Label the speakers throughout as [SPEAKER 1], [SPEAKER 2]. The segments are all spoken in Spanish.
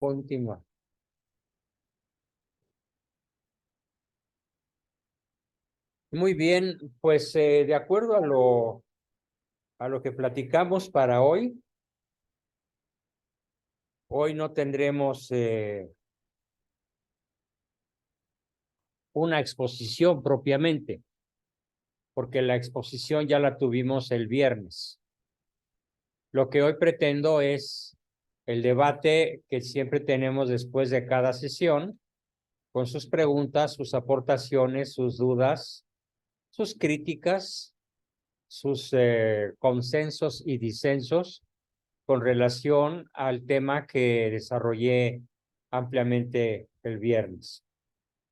[SPEAKER 1] continuar. Muy bien, pues de acuerdo a lo que platicamos para hoy, hoy no tendremos una exposición propiamente, porque la exposición ya la tuvimos el viernes. Lo que hoy pretendo es el debate que siempre tenemos después de cada sesión, con sus preguntas, sus aportaciones, sus dudas, sus críticas, sus consensos y disensos con relación al tema que desarrollé ampliamente el viernes.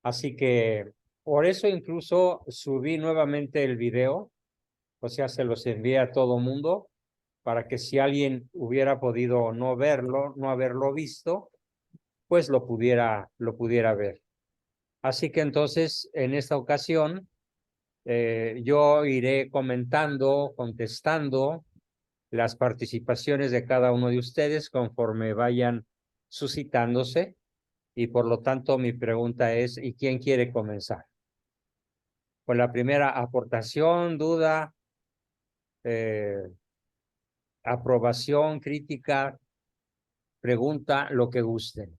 [SPEAKER 1] Así que por eso incluso subí nuevamente el video, o sea, se los envié a todo mundo para que si alguien hubiera podido no verlo, no haberlo visto, pues lo pudiera ver. Así que entonces, en esta ocasión, yo iré comentando, contestando las participaciones de cada uno de ustedes conforme vayan suscitándose y por lo tanto mi pregunta es, ¿y quién quiere comenzar? Pues la primera aportación, duda, eh, aprobación, crítica, pregunta, lo que gusten.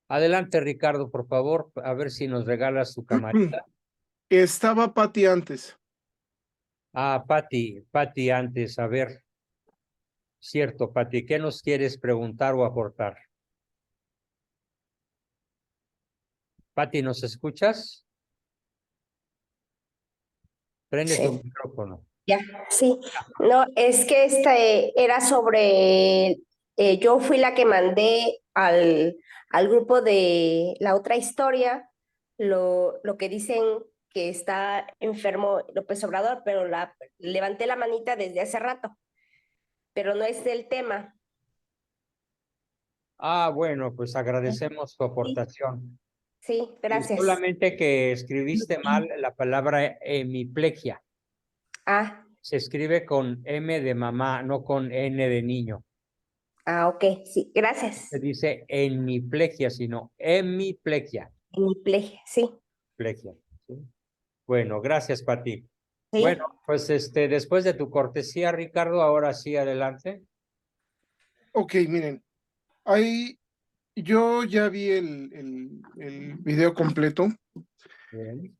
[SPEAKER 1] Adelante, Ricardo, por favor, a ver si nos regalas tu camarita.
[SPEAKER 2] Estaba Pati antes.
[SPEAKER 1] Ah, Pati, antes, a ver. Cierto, Pati, ¿qué nos quieres preguntar o aportar? Pati, ¿nos escuchas? Prende tu
[SPEAKER 3] Sí,
[SPEAKER 1] micrófono.
[SPEAKER 3] ya, sí. No, es que era sobre, yo fui la que mandé al grupo de la otra historia, lo que dicen que está enfermo López Obrador, pero levanté la manita desde hace rato, pero no es del tema.
[SPEAKER 1] Ah, bueno, pues agradecemos tu
[SPEAKER 3] Sí,
[SPEAKER 1] aportación.
[SPEAKER 3] sí, gracias.
[SPEAKER 1] Solamente que escribiste mal la palabra hemiplegia.
[SPEAKER 3] Ah,
[SPEAKER 1] Se escribe con M de mamá, no con N de niño.
[SPEAKER 3] ok, sí,
[SPEAKER 1] Se
[SPEAKER 3] gracias.
[SPEAKER 1] dice hemiplegia, sino hemiplegia.
[SPEAKER 3] Hemiplegia, sí,
[SPEAKER 1] Plegia, ¿sí? Bueno, gracias, Pati. Bueno,
[SPEAKER 3] sí.
[SPEAKER 1] pues después de tu cortesía, Ricardo, ahora sí, adelante.
[SPEAKER 2] Ok, miren, ahí yo ya vi el video completo.
[SPEAKER 1] Bien.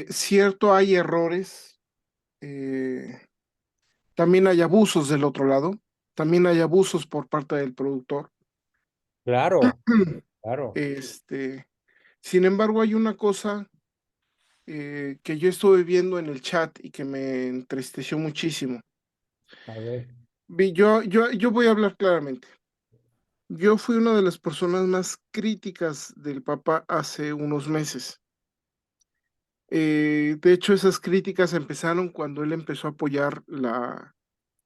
[SPEAKER 2] Cierto, hay errores. También hay abusos del otro lado. También hay abusos por parte del productor.
[SPEAKER 1] Claro, claro.
[SPEAKER 2] Sin embargo, hay una cosa que yo estuve viendo en el chat y que me entristeció muchísimo.
[SPEAKER 1] A ver.
[SPEAKER 2] Yo voy a hablar claramente. Yo fui una de las personas más críticas del Papa hace unos meses. De hecho, esas críticas empezaron cuando él empezó a apoyar la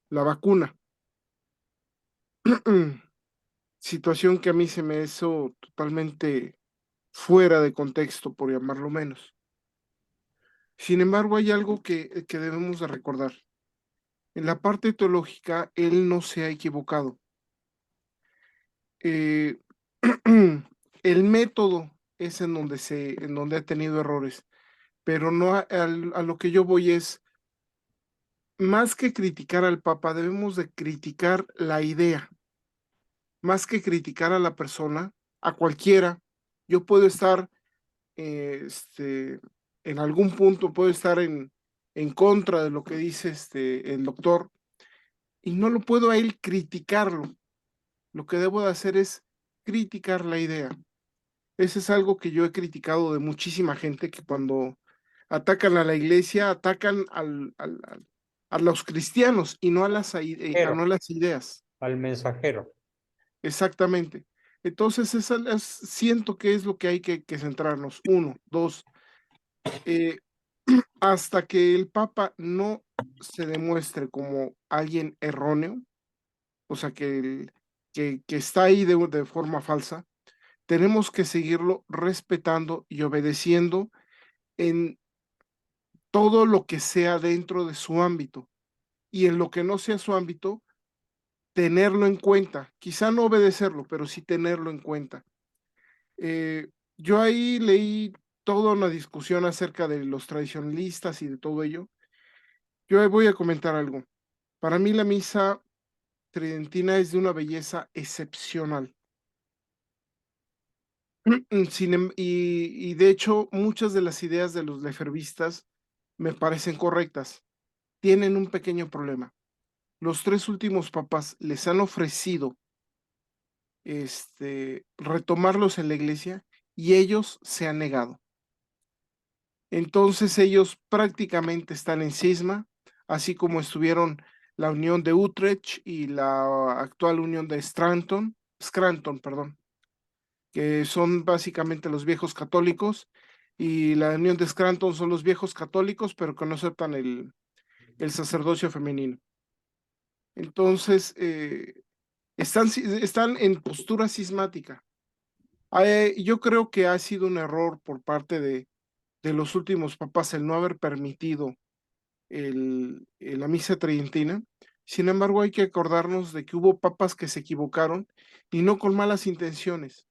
[SPEAKER 2] vacuna. Situación que a mí se me hizo totalmente fuera de contexto, por llamarlo menos. Sin embargo, hay algo que debemos de recordar. En la parte teológica, él no se ha equivocado. Eh, el método es en donde ha tenido errores, pero no a lo que yo voy es, más que criticar al Papa, debemos de criticar la idea, más que criticar a la persona, a cualquiera. Yo puedo estar, en algún punto, puedo estar en contra de lo que dice el doctor, y no lo puedo a él criticarlo. Lo que debo de hacer es criticar la idea. Ese es algo que yo he criticado de muchísima gente, que cuando atacan a la iglesia, atacan a los cristianos y no a
[SPEAKER 1] Pero,
[SPEAKER 2] no a las ideas.
[SPEAKER 1] al mensajero.
[SPEAKER 2] Exactamente. Entonces, siento que es lo que hay que centrarnos. Uno, dos, eh, hasta que el Papa no se demuestre como alguien erróneo, o sea, que está ahí de forma falsa, tenemos que seguirlo respetando y obedeciendo en todo lo que sea dentro de su ámbito. Y en lo que no sea su ámbito, tenerlo en cuenta, quizá no obedecerlo, pero sí tenerlo en cuenta. Yo ahí leí toda una discusión acerca de los tradicionalistas y de todo ello. Yo ahí voy a comentar algo. Para mí la misa tridentina es de una belleza excepcional. Y de hecho, muchas de las ideas de los lefervistas me parecen correctas. Tienen un pequeño problema. Los tres últimos papas les han ofrecido retomarlos en la iglesia y ellos se han negado. Entonces ellos prácticamente están en cisma, así como estuvieron la Unión de Utrecht y la actual Unión de Scranton, perdón, que son básicamente los viejos católicos, y la Unión de Scranton son los viejos católicos, pero que no aceptan el sacerdocio femenino. Entonces, están en postura cismática. Yo creo que ha sido un error por parte de los últimos papas el no haber permitido la misa tridentina. Sin embargo, hay que acordarnos de que hubo papas que se equivocaron y no con malas intenciones.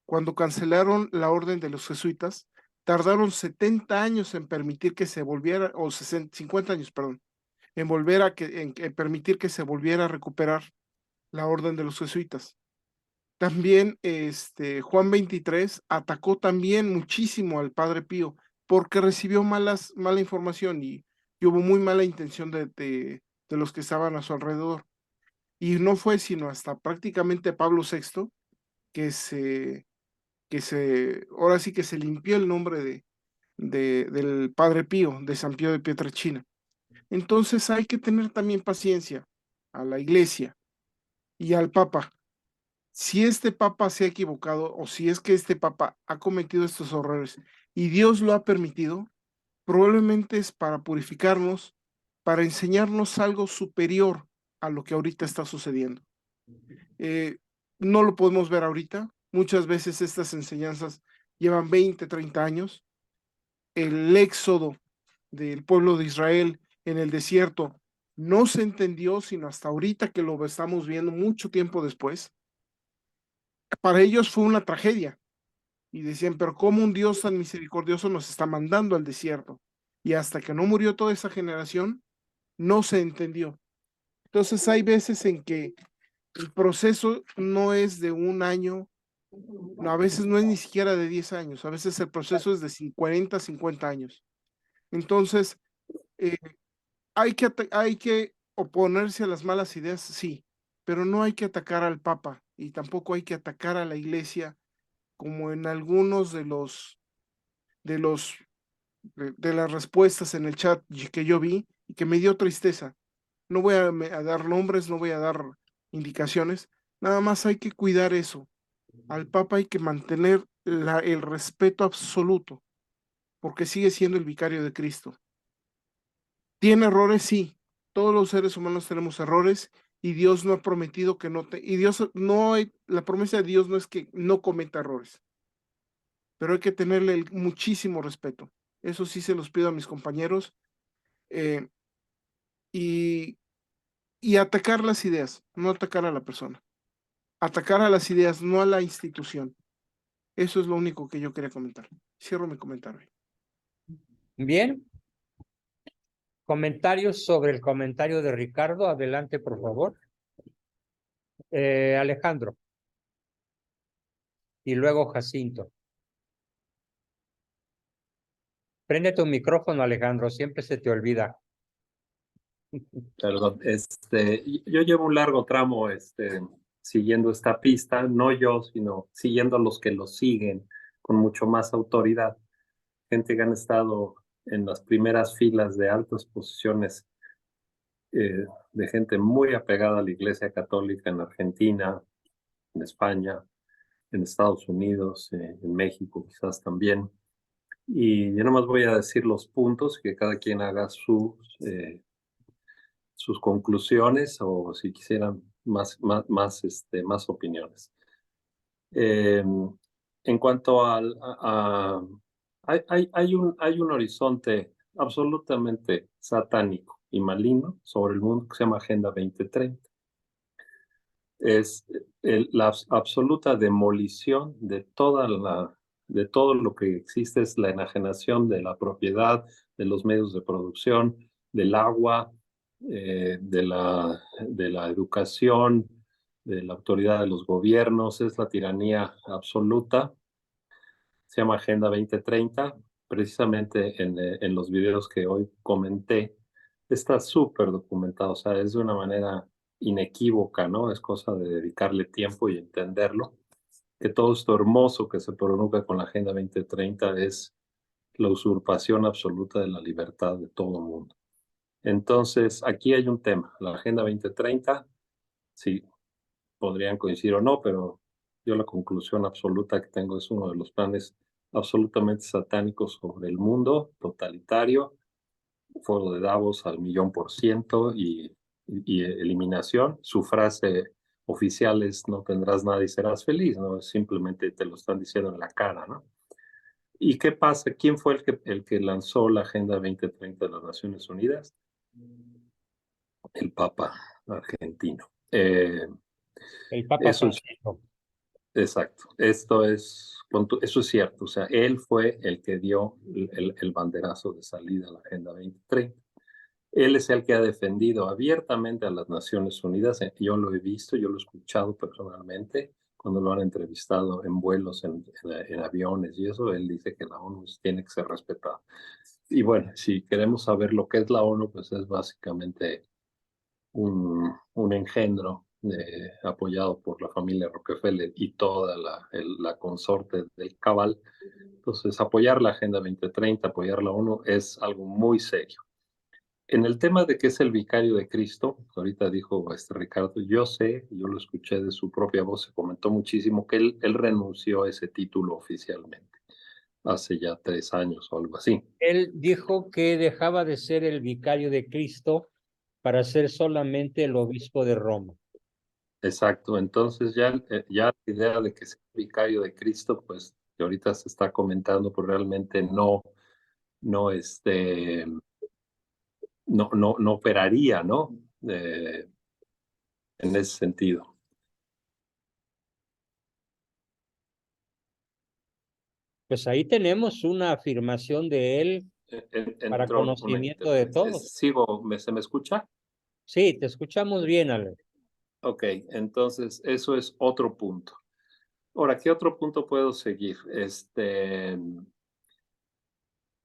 [SPEAKER 2] Cuando cancelaron la orden de los jesuitas, tardaron 70 años en permitir que se volviera, o 50 años, perdón, en en permitir que se volviera a recuperar la orden de los jesuitas. También Juan 23 atacó también muchísimo al Padre Pío porque recibió mala información y hubo muy mala intención de los que estaban a su alrededor. Y no fue sino hasta prácticamente Pablo VI ahora sí que se limpió el nombre del Padre Pío, de San Pío de Pietrelcina. Entonces hay que tener también paciencia a la iglesia y al Papa. Si este Papa se ha equivocado o si es que este Papa ha cometido estos horrores y Dios lo ha permitido, probablemente es para purificarnos, para enseñarnos algo superior a lo que ahorita está sucediendo. No lo podemos ver ahorita. Muchas veces estas enseñanzas llevan 20, 30 años. El éxodo del pueblo de Israel en el desierto no se entendió sino hasta ahorita que lo estamos viendo mucho tiempo después. Para ellos fue una tragedia y decían, pero ¿cómo un Dios tan misericordioso nos está mandando al desierto? Y hasta que no murió toda esa generación, no se entendió. Entonces hay veces en que el proceso no es de un año, no, a veces no es ni siquiera de 10 años, a veces el proceso es de 40, 50 años. Entonces, hay que oponerse a las malas ideas, sí, pero no hay que atacar al Papa y tampoco hay que atacar a la Iglesia como en algunos de los de las respuestas en el chat que yo vi y que me dio tristeza. No voy a dar nombres, no voy a dar indicaciones, nada más hay que cuidar eso. Al Papa hay que mantener el respeto absoluto, porque sigue siendo el vicario de Cristo. ¿Tiene errores? Sí. Todos los seres humanos tenemos errores y Dios no ha prometido que no y Dios no hay, la promesa de Dios no es que no cometa errores, pero hay que tenerle muchísimo respeto. Eso sí se los pido a mis compañeros. eh, y, y atacar las ideas, no atacar a la persona. Atacar a las ideas, no a la institución. Eso es lo único que yo quería comentar. Cierro mi comentario.
[SPEAKER 1] Bien. Comentarios sobre el comentario de Ricardo. Adelante, por favor. Alejandro. Y luego Jacinto. Prende tu micrófono, Alejandro. Siempre se te olvida.
[SPEAKER 4] Perdón, yo llevo un largo tramo, siguiendo esta pista, no yo, sino siguiendo a los que lo siguen con mucho más autoridad. Gente que han estado en las primeras filas de altas posiciones, de gente muy apegada a la Iglesia Católica en Argentina, en España, en Estados Unidos, en México quizás también. Y yo nomás voy a decir los puntos, que cada quien haga sus conclusiones o si quisieran más opiniones. En cuanto hay un horizonte absolutamente satánico y maligno sobre el mundo que se llama Agenda 2030. es la absoluta demolición de de todo lo que existe, es la enajenación de la propiedad, de los medios de producción, del agua, de la educación, de la autoridad de los gobiernos, es la tiranía absoluta. Se llama Agenda 2030, precisamente en los videos que hoy comenté, está súper documentado, o sea, es de una manera inequívoca, ¿no? Es cosa de dedicarle tiempo y entenderlo, que todo esto hermoso que se prolonga con la Agenda 2030 es la usurpación absoluta de la libertad de todo el mundo. Entonces, aquí hay un tema, la Agenda 2030, sí, podrían coincidir o no, pero yo la conclusión absoluta que tengo es uno de los planes absolutamente satánicos sobre el mundo, totalitario, foro de Davos al 1,000,000% y eliminación. Su frase oficial es no tendrás nada y serás feliz, ¿no? Simplemente te lo están diciendo en la cara, ¿no? ¿Y qué pasa? ¿Quién fue el que lanzó la Agenda 2030 de las Naciones Unidas? El Papa argentino.
[SPEAKER 1] El Papa
[SPEAKER 4] Eso es
[SPEAKER 1] Francisco.
[SPEAKER 4] exacto. Eso es cierto. O sea, él fue el que dio el banderazo de salida a la Agenda 2030. Él es el que ha defendido abiertamente a las Naciones Unidas. Yo lo he visto, yo lo he escuchado personalmente cuando lo han entrevistado en vuelos, en aviones y eso. Él dice que la ONU tiene que ser respetada. Y bueno, si queremos saber lo que es la ONU, pues es básicamente un engendro apoyado por la familia Rockefeller y toda la consorte del cabal. Entonces, apoyar la Agenda 2030, apoyar la ONU es algo muy serio. En el tema de qué es el vicario de Cristo, ahorita dijo Ricardo, yo sé, yo lo escuché de su propia voz, se comentó muchísimo que él renunció a ese título oficialmente, hace ya 3 años o algo así.
[SPEAKER 1] Él dijo que dejaba de ser el vicario de Cristo para ser solamente el obispo de Roma.
[SPEAKER 4] Exacto, entonces ya la idea de que sea vicario de Cristo, pues que ahorita se está comentando, pues realmente no, no operaría, ¿no? En ese sentido.
[SPEAKER 1] Pues ahí tenemos una afirmación de él para
[SPEAKER 4] Entró
[SPEAKER 1] conocimiento de todos.
[SPEAKER 4] ¿se me escucha?
[SPEAKER 1] Sí, te escuchamos bien, Ale.
[SPEAKER 4] Ok, entonces eso es otro punto. Ahora, ¿qué otro punto puedo seguir?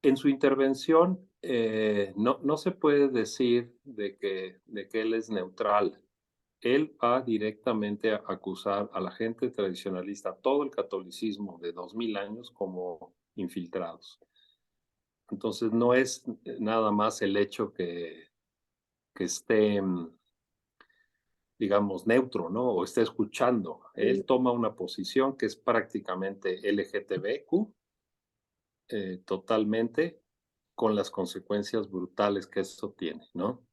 [SPEAKER 4] En su intervención no se puede decir de que él es neutral. Él va directamente a acusar a la gente tradicionalista, todo el catolicismo de 2000 años como infiltrados. Entonces no es nada más el hecho que esté, digamos, neutro, ¿no? O esté escuchando. Él toma una posición que es prácticamente LGTBQ, totalmente, con las consecuencias brutales que eso tiene, ¿no?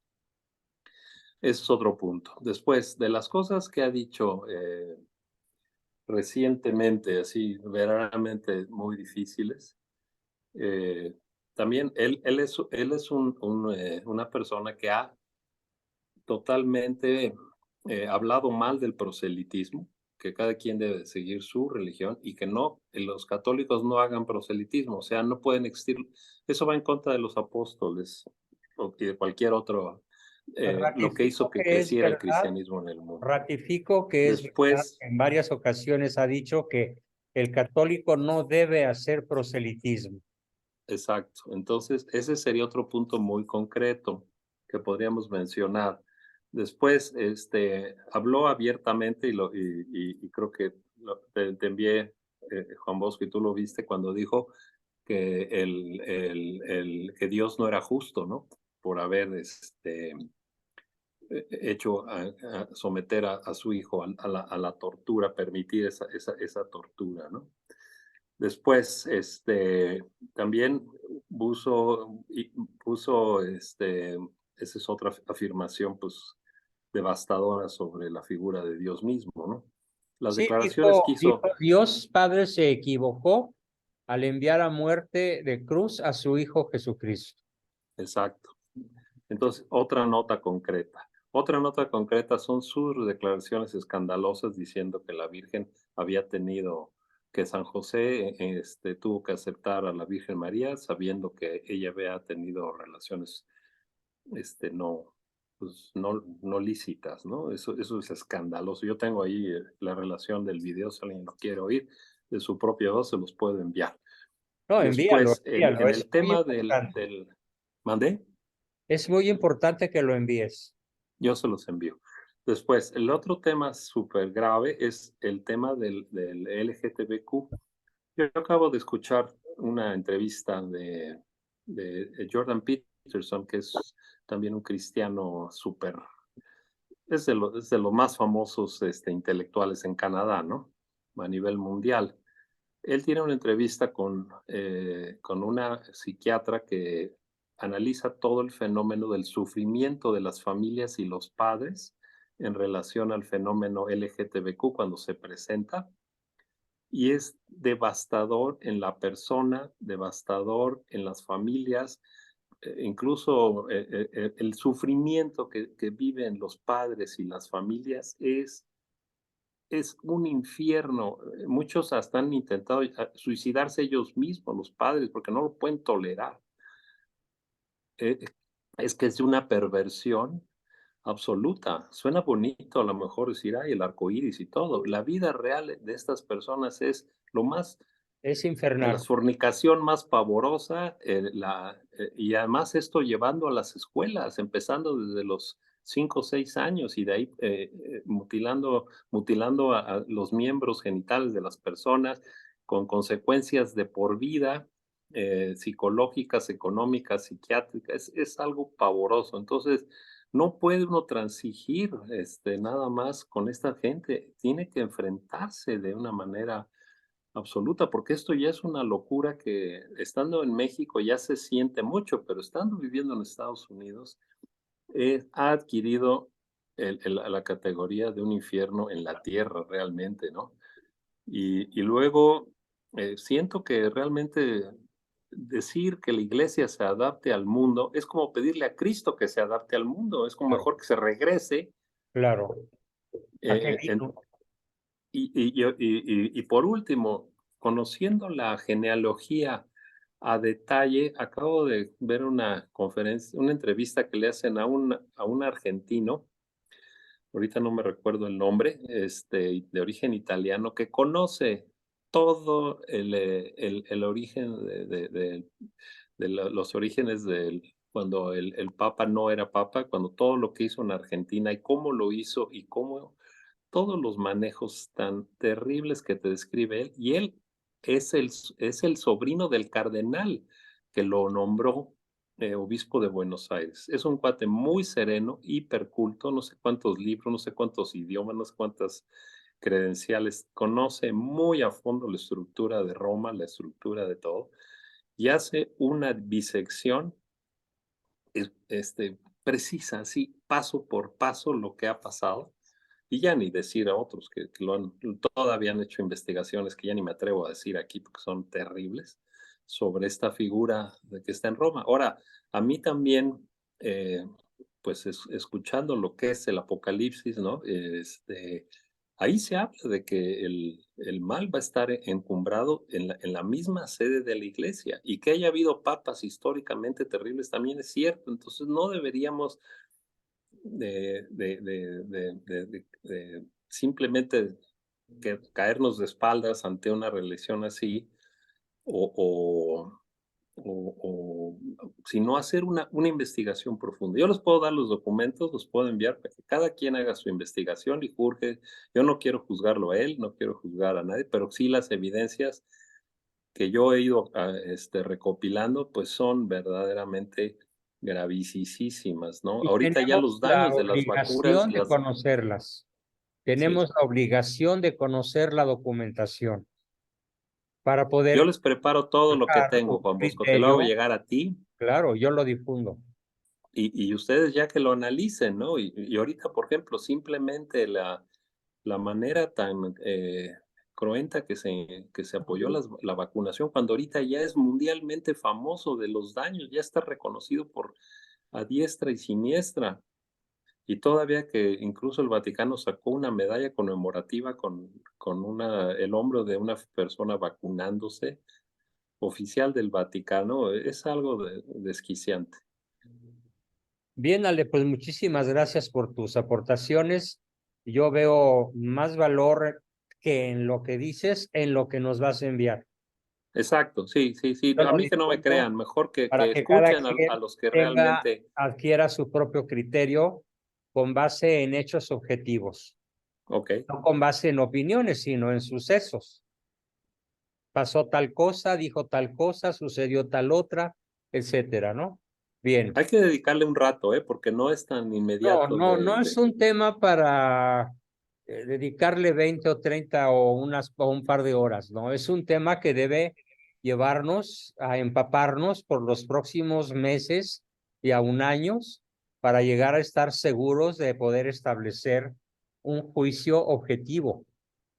[SPEAKER 4] Ese es otro punto. Después, de las cosas que ha dicho recientemente, así verdaderamente muy difíciles, también él es una persona que ha totalmente hablado mal del proselitismo, que cada quien debe seguir su religión y que los católicos no hagan proselitismo, o sea, no pueden existir, eso va en contra de los apóstoles y de cualquier otro, lo que hizo
[SPEAKER 1] Ratifico
[SPEAKER 4] que
[SPEAKER 1] que es
[SPEAKER 4] creciera el
[SPEAKER 1] verdad,
[SPEAKER 4] cristianismo en el mundo.
[SPEAKER 1] ratifico que es verdad.
[SPEAKER 4] Después,
[SPEAKER 1] En varias ocasiones ha dicho que el católico no debe hacer proselitismo.
[SPEAKER 4] exacto, entonces ese sería otro punto muy concreto que podríamos mencionar. Después, habló abiertamente y creo que te envié, Juan Bosco, y tú lo viste cuando dijo que, que Dios no era justo, ¿no? Por haber hecho someter a su hijo a la tortura, permitir esa tortura, ¿no? Después, también esa es otra afirmación, pues, devastadora sobre la figura de Dios mismo, ¿no? Las
[SPEAKER 1] Sí,
[SPEAKER 4] declaraciones que hizo,
[SPEAKER 1] dijo, Dios Padre se equivocó al enviar a muerte de cruz a su Hijo Jesucristo.
[SPEAKER 4] exacto. Entonces, otra nota concreta. Otra nota concreta son sus declaraciones escandalosas diciendo que la Virgen había tenido, que San José tuvo que aceptar a la Virgen María sabiendo que ella había tenido relaciones no, pues no lícitas, ¿no? Eso es escandaloso. Yo tengo ahí la relación del video, si alguien lo quiere oír, de su propia voz, se los puedo enviar.
[SPEAKER 1] No, envíalo,
[SPEAKER 4] Después,
[SPEAKER 1] envíalo.
[SPEAKER 4] en
[SPEAKER 1] Es
[SPEAKER 4] el
[SPEAKER 1] muy
[SPEAKER 4] tema
[SPEAKER 1] importante.
[SPEAKER 4] ¿Mandé?
[SPEAKER 1] Es muy importante que lo envíes.
[SPEAKER 4] Yo se los envío. Después, el otro tema súper grave es el tema del LGTBQ. Yo acabo de escuchar una entrevista de Jordan Peterson, que es también un cristiano súper, es de los más famosos intelectuales en Canadá, ¿no? A nivel mundial. Él tiene una entrevista con una psiquiatra que analiza todo el fenómeno del sufrimiento de las familias y los padres en relación al fenómeno LGTBQ cuando se presenta. Y es devastador en la persona, devastador en las familias, incluso el sufrimiento que viven los padres y las familias es un infierno. Muchos hasta han intentado suicidarse ellos mismos, los padres, porque no lo pueden tolerar. Es que es de una perversión absoluta. Suena bonito a lo mejor decir, ay, el arco iris y todo. La vida real de estas personas es lo más,
[SPEAKER 1] Es
[SPEAKER 4] la
[SPEAKER 1] infernal.
[SPEAKER 4] fornicación más pavorosa, y además esto llevando a las escuelas, empezando desde los 5 o 6 años y de ahí mutilando a los miembros genitales de las personas con consecuencias de por vida, psicológicas, económicas, psiquiátricas, es algo pavoroso. Entonces, no puede uno transigir nada más con esta gente, tiene que enfrentarse de una manera absoluta, porque esto ya es una locura que estando en México ya se siente mucho, pero estando viviendo en Estados Unidos, ha adquirido la categoría de un infierno en la tierra realmente, ¿no? Y luego siento que realmente decir que la iglesia se adapte al mundo es como pedirle a Cristo que se adapte al mundo, es como
[SPEAKER 1] Claro,
[SPEAKER 4] mejor que se regrese.
[SPEAKER 1] claro. ¿A qué
[SPEAKER 4] eh, en-
[SPEAKER 1] vino?
[SPEAKER 4] y por último, conociendo la genealogía a detalle, acabo de ver una conferencia, una entrevista que le hacen a un argentino, ahorita no me recuerdo el nombre, de origen italiano, que conoce todo el origen los orígenes cuando el Papa no era Papa, cuando todo lo que hizo en Argentina y cómo lo hizo y cómo todos los manejos tan terribles que te describe él, y él es el sobrino del cardenal que lo nombró obispo de Buenos Aires. Es un cuate muy sereno, hiperculto, no sé cuántos libros, no sé cuántos idiomas, no sé cuántas credenciales, conoce muy a fondo la estructura de Roma, la estructura de todo, y hace una disección precisa, así, paso por paso, lo que ha pasado. Y ya ni decir a otros que todavía han hecho investigaciones que ya ni me atrevo a decir aquí porque son terribles sobre esta figura de que está en Roma. Ahora, a mí también, pues escuchando lo que es el Apocalipsis, ¿no? Ahí se habla de que el mal va a estar encumbrado en la misma sede de la iglesia y que haya habido papas históricamente terribles también es cierto. Entonces no deberíamos de simplemente caernos de espaldas ante una religión así o, o, o sino hacer una investigación profunda. Yo les puedo dar los documentos, los puedo enviar para que cada quien haga su investigación y juzgue. Yo no quiero juzgarlo a él, no quiero juzgar a nadie, pero sí las evidencias que yo he ido recopilando, pues son verdaderamente gravísimas, ¿no?
[SPEAKER 1] Y
[SPEAKER 4] Ahorita ya
[SPEAKER 1] tenemos
[SPEAKER 4] los
[SPEAKER 1] la
[SPEAKER 4] daños de las vacunas,
[SPEAKER 1] obligación de conocerlas.
[SPEAKER 4] sí.
[SPEAKER 1] Tenemos la obligación de conocer la documentación para
[SPEAKER 4] Yo
[SPEAKER 1] poder
[SPEAKER 4] les preparo todo lo que
[SPEAKER 1] dar
[SPEAKER 4] tengo,
[SPEAKER 1] un
[SPEAKER 4] Juan Bosco, te lo hago
[SPEAKER 1] criterio.
[SPEAKER 4] llegar a ti
[SPEAKER 1] Claro, yo lo difundo.
[SPEAKER 4] y ustedes ya que lo analicen, ¿no? Y ahorita, por ejemplo, simplemente la manera tan cruenta que se apoyó la vacunación, cuando ahorita ya es mundialmente famoso de los daños, ya está reconocido por a diestra y siniestra. Y todavía que incluso el Vaticano sacó una medalla conmemorativa con el hombro de una persona vacunándose, oficial del Vaticano, es algo desquiciante.
[SPEAKER 1] Bien, Ale, pues muchísimas gracias por tus aportaciones. Yo veo más valor que en lo que dices, en lo que nos vas a enviar.
[SPEAKER 4] Exacto, sí, sí, sí.
[SPEAKER 1] Yo
[SPEAKER 4] A
[SPEAKER 1] lo
[SPEAKER 4] mí que no me
[SPEAKER 1] discuto
[SPEAKER 4] crean, mejor
[SPEAKER 1] para
[SPEAKER 4] que
[SPEAKER 1] que cada
[SPEAKER 4] escuchen a
[SPEAKER 1] quien
[SPEAKER 4] los que
[SPEAKER 1] tenga,
[SPEAKER 4] realmente.
[SPEAKER 1] adquiera su propio criterio con base en hechos objetivos,
[SPEAKER 4] Ok,
[SPEAKER 1] no con base en opiniones, sino en sucesos. Pasó tal cosa, dijo tal cosa, sucedió tal otra, etcétera, ¿no? Bien.
[SPEAKER 4] hay que dedicarle un rato, porque no es tan
[SPEAKER 1] No,
[SPEAKER 4] inmediato
[SPEAKER 1] no es un tema para dedicarle 20 o 30 o un par de horas, ¿no? Es un tema que debe llevarnos a empaparnos por los próximos meses y aún años para llegar a estar seguros de poder establecer un juicio objetivo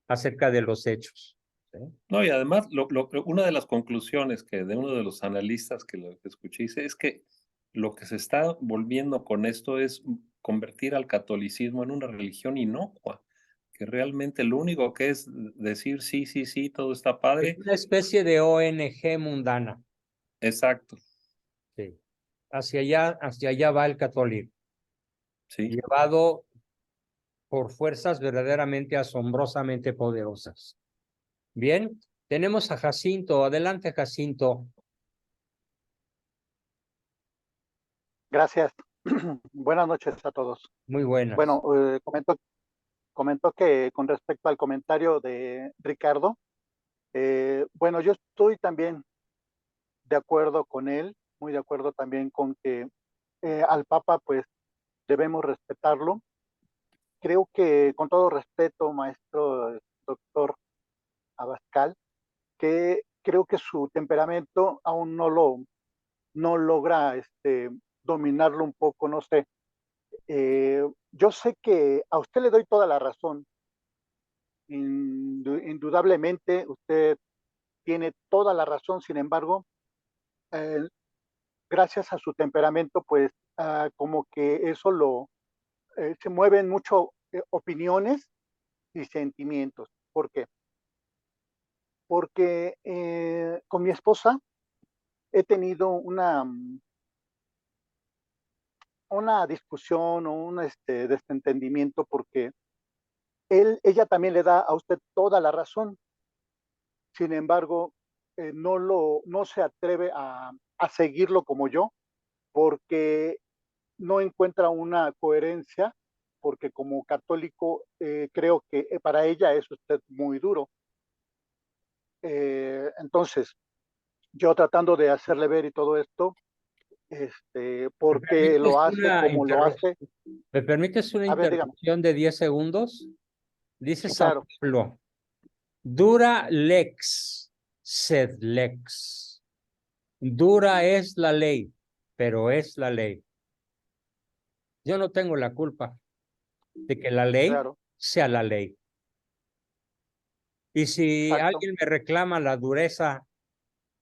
[SPEAKER 1] acerca de los hechos. ¿Sí?
[SPEAKER 4] No, y además, una de las conclusiones que de uno de los analistas que lo escuché dice es que lo que se está volviendo con esto es convertir al catolicismo en una religión inocua, que realmente lo único que es decir sí, sí, sí, todo está
[SPEAKER 1] Es
[SPEAKER 4] padre.
[SPEAKER 1] una especie de ONG mundana.
[SPEAKER 4] Exacto,
[SPEAKER 1] Sí. Hacia allá va el católico,
[SPEAKER 4] sí.
[SPEAKER 1] llevado por fuerzas verdaderamente asombrosamente poderosas. Bien, tenemos a Jacinto. Adelante, Jacinto.
[SPEAKER 5] Gracias. Buenas noches a todos.
[SPEAKER 1] Muy buenas.
[SPEAKER 5] Bueno, comento que con respecto al comentario de Ricardo, bueno, yo estoy también de acuerdo con él, muy de acuerdo también con que al Papa pues debemos respetarlo. Creo que con todo respeto, maestro doctor Abascal, que creo que su temperamento aún no logra dominarlo un poco, no sé. Yo sé que a usted le doy toda la razón. Indudablemente usted tiene toda la razón, sin embargo, eh, gracias a su temperamento, pues como que eso se mueven mucho opiniones y sentimientos. ¿Por qué? Porque con mi esposa he tenido una discusión o un desentendimiento porque ella también le da a usted toda la razón. Sin embargo, no se atreve a seguirlo como yo, porque no encuentra una coherencia, porque como católico creo que para ella es usted muy duro. Entonces, yo tratando de hacerle ver y todo esto,
[SPEAKER 1] ¿Me
[SPEAKER 5] por qué
[SPEAKER 1] permites
[SPEAKER 5] lo hace
[SPEAKER 1] una
[SPEAKER 5] como lo hace.
[SPEAKER 1] ¿Me permites una
[SPEAKER 5] A ver, dígame.
[SPEAKER 1] interrupción de 10 segundos? Dice
[SPEAKER 5] Sí,
[SPEAKER 1] San
[SPEAKER 5] claro.
[SPEAKER 1] Pablo, dura lex, sed lex. Dura es la ley, pero es la ley. Yo no tengo la culpa de que la ley
[SPEAKER 5] Claro,
[SPEAKER 1] sea la ley. Y si
[SPEAKER 5] exacto.
[SPEAKER 1] alguien me reclama la dureza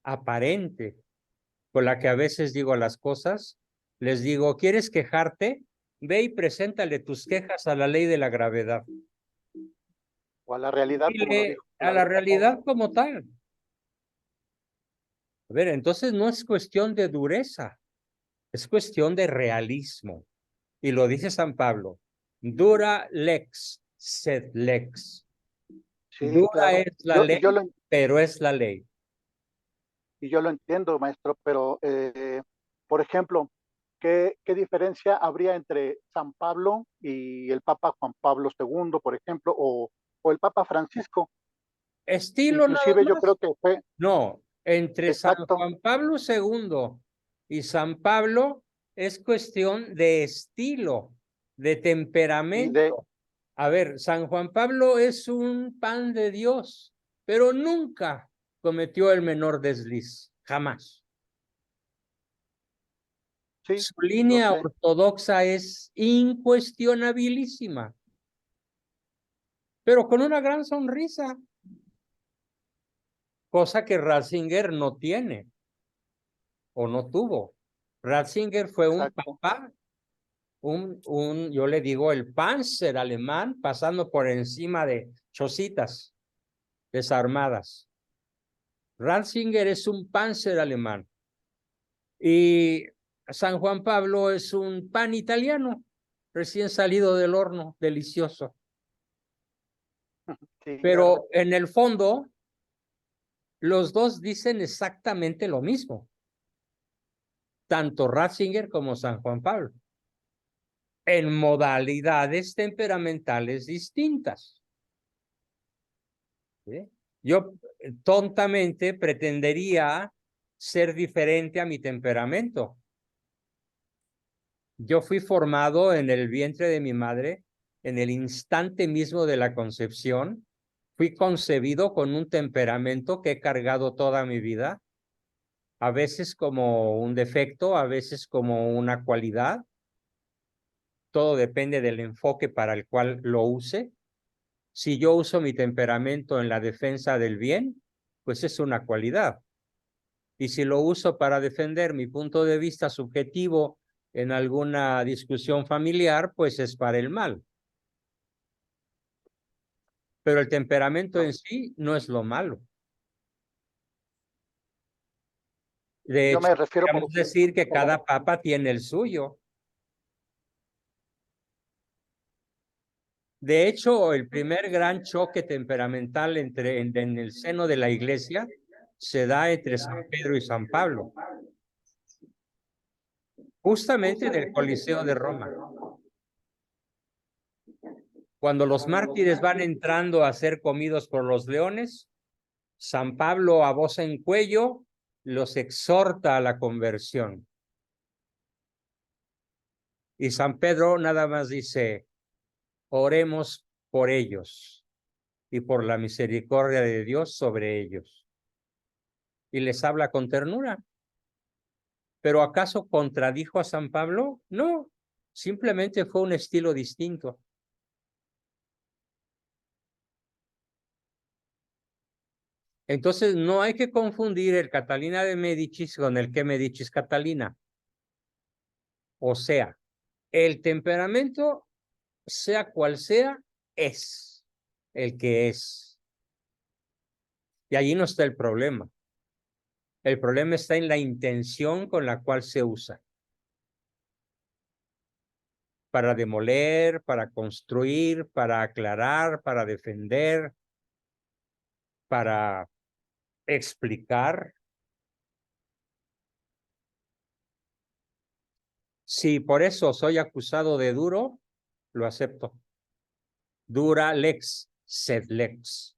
[SPEAKER 1] aparente con la que a veces digo las cosas, les digo, ¿quieres quejarte? Ve y preséntale tus quejas a la ley de la gravedad.
[SPEAKER 5] O a la realidad, como lo
[SPEAKER 1] Dile
[SPEAKER 5] dijo
[SPEAKER 1] a
[SPEAKER 5] la
[SPEAKER 1] la
[SPEAKER 5] vez pasada.
[SPEAKER 1] realidad como tal. A ver, entonces no es cuestión de dureza, es cuestión de realismo. Y lo dice San Pablo, dura lex, sed lex.
[SPEAKER 5] Sí,
[SPEAKER 1] Dura
[SPEAKER 5] claro.
[SPEAKER 1] es la ley,
[SPEAKER 5] Yo lo
[SPEAKER 1] pero es la ley.
[SPEAKER 5] Y yo lo entiendo, maestro, pero, por ejemplo, ¿qué diferencia habría entre San Pablo y el Papa Juan Pablo II, por ejemplo, o el Papa Francisco?
[SPEAKER 1] Estilo nada
[SPEAKER 5] Inclusive yo
[SPEAKER 1] más.
[SPEAKER 5] creo que fue
[SPEAKER 1] No, entre San
[SPEAKER 5] exacto,
[SPEAKER 1] Juan Pablo II y San Pablo es cuestión de estilo, de
[SPEAKER 5] y de,
[SPEAKER 1] temperamento. A ver, San Juan Pablo es un pan de Dios, pero nunca cometió el menor desliz, jamás.
[SPEAKER 5] sí,
[SPEAKER 1] Su
[SPEAKER 5] lo
[SPEAKER 1] línea
[SPEAKER 5] sé,
[SPEAKER 1] ortodoxa es incuestionabilísima, pero con una gran sonrisa, cosa que Ratzinger no tiene o no tuvo. Ratzinger fue un
[SPEAKER 5] exacto,
[SPEAKER 1] papá yo le digo el Panzer alemán pasando por encima de chocitas desarmadas. Ratzinger es un Panzer alemán. Y San Juan Pablo es un pan italiano, recién salido del horno, delicioso.
[SPEAKER 5] Sí,
[SPEAKER 1] Pero en el fondo, los dos dicen exactamente lo mismo. Tanto Ratzinger como San Juan Pablo. En modalidades temperamentales distintas. ¿Sí? Yo tontamente pretendería ser diferente a mi temperamento. Yo fui formado en el vientre de mi madre, en el instante mismo de la concepción. Fui concebido con un temperamento que he cargado toda mi vida, a veces como un defecto, a veces como una cualidad. Todo depende del enfoque para el cual lo use. Si yo uso mi temperamento en la defensa del bien, pues es una cualidad. Y si lo uso para defender mi punto de vista subjetivo en alguna discusión familiar, pues es para el mal. Pero el temperamento en sí no es lo malo. De
[SPEAKER 5] yo
[SPEAKER 1] hecho,
[SPEAKER 5] me refiero, por
[SPEAKER 1] podríamos decir que
[SPEAKER 5] como,
[SPEAKER 1] cada papa tiene el suyo. De hecho, el primer gran choque temperamental en el seno de la iglesia se da entre San Pedro y San Pablo, justamente del Coliseo de Roma. Cuando los mártires van entrando a ser comidos por los leones, San Pablo a voz en cuello los exhorta a la conversión. Y San Pedro nada más dice, oremos por ellos y por la misericordia de Dios sobre ellos. Y les habla con ternura. ¿Pero acaso contradijo a San Pablo? No, simplemente fue un estilo distinto. Entonces no hay que confundir el Catalina de Médicis con el que Médicis Catalina. O sea, el temperamento, sea cual sea, es el que es. Y allí no está el problema. El problema está en la intención con la cual se usa. Para demoler, para construir, para aclarar, para defender, para explicar. Si por eso soy acusado de duro, lo acepto. Dura lex, sed lex.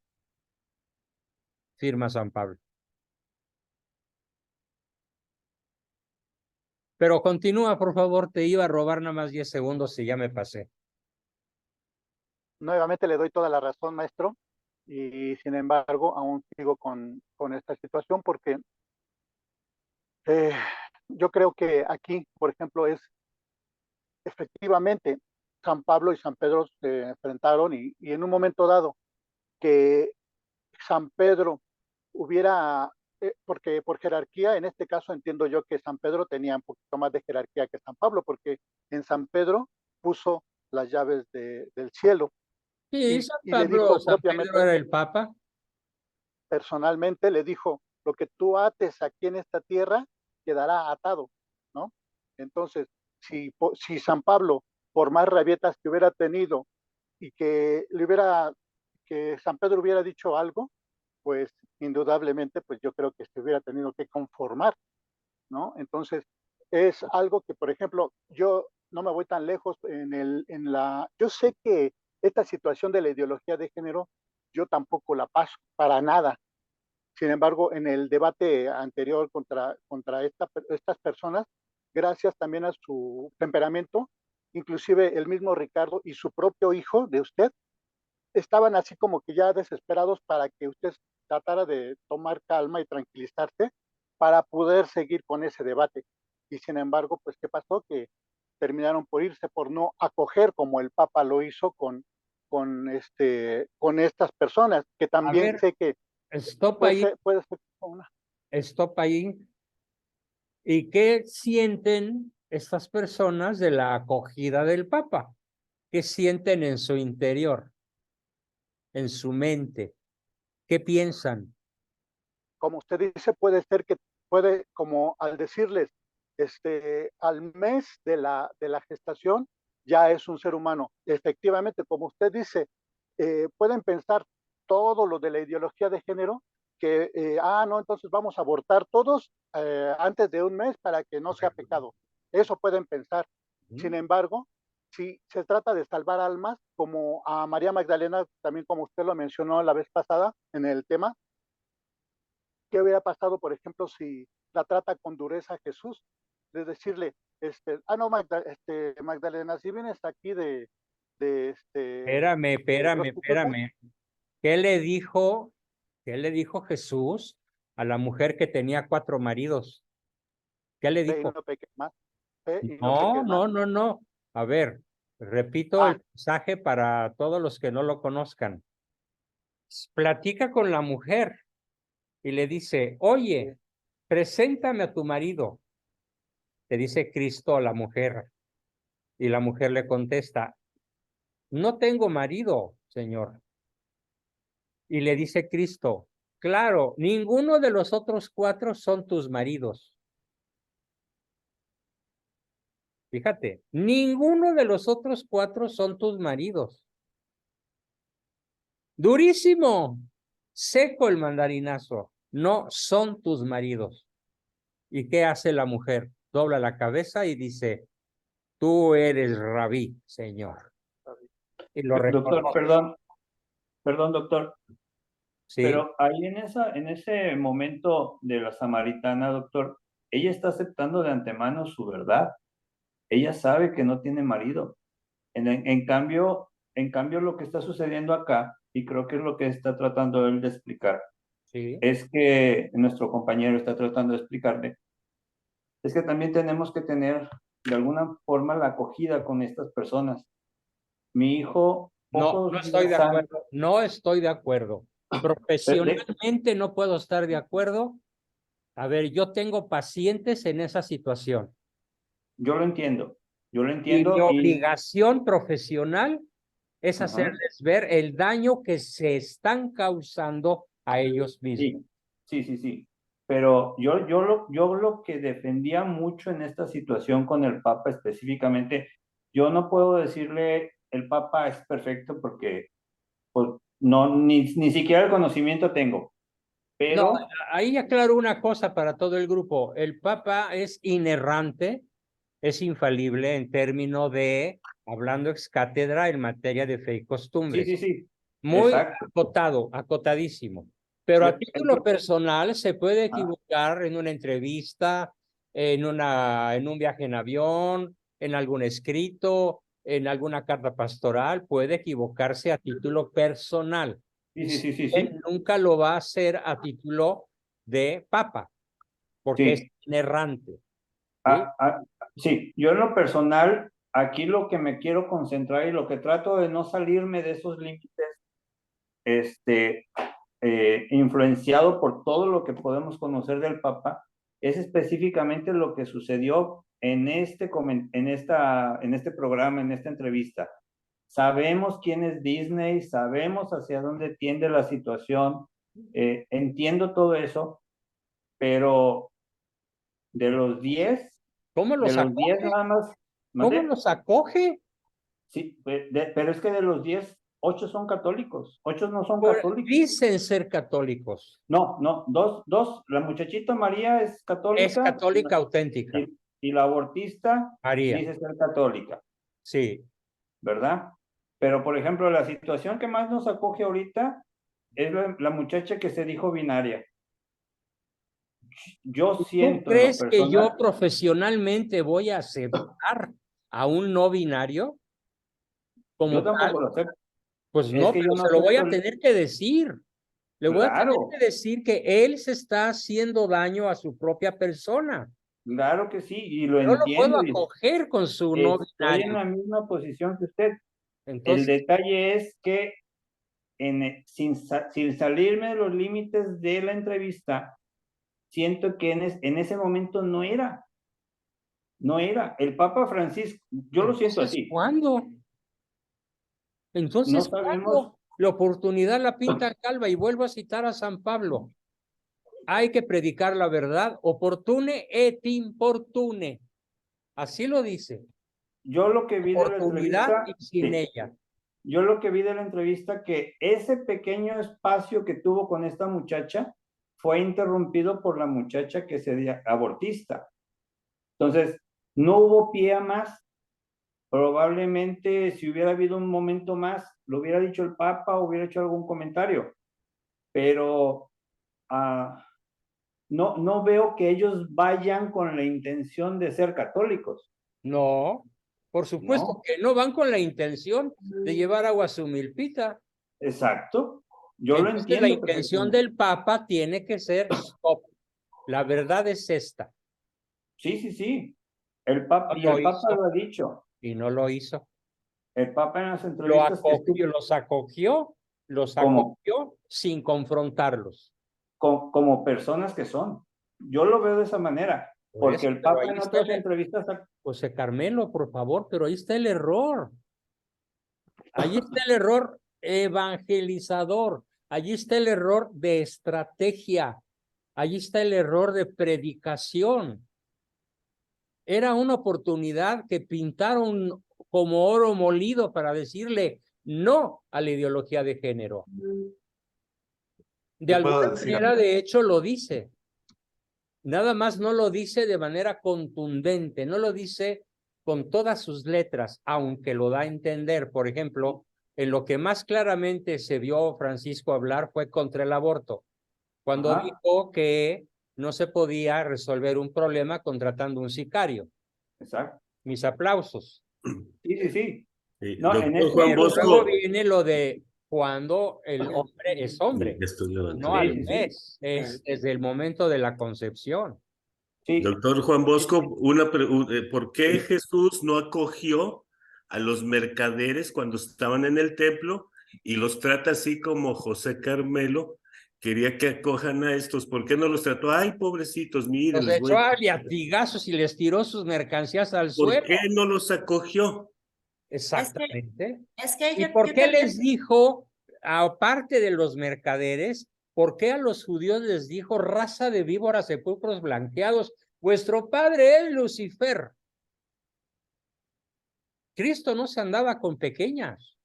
[SPEAKER 1] Firma San Pablo. Pero continúa, por favor, te iba a robar nada más 10 segundos y ya me pasé.
[SPEAKER 5] nuevamente le doy toda la razón, maestro, y sin embargo aún sigo con esta situación porque yo creo que aquí, por ejemplo, es efectivamente San Pablo y San Pedro se enfrentaron y en un momento dado que San Pedro hubiera, porque por jerarquía, en este caso entiendo yo que San Pedro tenía un poquito más de jerarquía que San Pablo, porque en San Pedro puso las llaves del cielo
[SPEAKER 1] Sí, San
[SPEAKER 5] y le
[SPEAKER 1] Pablo,
[SPEAKER 5] dijo
[SPEAKER 1] San Pedro
[SPEAKER 5] propiamente,
[SPEAKER 1] era el Papa.
[SPEAKER 5] personalmente, le dijo, lo que tú ates aquí en esta tierra quedará atado, ¿no? Entonces, si San Pablo, por más rabietas que hubiera tenido y que San Pedro hubiera dicho algo, pues indudablemente, pues yo creo que se hubiera tenido que conformar, ¿no? Entonces, es algo que, por ejemplo, yo no me voy tan lejos yo sé que esta situación de la ideología de género, yo tampoco la paso para nada. Sin embargo, en el debate anterior contra estas personas, gracias también a su temperamento, inclusive el mismo Ricardo y su propio hijo de usted, estaban así como que ya desesperados para que usted tratara de tomar calma y tranquilizarse para poder seguir con ese debate. Y sin embargo, pues, ¿qué pasó? Que terminaron por irse, por no acoger como el Papa lo hizo con estas personas, que
[SPEAKER 1] A
[SPEAKER 5] también
[SPEAKER 1] ver,
[SPEAKER 5] sé que
[SPEAKER 1] stop
[SPEAKER 5] puede
[SPEAKER 1] ahí,
[SPEAKER 5] ser, puede ser una.
[SPEAKER 1] stop ahí. ¿Y qué sienten estas personas de la acogida del Papa? ¿Qué sienten en su interior, en su mente? ¿Qué piensan?
[SPEAKER 5] Como usted dice, puede ser que puede, como al decirles, al mes de la gestación, ya es un ser humano. Efectivamente, como usted dice, pueden pensar todo lo de la ideología de género, que, no, entonces vamos a abortar todos antes de un mes para que no sea pecado. Eso pueden pensar. Sin embargo, si se trata de salvar almas, como a María Magdalena, también como usted lo mencionó la vez pasada en el tema, ¿qué hubiera pasado, por ejemplo, si la trata con dureza a Jesús? De decirle, no, Magdalena, si vienes aquí
[SPEAKER 1] Espérame, espérame,
[SPEAKER 5] prostituta,
[SPEAKER 1] espérame. ¿Qué le dijo Jesús a la mujer que tenía 4 maridos? ¿Qué le
[SPEAKER 5] ve y
[SPEAKER 1] dijo?
[SPEAKER 5] no peques más, ve y no
[SPEAKER 1] No,
[SPEAKER 5] peques más.
[SPEAKER 1] no, no, no. A ver, repito
[SPEAKER 5] Ah,
[SPEAKER 1] el mensaje para todos los que no lo conozcan. Platica con la mujer y le dice, oye, preséntame a tu marido. Le dice Cristo a la mujer. Y la mujer le contesta, no tengo marido, Señor. Y le dice Cristo, claro, ninguno de los otros 4 son tus maridos. Fíjate, ninguno de los otros 4 son tus maridos. Durísimo, seco el mandarinazo. No son tus maridos. ¿Y qué hace la mujer? Dobla la cabeza y dice, tú eres rabí, Señor. Y lo
[SPEAKER 6] Doctor,
[SPEAKER 1] reconoce.
[SPEAKER 6] perdón, doctor,
[SPEAKER 1] Sí,
[SPEAKER 6] pero ahí en ese momento de la samaritana, doctor, ella está aceptando de antemano su verdad. Ella sabe que no tiene marido. En cambio, lo que está sucediendo acá, y creo que es lo que está tratando él de explicar,
[SPEAKER 1] sí.
[SPEAKER 6] es que nuestro compañero está tratando de explicarle, es que también tenemos que tener de alguna forma la acogida con estas personas. Mi hijo,
[SPEAKER 1] No, no
[SPEAKER 6] pocos
[SPEAKER 1] estoy de
[SPEAKER 6] días antes,
[SPEAKER 1] acuerdo. No estoy de acuerdo. Profesionalmente no puedo estar de acuerdo. A ver, yo tengo pacientes en esa situación
[SPEAKER 6] yo lo entiendo, yo lo
[SPEAKER 1] y mi
[SPEAKER 6] entiendo y
[SPEAKER 1] obligación profesional es
[SPEAKER 6] ajá,
[SPEAKER 1] hacerles ver el daño que se están causando a ellos mismos.
[SPEAKER 6] sí, sí, sí, sí. Pero yo lo que defendía mucho en esta situación con el Papa específicamente, yo no puedo decirle el Papa es perfecto porque pues, no, ni siquiera el conocimiento tengo,
[SPEAKER 1] No,
[SPEAKER 6] pero
[SPEAKER 1] ahí aclaro una cosa para todo el grupo. El Papa es inerrante, es infalible en términos de, hablando ex cátedra en materia de fe y
[SPEAKER 6] sí,
[SPEAKER 1] costumbres.
[SPEAKER 6] sí, sí,
[SPEAKER 1] Muy
[SPEAKER 6] exacto.
[SPEAKER 1] acotado, acotadísimo. Pero a título personal se puede
[SPEAKER 6] Ah,
[SPEAKER 1] equivocar en una entrevista, en un viaje en avión, en algún escrito, en alguna carta pastoral, puede equivocarse a título personal.
[SPEAKER 6] sí, sí, sí, sí,
[SPEAKER 1] Él
[SPEAKER 6] sí,
[SPEAKER 1] nunca lo va a hacer a título de papa, porque es
[SPEAKER 6] sí.
[SPEAKER 1] inerrante, ¿sí?
[SPEAKER 6] Ah, ah, sí, yo en lo personal, aquí lo que me quiero concentrar y lo que trato de no salirme de esos límites, este, influenciado por todo lo que podemos conocer del Papa, es específicamente lo que sucedió en este programa, en esta entrevista. Sabemos quién es Disney, sabemos hacia dónde tiende la situación, entiendo todo eso, pero de los 10,
[SPEAKER 1] ¿Cómo
[SPEAKER 6] de
[SPEAKER 1] los
[SPEAKER 6] los 10
[SPEAKER 1] acoge?
[SPEAKER 6] nada más,
[SPEAKER 1] ¿Cómo
[SPEAKER 6] ¿mandé?
[SPEAKER 1] los acoge?
[SPEAKER 6] Sí, pero es que de los 10, 8 son católicos, 8 no son católicos.
[SPEAKER 1] Dicen ser católicos.
[SPEAKER 6] No, no, dos, la muchachita María es
[SPEAKER 1] Es
[SPEAKER 6] católica
[SPEAKER 1] católica auténtica,
[SPEAKER 6] y la abortista
[SPEAKER 1] María.
[SPEAKER 6] dice ser católica,
[SPEAKER 1] Sí.
[SPEAKER 6] ¿verdad? Pero, por ejemplo, la situación que más nos acoge ahorita es la muchacha que se dijo binaria. Yo
[SPEAKER 1] ¿Tú
[SPEAKER 6] siento en lo
[SPEAKER 1] crees que yo
[SPEAKER 6] personal,
[SPEAKER 1] profesionalmente voy a aceptar a un no binario
[SPEAKER 6] yo
[SPEAKER 1] como tal?
[SPEAKER 6] tampoco lo acepto.
[SPEAKER 1] Pues
[SPEAKER 6] Es
[SPEAKER 1] no,
[SPEAKER 6] que
[SPEAKER 1] pero
[SPEAKER 6] yo no
[SPEAKER 1] se lo voy
[SPEAKER 6] acepto
[SPEAKER 1] a tener que decir. Le voy a tener
[SPEAKER 6] claro,
[SPEAKER 1] que decir que él se está haciendo daño a su propia persona.
[SPEAKER 6] claro que sí, y lo
[SPEAKER 1] No lo puedo
[SPEAKER 6] entiendo, y
[SPEAKER 1] acoger con su no
[SPEAKER 6] estoy en
[SPEAKER 1] binario.
[SPEAKER 6] la misma posición que usted. El
[SPEAKER 1] Entonces,
[SPEAKER 6] detalle es que sin salirme de los límites de la entrevista, siento que en ese momento no era. No era. El Papa Francisco, yo lo siento
[SPEAKER 1] Entonces,
[SPEAKER 6] así.
[SPEAKER 1] ¿cuándo? Entonces,
[SPEAKER 6] No sabemos.
[SPEAKER 1] ¿cuándo? La oportunidad la pinta calva, y vuelvo a citar a San Pablo. Hay que predicar la verdad, oportune et importune. Así lo dice.
[SPEAKER 6] Yo lo que vi de la
[SPEAKER 1] Oportunidad
[SPEAKER 6] entrevista,
[SPEAKER 1] y sin
[SPEAKER 6] sí.
[SPEAKER 1] ella.
[SPEAKER 6] Yo lo que vi de la entrevista, que ese pequeño espacio que tuvo con esta muchacha fue interrumpido por la muchacha que se abortista. Entonces, no hubo pie a más. Probablemente si hubiera habido un momento más, lo hubiera dicho el Papa, hubiera hecho algún comentario. Pero no veo que ellos vayan con la intención de ser católicos.
[SPEAKER 1] No, por supuesto
[SPEAKER 6] No.
[SPEAKER 1] que no van con la intención de llevar agua a su milpita.
[SPEAKER 6] Exacto. Yo lo
[SPEAKER 1] Entonces,
[SPEAKER 6] entiendo.
[SPEAKER 1] la intención del Papa tiene que ser stop. La verdad es esta.
[SPEAKER 6] Sí. El Papa,
[SPEAKER 1] No
[SPEAKER 6] y el
[SPEAKER 1] lo
[SPEAKER 6] Papa
[SPEAKER 1] hizo.
[SPEAKER 6] lo ha dicho.
[SPEAKER 1] Y no lo hizo.
[SPEAKER 6] El Papa en las
[SPEAKER 1] Lo
[SPEAKER 6] entrevistas
[SPEAKER 1] acogió, los
[SPEAKER 6] ¿Cómo?
[SPEAKER 1] acogió sin confrontarlos.
[SPEAKER 6] como personas que son. Yo lo veo de esa manera,
[SPEAKER 1] Por
[SPEAKER 6] porque
[SPEAKER 1] eso,
[SPEAKER 6] el
[SPEAKER 1] pero
[SPEAKER 6] Papa
[SPEAKER 1] ahí
[SPEAKER 6] en
[SPEAKER 1] está
[SPEAKER 6] otras entrevistas
[SPEAKER 1] José Carmelo, por favor, pero ahí está el error. Allí está el error evangelizador. Allí está el error de estrategia. Allí está el error de predicación. Era una oportunidad que pintaron como oro molido para decirle no a la ideología de género. De alguna manera, de hecho, lo dice. Nada más no lo dice de manera contundente, no lo dice con todas sus letras, aunque lo da a entender. Por ejemplo, en lo que más claramente se vio Francisco hablar fue contra el aborto, cuando dijo que no se podía resolver un problema contratando un sicario.
[SPEAKER 6] Exacto.
[SPEAKER 1] Mis aplausos.
[SPEAKER 6] Sí.
[SPEAKER 7] No,
[SPEAKER 1] Pero luego viene lo de cuando el hombre es hombre, no al revés, es desde el momento de la concepción.
[SPEAKER 6] Sí.
[SPEAKER 7] Doctor Juan Bosco, ¿por qué Jesús no acogió a los mercaderes cuando estaban en el templo y los trata así como José Carmelo quería que acojan a estos? ¿Por qué no los trató? Ay, pobrecitos, miren.
[SPEAKER 1] Los echó a latigazos y les tiró sus mercancías al suelo.
[SPEAKER 7] ¿Por qué no los acogió?
[SPEAKER 1] Exactamente. ¿Y
[SPEAKER 3] yo
[SPEAKER 1] por qué
[SPEAKER 3] también-
[SPEAKER 1] les dijo, aparte de los mercaderes, por qué a los judíos les dijo raza de víboras, sepulcros blanqueados? Vuestro padre es Lucifer. Cristo no se andaba con pequeñas.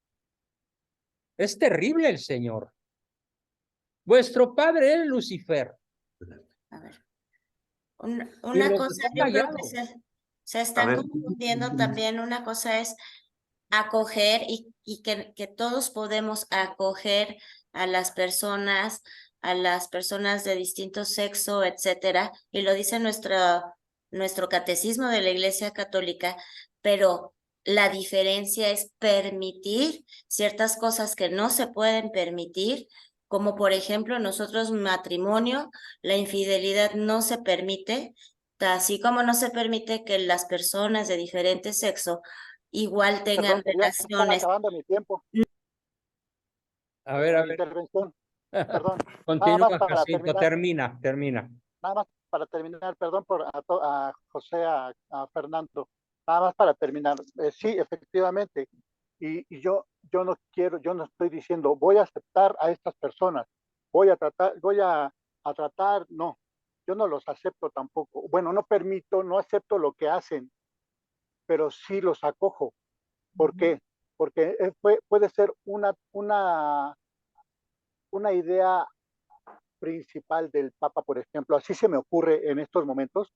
[SPEAKER 1] Es terrible el Señor. Vuestro padre es Lucifer.
[SPEAKER 3] A ver.
[SPEAKER 1] Y
[SPEAKER 3] Una
[SPEAKER 1] los
[SPEAKER 3] cosa,
[SPEAKER 1] dejó
[SPEAKER 3] yo creo
[SPEAKER 1] callados.
[SPEAKER 3] que se están confundiendo también. Una cosa es acoger y que todos podemos acoger a las personas de distinto sexo, etcétera, y lo dice nuestro catecismo de la Iglesia Católica, pero la diferencia es permitir ciertas cosas que no se pueden permitir, como por ejemplo nosotros matrimonio, la infidelidad no se permite, así como no se permite que las personas de diferente sexo igual tengan
[SPEAKER 5] Perdón, ya están
[SPEAKER 3] relaciones.
[SPEAKER 5] acabando mi tiempo.
[SPEAKER 1] A ver.
[SPEAKER 5] Intervención. Perdón.
[SPEAKER 1] Continúa,
[SPEAKER 5] Nada más para
[SPEAKER 1] Jacinto, termina.
[SPEAKER 5] Nada más para terminar, perdón a José, a Fernando. Nada más para terminar. Sí, efectivamente. Y yo no estoy diciendo voy a aceptar a estas personas, voy a tratar, no, yo no los acepto tampoco. Bueno, no acepto lo que hacen, pero sí los acojo. ¿Por qué? Porque puede ser una idea principal del Papa, por ejemplo, así se me ocurre en estos momentos,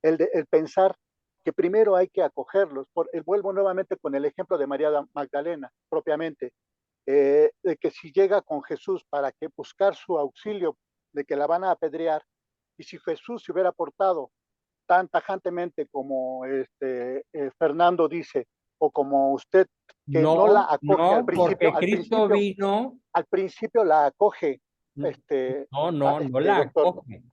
[SPEAKER 5] el pensar que primero hay que acogerlos. Vuelvo nuevamente con el ejemplo de María Magdalena, propiamente, de que si llega con Jesús para que buscar su auxilio, de que la van a apedrear, y si Jesús se hubiera portado tan tajantemente como Fernando dice, o como usted, que no la acoge al principio,
[SPEAKER 1] porque Cristo vino.
[SPEAKER 5] al principio la acoge,
[SPEAKER 1] No la
[SPEAKER 5] doctor,
[SPEAKER 1] acoge.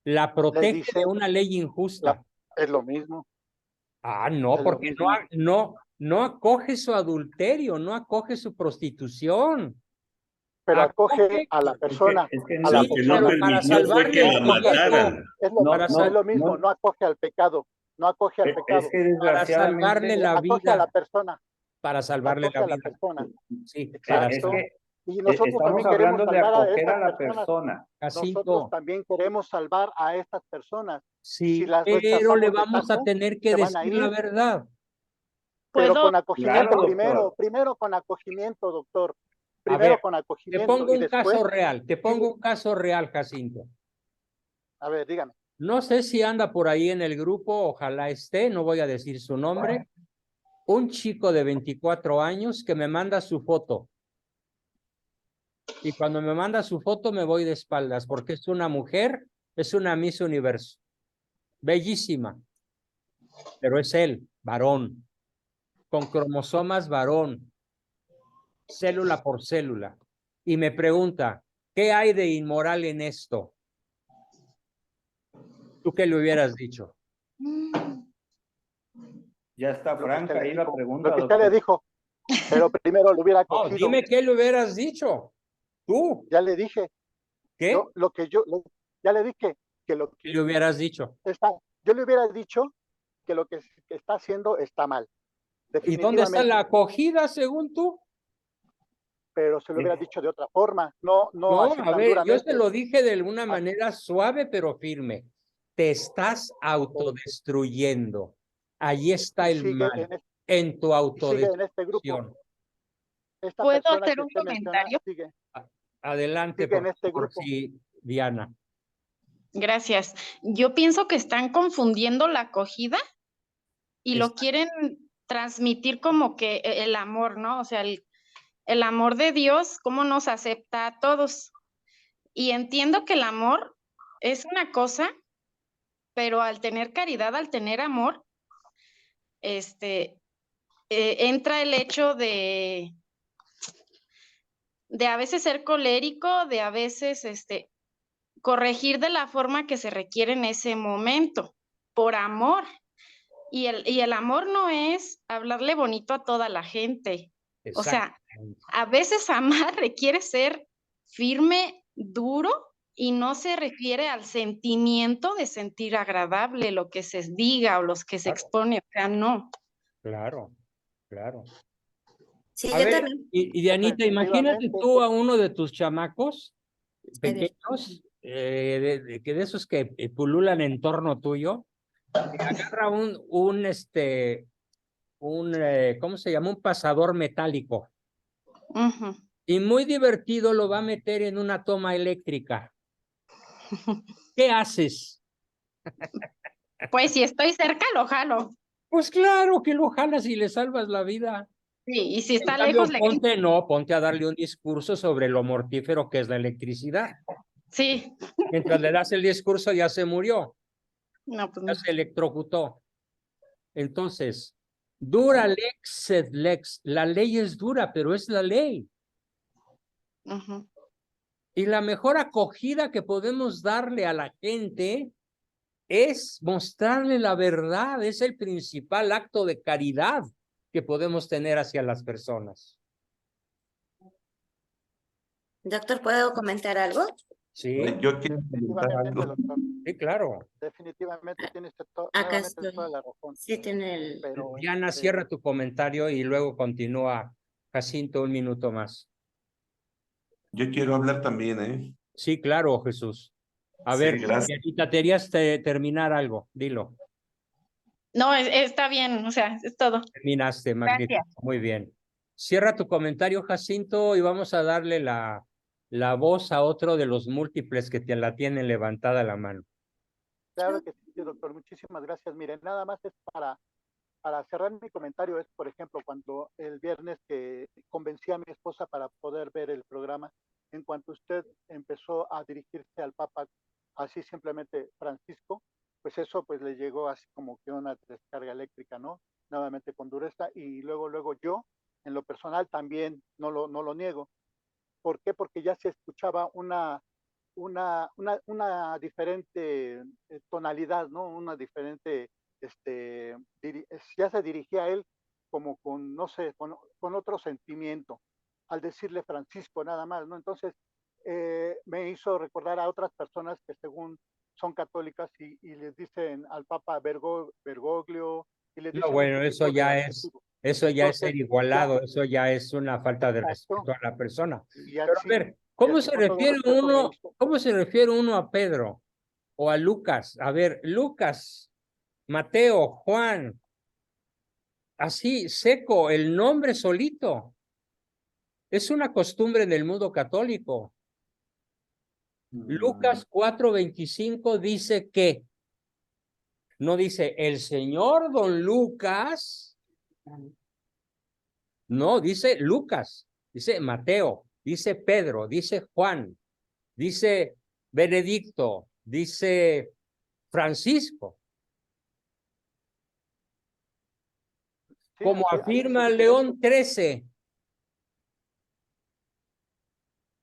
[SPEAKER 1] La protege
[SPEAKER 5] dice,
[SPEAKER 1] de una ley injusta.
[SPEAKER 5] es lo mismo.
[SPEAKER 1] No,
[SPEAKER 5] Es lo
[SPEAKER 1] porque
[SPEAKER 5] mismo.
[SPEAKER 1] no acoge su adulterio, no acoge su prostitución.
[SPEAKER 5] Pero acoge a la persona.
[SPEAKER 6] Es que
[SPEAKER 5] a la
[SPEAKER 7] Lo que no
[SPEAKER 5] persona.
[SPEAKER 1] Para
[SPEAKER 7] permitió fue que
[SPEAKER 1] salvarle
[SPEAKER 7] la
[SPEAKER 1] el pellejo.
[SPEAKER 7] mataran.
[SPEAKER 5] Es lo mismo, no acoge al pecado. no acoge al
[SPEAKER 6] Es
[SPEAKER 5] pecado,
[SPEAKER 6] que
[SPEAKER 1] Para salvarle
[SPEAKER 6] desgraciadamente,
[SPEAKER 1] la
[SPEAKER 5] acoge a la
[SPEAKER 1] vida,
[SPEAKER 5] persona,
[SPEAKER 1] para salvarle
[SPEAKER 5] acoge
[SPEAKER 1] la
[SPEAKER 5] a la
[SPEAKER 1] vida.
[SPEAKER 5] persona,
[SPEAKER 1] Sí, para
[SPEAKER 6] es
[SPEAKER 5] exacto.
[SPEAKER 6] que
[SPEAKER 5] Y nosotros
[SPEAKER 6] estamos
[SPEAKER 5] también queremos
[SPEAKER 6] hablando de
[SPEAKER 5] salvar a
[SPEAKER 6] acoger
[SPEAKER 5] estas
[SPEAKER 6] a la
[SPEAKER 5] personas,
[SPEAKER 6] persona.
[SPEAKER 5] nosotros
[SPEAKER 1] Jacinto,
[SPEAKER 5] también queremos salvar a estas personas. Si
[SPEAKER 1] sí,
[SPEAKER 5] las
[SPEAKER 1] pero le
[SPEAKER 5] rechazamos de
[SPEAKER 1] vamos a
[SPEAKER 5] tajo,
[SPEAKER 1] tener que
[SPEAKER 5] se van a
[SPEAKER 1] decir la
[SPEAKER 5] ir,
[SPEAKER 1] verdad.
[SPEAKER 5] pero
[SPEAKER 8] ¿Puedo?
[SPEAKER 5] con acogimiento
[SPEAKER 6] Claro, doctor.
[SPEAKER 5] primero con acogimiento, doctor.
[SPEAKER 1] A
[SPEAKER 5] Primero
[SPEAKER 1] ver,
[SPEAKER 5] con
[SPEAKER 1] te
[SPEAKER 5] acogimiento
[SPEAKER 1] pongo
[SPEAKER 5] y
[SPEAKER 1] un caso
[SPEAKER 5] después,
[SPEAKER 1] real, te pongo un caso real, Jacinto.
[SPEAKER 5] a ver, dígame.
[SPEAKER 1] No sé si anda por ahí en el grupo, ojalá esté, no voy a decir su nombre. Un chico de 24 años que me manda su foto. Y cuando me manda su foto me voy de espaldas porque es una mujer, es una Miss Universo. Bellísima. Pero es él, varón, con cromosomas varón, célula por célula. Y me pregunta, ¿qué hay de inmoral en esto? ¿Tú qué le hubieras dicho?
[SPEAKER 6] Ya está
[SPEAKER 5] Lo que
[SPEAKER 6] franca
[SPEAKER 5] usted le
[SPEAKER 6] ahí la
[SPEAKER 5] dijo,
[SPEAKER 6] pregunta,
[SPEAKER 5] lo que usted le
[SPEAKER 6] doctor.
[SPEAKER 5] dijo, pero primero lo hubiera
[SPEAKER 1] No,
[SPEAKER 5] acogido.
[SPEAKER 1] dime qué le hubieras dicho. ¿Tú?
[SPEAKER 5] Ya le dije,
[SPEAKER 1] ¿Qué?
[SPEAKER 5] ya le dije que lo
[SPEAKER 1] ¿Qué
[SPEAKER 5] que
[SPEAKER 1] le hubieras dicho?
[SPEAKER 5] yo le hubiera dicho que lo que está haciendo está mal,
[SPEAKER 1] ¿Y dónde está la
[SPEAKER 5] definitivamente,
[SPEAKER 1] acogida según tú?
[SPEAKER 5] pero se lo hubiera dicho de otra forma, no
[SPEAKER 1] No,
[SPEAKER 5] así
[SPEAKER 1] a
[SPEAKER 5] tan
[SPEAKER 1] ver, yo te
[SPEAKER 5] duramente.
[SPEAKER 1] lo dije de alguna
[SPEAKER 5] Ah,
[SPEAKER 1] manera suave pero firme. Te estás autodestruyendo. Allí está
[SPEAKER 5] y
[SPEAKER 1] el
[SPEAKER 5] sigue
[SPEAKER 1] mal, en tu
[SPEAKER 5] y sigue en este grupo.
[SPEAKER 1] autodestrucción.
[SPEAKER 5] Esta
[SPEAKER 8] ¿Puedo
[SPEAKER 5] persona
[SPEAKER 8] hacer
[SPEAKER 5] que
[SPEAKER 8] un
[SPEAKER 5] usted menciona
[SPEAKER 8] comentario?
[SPEAKER 1] Adelante,
[SPEAKER 5] sigue en
[SPEAKER 1] por
[SPEAKER 5] este
[SPEAKER 1] favor,
[SPEAKER 5] grupo.
[SPEAKER 1] sí, Diana.
[SPEAKER 8] Gracias. Yo pienso que están confundiendo la acogida y lo quieren transmitir como que el amor, ¿no? O sea, el amor de Dios, cómo nos acepta a todos. Y entiendo que el amor es una cosa, pero al tener caridad, al tener amor, entra el hecho de a veces ser colérico, de a veces corregir de la forma que se requiere en ese momento, por amor. Y el amor no es hablarle bonito a toda la gente. O sea,
[SPEAKER 1] Exactamente.
[SPEAKER 8] a veces amar requiere ser firme, duro, y no se refiere al sentimiento de sentir agradable lo que se diga o los que se
[SPEAKER 1] Claro.
[SPEAKER 8] expone. O sea, no.
[SPEAKER 1] Claro, claro.
[SPEAKER 3] Sí,
[SPEAKER 1] A
[SPEAKER 3] yo
[SPEAKER 1] ver,
[SPEAKER 3] también.
[SPEAKER 1] y Dianita, imagínate
[SPEAKER 5] Efectivamente,
[SPEAKER 1] tú a uno de tus chamacos
[SPEAKER 3] Ay, Dios.
[SPEAKER 1] pequeños, de esos que pululan en torno tuyo, que agarra ¿cómo se llama? Un pasador metálico.
[SPEAKER 8] Ujú.
[SPEAKER 1] Y muy divertido lo va a meter en una toma eléctrica. ¿Qué haces?
[SPEAKER 8] Pues si estoy cerca, lo jalo.
[SPEAKER 1] Pues claro que lo jalas y le salvas la vida.
[SPEAKER 8] Sí, y si
[SPEAKER 1] En
[SPEAKER 8] está
[SPEAKER 1] cambio,
[SPEAKER 8] lejos, le grito.
[SPEAKER 1] ponte a darle un discurso sobre lo mortífero que es la electricidad.
[SPEAKER 8] Sí.
[SPEAKER 1] Mientras le das el discurso ya se murió,
[SPEAKER 8] No, pues
[SPEAKER 1] ya
[SPEAKER 8] no.
[SPEAKER 1] se electrocutó. Entonces, dura lex sed lex. La ley es dura, pero es la ley.
[SPEAKER 8] Ujú.
[SPEAKER 1] Y la mejor acogida que podemos darle a la gente es mostrarle la verdad. Es el principal acto de caridad que podemos tener hacia las personas.
[SPEAKER 3] Doctor, ¿puedo comentar algo?
[SPEAKER 1] Sí,
[SPEAKER 7] Yo quiero comentar
[SPEAKER 5] definitivamente,
[SPEAKER 7] algo.
[SPEAKER 5] doctor,
[SPEAKER 1] sí, claro.
[SPEAKER 5] definitivamente tiene usted
[SPEAKER 3] Acá
[SPEAKER 5] nuevamente
[SPEAKER 3] estoy.
[SPEAKER 5] toda la razón,
[SPEAKER 3] Sí, tiene el...
[SPEAKER 5] pero
[SPEAKER 1] Diana, cierra tu comentario y luego continúa Jacinto un minuto más.
[SPEAKER 7] Yo quiero hablar también, ¿eh?
[SPEAKER 1] Sí, claro, Jesús. A
[SPEAKER 7] Sí,
[SPEAKER 1] ver,
[SPEAKER 7] gracias.
[SPEAKER 1] Dianita, querías terminar algo, dilo.
[SPEAKER 8] No, está bien, o sea, es todo.
[SPEAKER 1] Terminaste, magnífico,
[SPEAKER 8] Gracias.
[SPEAKER 1] muy bien. Cierra tu comentario, Jacinto, y vamos a darle la voz a otro de los múltiples que te la tienen levantada la mano.
[SPEAKER 5] claro que sí, doctor, muchísimas gracias. Miren, nada más es para cerrar mi comentario, es por ejemplo cuando el viernes que convencí a mi esposa para poder ver el programa, en cuanto usted empezó a dirigirse al Papa así simplemente Francisco, pues eso pues le llegó así como que una descarga eléctrica, ¿no? Nuevamente con dureza y luego yo, en lo personal también no lo niego. ¿Por qué? Porque ya se escuchaba una diferente tonalidad, ¿no? Una diferente, ya se dirigía a él como con, no sé, con otro sentimiento, al decirle Francisco nada más, ¿no? Entonces, me hizo recordar a otras personas que según son católicas y les dicen al Papa Bergoglio y les
[SPEAKER 1] No,
[SPEAKER 5] dicen
[SPEAKER 1] bueno,
[SPEAKER 5] ese
[SPEAKER 1] eso
[SPEAKER 5] tipo de
[SPEAKER 1] ya
[SPEAKER 5] adjetivos.
[SPEAKER 1] eso ya es
[SPEAKER 5] Entonces,
[SPEAKER 1] ser igualado, eso ya es una falta de
[SPEAKER 5] exacto,
[SPEAKER 1] respeto a la persona.
[SPEAKER 5] y
[SPEAKER 1] Pero a
[SPEAKER 5] así,
[SPEAKER 1] ver,
[SPEAKER 5] y así con todo respeto le hizo.
[SPEAKER 1] cómo se refiere uno a Pedro o a Lucas? A ver, Lucas, Mateo, Juan, así seco, el nombre solito. Es una costumbre del mundo católico. Lucas 4:25 dice que, no dice el señor don Lucas, no, dice Lucas, dice Mateo, dice Pedro, dice Juan, dice Benedicto, dice Francisco.
[SPEAKER 5] Sí,
[SPEAKER 1] Como
[SPEAKER 5] así se
[SPEAKER 1] afirma
[SPEAKER 5] dice.
[SPEAKER 1] León XIII,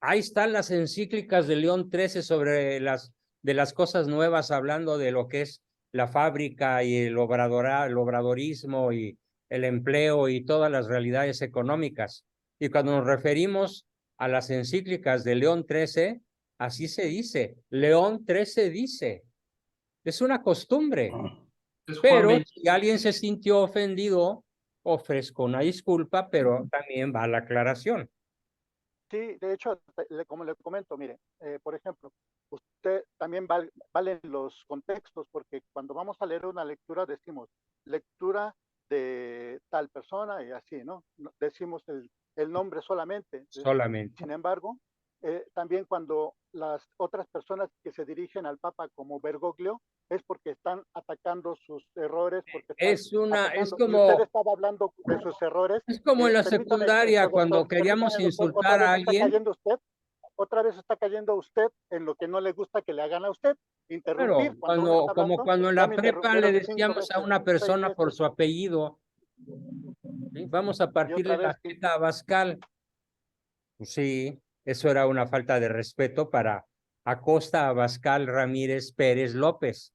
[SPEAKER 1] ahí están las encíclicas de León XIII sobre de las cosas nuevas, hablando de lo que es la fábrica y el obradorismo y el empleo y todas las realidades económicas. Y cuando nos referimos a las encíclicas de León XIII, así se dice. León XIII dice, es una costumbre. Pero si alguien se sintió ofendido, ofrezco una disculpa, pero también va la aclaración.
[SPEAKER 5] Sí, de hecho, como le comento, mire, por ejemplo, usted también valen los contextos, porque cuando vamos a leer una lectura decimos lectura de tal persona y así, ¿no? Decimos el nombre solamente.
[SPEAKER 1] Solamente.
[SPEAKER 5] Sin embargo, también cuando las otras personas que se dirigen al Papa como Bergoglio, es porque están atacando sus errores, porque están
[SPEAKER 1] Es
[SPEAKER 5] atacando. Y
[SPEAKER 1] como,
[SPEAKER 5] usted estaba hablando de sus errores.
[SPEAKER 1] es como en la
[SPEAKER 5] Permítame,
[SPEAKER 1] secundaria, cuando
[SPEAKER 5] doctor,
[SPEAKER 1] queríamos
[SPEAKER 5] permítame, doctor, otra
[SPEAKER 1] insultar a
[SPEAKER 5] vez está
[SPEAKER 1] alguien.
[SPEAKER 5] cayendo usted, otra vez está cayendo usted en lo que no le gusta que le hagan a usted. Interrumpir
[SPEAKER 1] Claro,
[SPEAKER 5] cuando uno está
[SPEAKER 1] como
[SPEAKER 5] hablando.
[SPEAKER 1] cuando en
[SPEAKER 5] Ya
[SPEAKER 1] la
[SPEAKER 5] me
[SPEAKER 1] prepa le
[SPEAKER 5] interrumpieron 5
[SPEAKER 1] decíamos a
[SPEAKER 5] veces,
[SPEAKER 1] una
[SPEAKER 5] 6
[SPEAKER 1] persona por
[SPEAKER 5] veces,
[SPEAKER 1] su apellido, ¿sí? Vamos a
[SPEAKER 5] y otra
[SPEAKER 1] partirle
[SPEAKER 5] vez
[SPEAKER 1] la jeta a Abascal. Pues sí, eso era una falta de respeto para Acosta Abascal Ramírez Pérez López.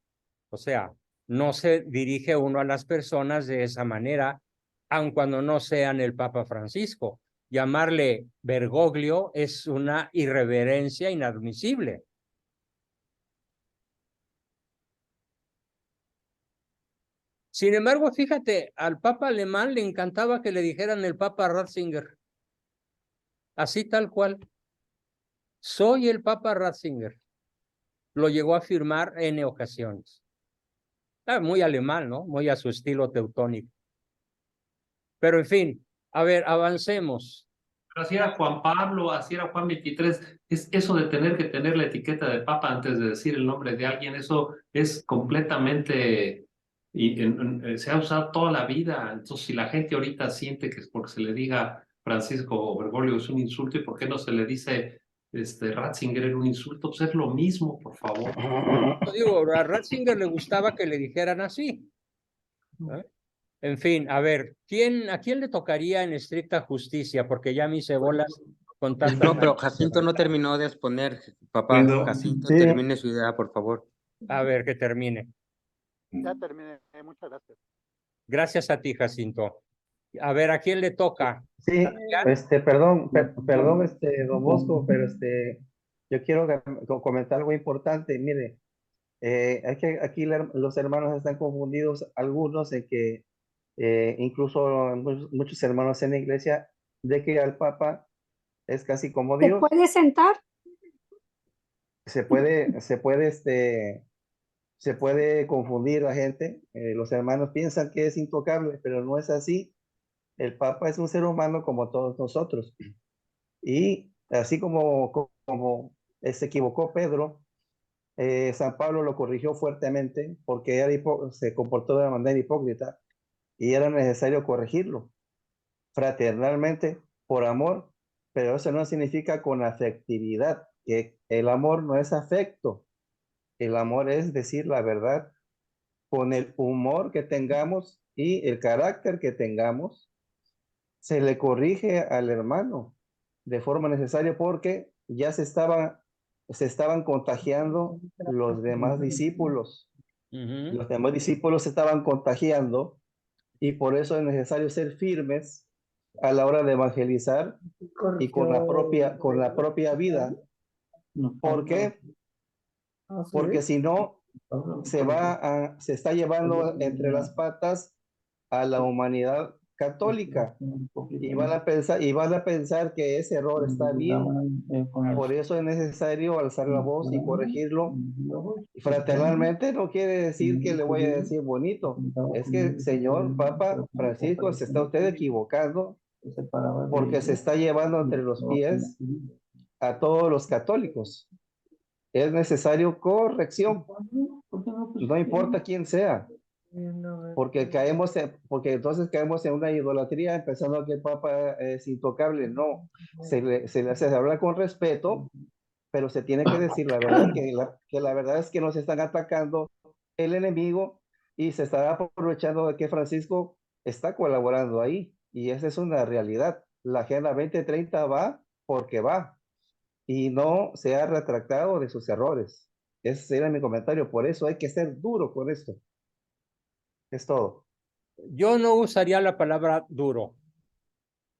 [SPEAKER 1] O sea, no se dirige uno a las personas de esa manera, aun cuando no sean el Papa Francisco. Llamarle Bergoglio es una irreverencia inadmisible. Sin embargo, fíjate, al Papa alemán le encantaba que le dijeran el Papa Ratzinger. Así tal cual. Soy el Papa Ratzinger. Lo llegó a afirmar en ocasiones. Muy alemán, ¿no? Muy a su estilo teutónico. Pero en fin, a ver, avancemos.
[SPEAKER 4] Pero así era Juan Pablo, así era Juan 23. Es eso de tener que tener la etiqueta de papa antes de decir el nombre de alguien, eso es completamente, se ha usado toda la vida. Entonces, si la gente ahorita siente que es porque se le diga Francisco o Bergoglio es un insulto, ¿y por qué no se le dice Ratzinger era un insulto? Pues es lo mismo, por favor.
[SPEAKER 1] Digo, a Ratzinger le gustaba que le dijeran así. ¿Eh? En fin, a ver, ¿a quién le tocaría en estricta justicia? Porque ya me hice bolas con tanta...
[SPEAKER 9] No, pero Jacinto no terminó de exponer, papá.
[SPEAKER 10] Bueno,
[SPEAKER 9] Jacinto,
[SPEAKER 10] sí,
[SPEAKER 9] termine su idea, por favor.
[SPEAKER 1] A ver, que termine.
[SPEAKER 5] ya terminé. Muchas gracias.
[SPEAKER 1] Gracias a ti, Jacinto. A ver, ¿a quién le toca?
[SPEAKER 10] sí, perdón, don Bosco, pero yo quiero comentar algo importante. Mire, es que aquí los hermanos están confundidos, algunos en que incluso muchos hermanos en la iglesia, de que al Papa es casi como
[SPEAKER 11] ¿Te
[SPEAKER 10] Dios.
[SPEAKER 11] puedes sentar?
[SPEAKER 10] Se puede, se puede confundir la gente. Los hermanos piensan que es intocable, pero no es así. El Papa es un ser humano como todos nosotros. Y así como se equivocó Pedro, San Pablo lo corrigió fuertemente porque se comportó de manera hipócrita y era necesario corregirlo fraternalmente, por amor, pero eso no significa con afectividad, que el amor no es afecto, el amor es decir la verdad con el humor que tengamos y el carácter que tengamos. Se le corrige al hermano de forma necesaria porque ya se estaban contagiando los demás discípulos. Los demás discípulos se estaban contagiando y por eso es necesario ser firmes a la hora de evangelizar y con la propia vida. ¿Por qué? porque si no, se está llevando entre las patas a la humanidad católica y van a pensar que ese error está bien. Por eso es necesario alzar la voz y corregirlo. Fraternalmente no quiere decir que le voy a decir bonito. Es que, señor Papa Francisco, se está usted equivocando porque se está llevando entre los pies a todos los católicos. Es necesario corrección, no importa quién sea, porque entonces caemos en una idolatría pensando que el Papa es intocable. No, se le habla con respeto, pero se tiene que decir la verdad, que la verdad es que nos están atacando el enemigo y se está aprovechando de que Francisco está colaborando ahí, y esa es una realidad. La Agenda 2030 va porque va y no se ha retractado de sus errores. Ese era mi comentario, por eso hay que ser duro con esto. Es todo.
[SPEAKER 1] Yo no usaría la palabra duro.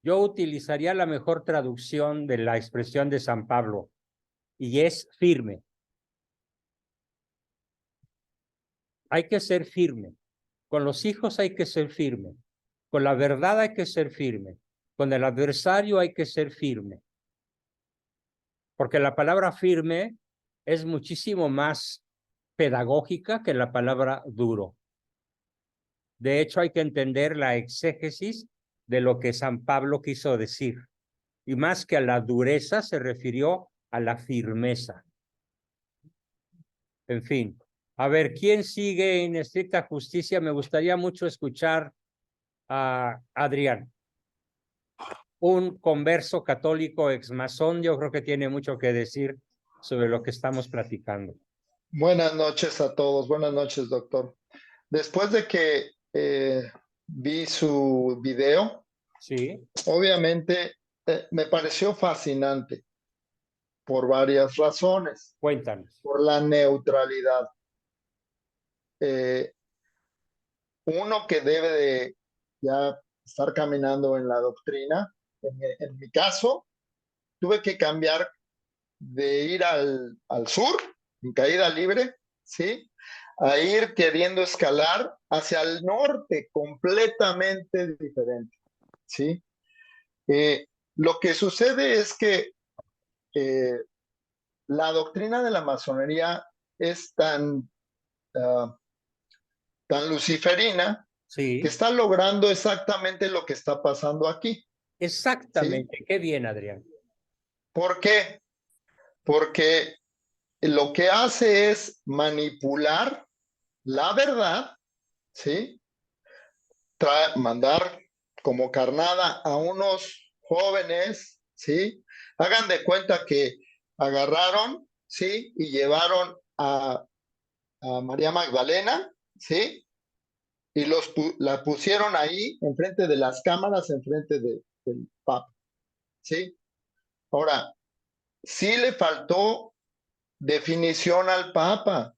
[SPEAKER 1] Yo utilizaría la mejor traducción de la expresión de San Pablo, y es firme. Hay que ser firme. Con los hijos hay que ser firme. Con la verdad hay que ser firme. Con el adversario hay que ser firme. Porque la palabra firme es muchísimo más pedagógica que la palabra duro. De hecho, hay que entender la exégesis de lo que San Pablo quiso decir. Y más que a la dureza, se refirió a la firmeza. En fin, a ver, ¿quién sigue en estricta justicia? Me gustaría mucho escuchar a Adrián, un converso católico exmasón. Yo creo que tiene mucho que decir sobre lo que estamos platicando.
[SPEAKER 11] Buenas noches a todos, buenas noches, doctor. Después de que vi su video,
[SPEAKER 1] sí,
[SPEAKER 11] obviamente me pareció fascinante por varias razones.
[SPEAKER 1] Cuéntanos.
[SPEAKER 11] Por la neutralidad. Uno que debe de ya estar caminando en la doctrina, en mi caso, tuve que cambiar de ir al sur, en caída libre, ¿sí? A ir queriendo escalar hacia el norte, completamente diferente, ¿sí? Lo que sucede es que la doctrina de la masonería es tan luciferina,
[SPEAKER 1] sí,
[SPEAKER 11] que está logrando exactamente lo que está pasando aquí.
[SPEAKER 1] Exactamente. ¿Sí? Qué bien, Adrián.
[SPEAKER 11] ¿Por qué? Porque lo que hace es manipular la verdad, ¿sí? Mandar como carnada a unos jóvenes, ¿sí? Hagan de cuenta que agarraron, ¿sí? Y llevaron a María Magdalena, ¿sí? Y la pusieron ahí, enfrente de las cámaras, enfrente del Papa, ¿sí? Ahora, sí le faltó definición al Papa,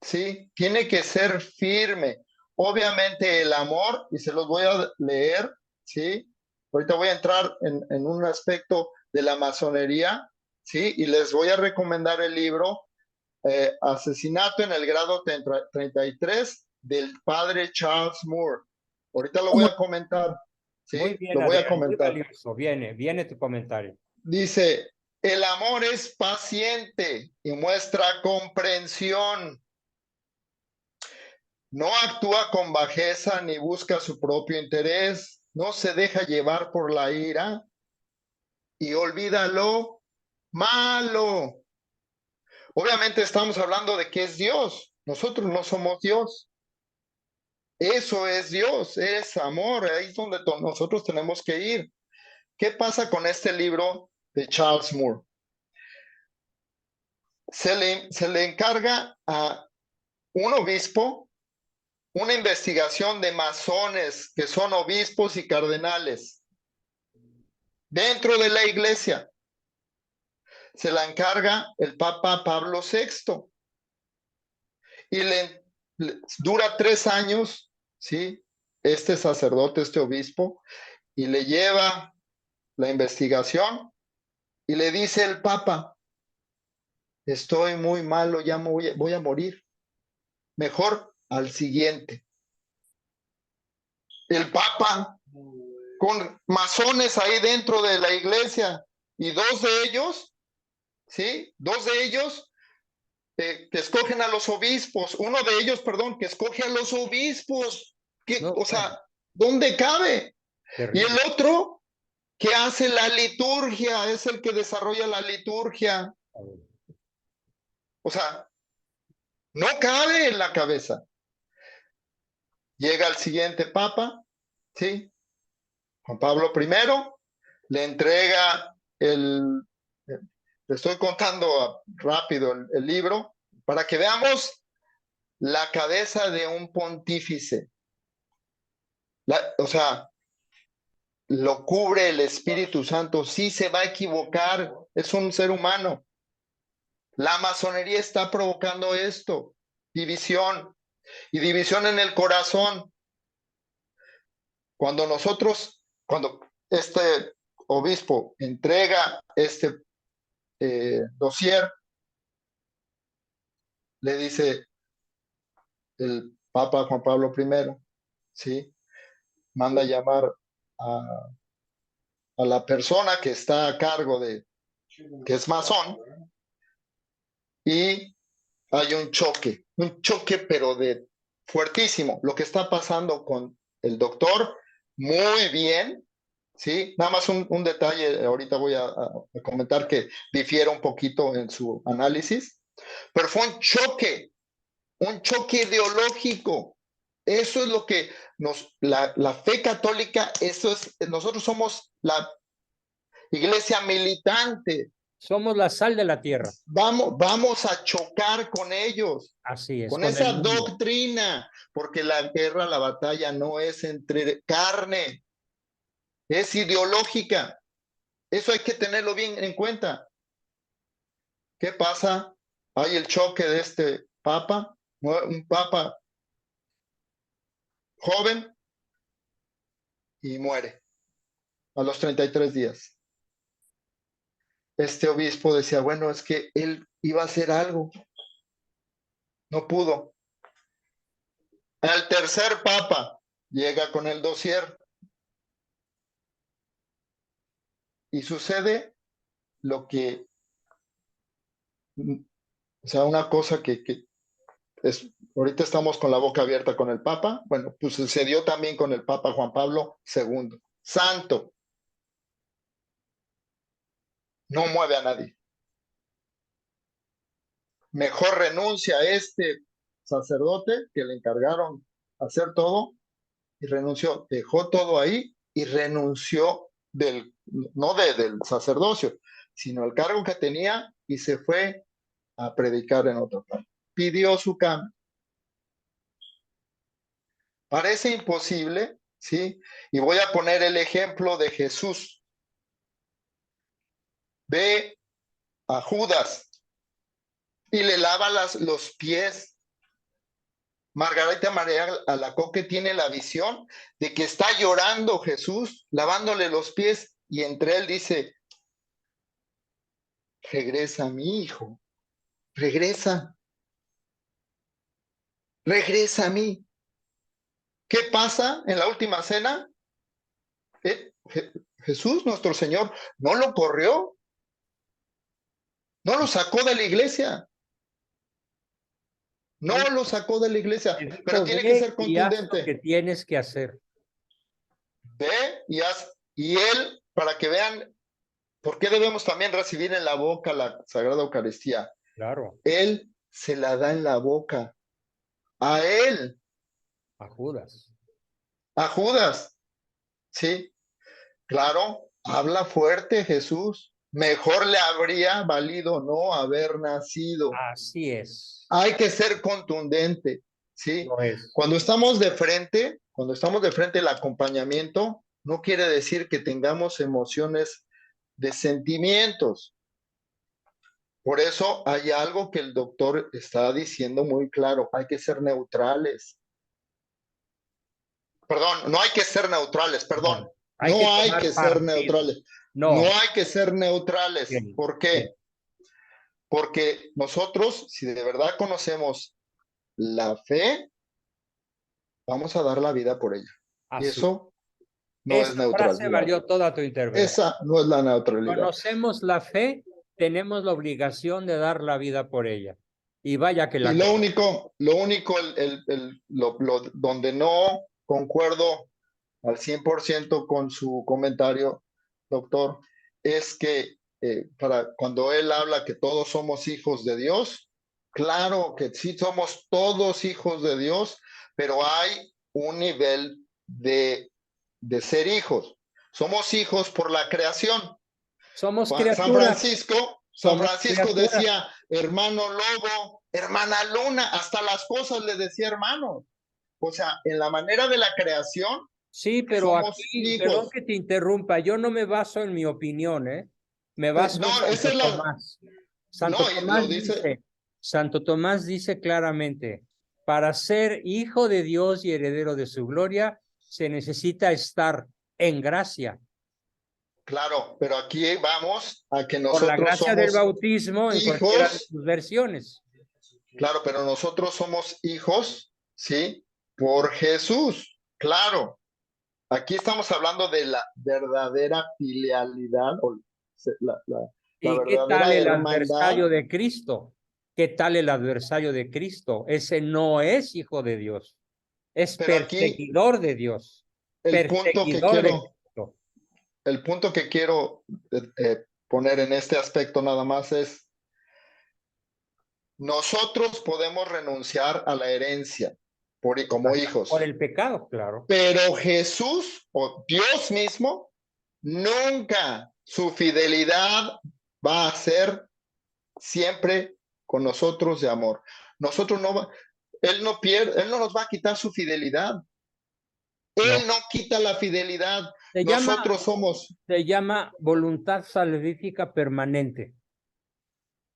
[SPEAKER 11] ¿sí? Tiene que ser firme. Obviamente el amor, y se los voy a leer, ¿sí? Ahorita voy a entrar en un aspecto de la masonería, ¿sí? Y les voy a recomendar el libro Asesinato en el grado 33 del padre Charles Moore. Ahorita lo voy a comentar, ¿sí?
[SPEAKER 1] Muy bien,
[SPEAKER 11] lo voy
[SPEAKER 1] Adrián,
[SPEAKER 11] a comentar.
[SPEAKER 1] muy valioso. Viene tu comentario.
[SPEAKER 11] Dice, el amor es paciente y muestra comprensión. No actúa con bajeza ni busca su propio interés. No se deja llevar por la ira y olvida lo malo. Obviamente estamos hablando de que es Dios. Nosotros no somos Dios. Eso es Dios, es amor. Ahí es donde nosotros tenemos que ir. ¿Qué pasa con este libro de Charles Moore? Se le encarga a un obispo una investigación de masones que son obispos y cardenales dentro de la iglesia. Se la encarga el Papa Pablo VI y dura 3 años, ¿sí? Este sacerdote, este obispo, y le lleva la investigación y le dice el Papa, estoy muy malo, ya voy a morir. Mejor al siguiente. El Papa, con masones ahí dentro de la iglesia, y dos de ellos, ¿sí? Dos de ellos que escogen a los obispos, uno de ellos, perdón, que escoge a los obispos, o sea, ¿dónde cabe? Y el otro que hace la liturgia, es el que desarrolla la liturgia. O sea, no cabe en la cabeza. Llega el siguiente papa, ¿sí? Juan Pablo I, le entrega le estoy contando rápido el libro, para que veamos la cabeza de un pontífice. O sea, lo cubre el Espíritu Santo, sí se va a equivocar, es un ser humano. La masonería está provocando esto, división, y división en el corazón. Cuando este obispo entrega este dossier, le dice el Papa Juan Pablo I, ¿sí? Manda llamar a la persona que está a cargo que es masón, y hay un choque pero de fuertísimo. Lo que está pasando con el doctor, muy bien, ¿sí? Nada más un detalle, ahorita voy a comentar que difiere un poquito en su análisis, pero fue un choque ideológico. Eso es lo que la fe católica, nosotros somos la iglesia militante.
[SPEAKER 1] Somos la sal de la tierra.
[SPEAKER 11] Vamos a chocar con ellos.
[SPEAKER 1] Así es.
[SPEAKER 11] Con esa doctrina, porque la guerra, la batalla no es entre carne, es ideológica. Eso hay que tenerlo bien en cuenta. ¿Qué pasa? Hay el choque de este papa, un papa joven, y muere a los 33 días. Este obispo decía, bueno, es que él iba a hacer algo. No pudo. El tercer papa llega con el dossier y sucede lo que, o sea, una cosa que ahorita estamos con la boca abierta con el papa. Bueno, pues sucedió también con el Papa Juan Pablo II. Santo. No mueve a nadie. Mejor renuncia a este sacerdote que le encargaron hacer todo, y renunció, dejó todo ahí y renunció no del sacerdocio, sino el cargo que tenía, y se fue a predicar en otro país. Pidió su cambio. Parece imposible, ¿sí? Y voy a poner el ejemplo de Jesús. Ve a Judas y le lava los pies. Margarita María Alacoque tiene la visión de que está llorando Jesús, lavándole los pies, y entre él dice, regresa mi hijo, regresa a mí. ¿Qué pasa en la última cena? Jesús, nuestro Señor, no lo corrió, no lo sacó de la iglesia. No lo sacó de la iglesia, pero tiene que ser contundente.
[SPEAKER 1] Haz lo que tienes que hacer.
[SPEAKER 11] Ve y haz. Y él, para que vean por qué debemos también recibir en la boca la Sagrada Eucaristía.
[SPEAKER 1] Claro.
[SPEAKER 11] Él se la da en la boca. A él.
[SPEAKER 1] A Judas.
[SPEAKER 11] A Judas. Sí. Claro, habla fuerte Jesús. Mejor le habría valido no haber nacido.
[SPEAKER 1] Así es.
[SPEAKER 11] Hay que ser contundente, ¿sí?
[SPEAKER 1] Lo es.
[SPEAKER 11] Cuando estamos de frente, el acompañamiento no quiere decir que tengamos emociones de sentimientos. Por eso hay algo que el doctor está diciendo muy claro, hay que ser neutrales. Perdón, no hay que ser neutrales, perdón. No hay que ser neutrales. No hay que ser neutrales. ¿Por qué? porque nosotros, si de verdad conocemos la fe, vamos a dar la vida por ella. Y
[SPEAKER 1] Así.
[SPEAKER 11] eso no
[SPEAKER 1] Esa
[SPEAKER 11] es
[SPEAKER 1] frase
[SPEAKER 11] neutralidad.
[SPEAKER 1] valió toda tu intervención.
[SPEAKER 11] Esa no es la neutralidad.
[SPEAKER 1] Conocemos la fe, tenemos la obligación de dar la vida por ella. Y vaya que la
[SPEAKER 11] Y lo único, donde no concuerdo al 100% con su comentario, doctor, es que cuando él habla que todos somos hijos de Dios, claro que sí somos todos hijos de Dios, pero hay un nivel de ser hijos. Somos hijos por la creación.
[SPEAKER 1] somos
[SPEAKER 11] San
[SPEAKER 1] criaturas.
[SPEAKER 11] San Francisco
[SPEAKER 1] criaturas.
[SPEAKER 11] decía hermano lobo, hermana luna, hasta las cosas le decía hermano. O sea, en la manera de la creación,
[SPEAKER 1] Sí, pero
[SPEAKER 11] somos
[SPEAKER 1] aquí,
[SPEAKER 11] hijos.
[SPEAKER 1] perdón que te interrumpa, yo no me baso en mi opinión, ¿eh? Me baso
[SPEAKER 11] no,
[SPEAKER 1] en
[SPEAKER 11] esa
[SPEAKER 1] Santo
[SPEAKER 11] es la-
[SPEAKER 1] Tomás. Santo
[SPEAKER 11] No, y
[SPEAKER 1] Tomás
[SPEAKER 11] lo dice-
[SPEAKER 1] Santo Tomás dice claramente, para ser hijo de Dios y heredero de su gloria, se necesita estar en gracia.
[SPEAKER 11] Claro, pero aquí vamos a que
[SPEAKER 1] Por
[SPEAKER 11] nosotros
[SPEAKER 1] la gracia del
[SPEAKER 11] somos
[SPEAKER 1] bautismo en cualquiera de
[SPEAKER 11] hijos.
[SPEAKER 1] sus versiones.
[SPEAKER 11] Claro, pero nosotros somos hijos, ¿sí? Por Jesús, claro. Aquí estamos hablando de la verdadera filialidad, o la
[SPEAKER 1] ¿Y qué
[SPEAKER 11] verdadera
[SPEAKER 1] tal el
[SPEAKER 11] hermandad.
[SPEAKER 1] adversario de Cristo? ¿Qué tal el adversario de Cristo? Ese no es hijo de Dios. Es
[SPEAKER 11] Pero aquí
[SPEAKER 1] perseguidor de Dios.
[SPEAKER 11] el punto que
[SPEAKER 1] Perseguidor de
[SPEAKER 11] quiero,
[SPEAKER 1] Cristo.
[SPEAKER 11] el punto que quiero poner en este aspecto nada más es, nosotros podemos renunciar a la herencia como hijos,
[SPEAKER 1] Por el pecado, claro.
[SPEAKER 11] pero Jesús o Dios mismo, nunca su fidelidad va a ser siempre con nosotros de amor. Nosotros Él no pierde, Él no nos va a quitar su fidelidad. Él no quita la fidelidad. Nosotros somos.
[SPEAKER 1] Se llama voluntad salvífica permanente.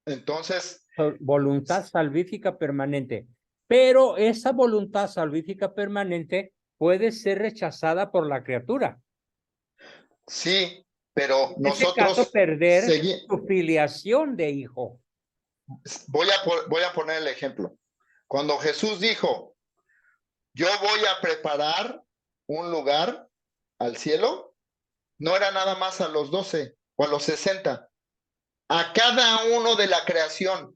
[SPEAKER 11] Entonces.
[SPEAKER 1] Voluntad salvífica permanente. Pero esa voluntad salvífica permanente puede ser rechazada por la criatura.
[SPEAKER 11] Sí, pero
[SPEAKER 1] En
[SPEAKER 11] nosotros.
[SPEAKER 1] este caso, perder su filiación de hijo.
[SPEAKER 11] Voy a poner el ejemplo. Cuando Jesús dijo, yo voy a preparar un lugar al cielo, no era nada más a los 12 o a los 60, a cada uno de la creación,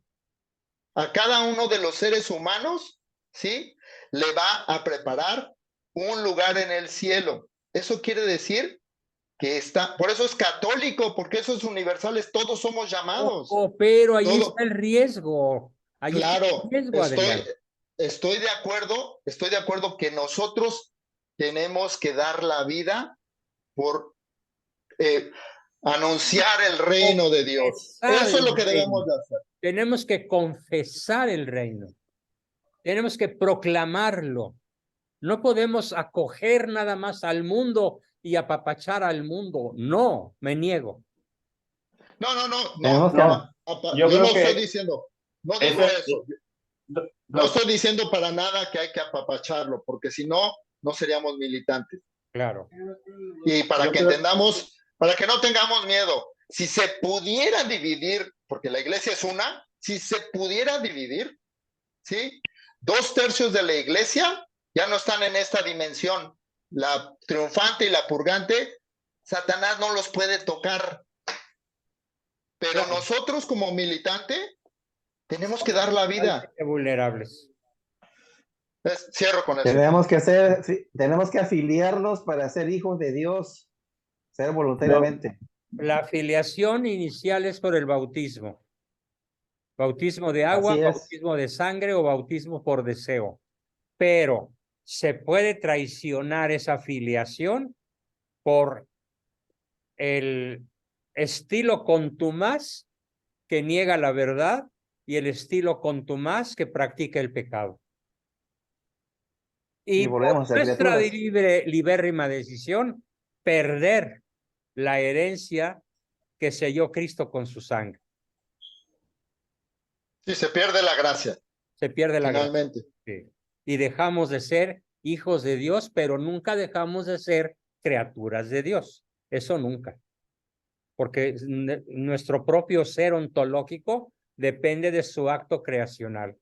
[SPEAKER 11] a cada uno de los seres humanos, ¿sí? Le va a preparar un lugar en el cielo. Eso quiere decir que por eso es católico, porque esos universales, todos somos llamados.
[SPEAKER 1] Pero ahí está el riesgo.
[SPEAKER 11] Claro,
[SPEAKER 1] Adrián.
[SPEAKER 11] estoy de acuerdo que nosotros tenemos que dar la vida por anunciar el reino de Dios. Eso es lo que debemos de hacer.
[SPEAKER 1] Tenemos que confesar el reino. Tenemos que proclamarlo. No podemos acoger nada más al mundo y apapachar al mundo. No, me niego.
[SPEAKER 11] No. Yo no estoy diciendo, no digo eso. No estoy diciendo para nada que hay que apapacharlo, porque si no, no seríamos militantes.
[SPEAKER 1] Claro.
[SPEAKER 11] Y para que entendamos, para que no tengamos miedo, si se pudiera dividir, porque la iglesia es una, si se pudiera dividir, ¿sí? 2/3 de la iglesia ya no están en esta dimensión. La triunfante y la purgante, Satanás no los puede tocar. Pero nosotros como militante tenemos que dar la vida.
[SPEAKER 1] Vulnerables.
[SPEAKER 11] Cierro con eso.
[SPEAKER 10] Tenemos que afiliarnos para ser hijos de Dios, ser voluntariamente.
[SPEAKER 1] La afiliación inicial es por el bautismo. Bautismo de agua, bautismo de sangre o bautismo por deseo. Pero se puede traicionar esa afiliación por el estilo contumaz que niega la verdad y el estilo contumaz que practica el pecado. Y por nuestra libérrima decisión, perder la herencia que selló Cristo con su sangre.
[SPEAKER 11] Sí, se pierde la gracia.
[SPEAKER 1] Se pierde la
[SPEAKER 11] gracia.
[SPEAKER 1] Sí. Y dejamos de ser hijos de Dios, pero nunca dejamos de ser criaturas de Dios. Eso nunca. Porque nuestro propio ser ontológico depende de su acto creacional.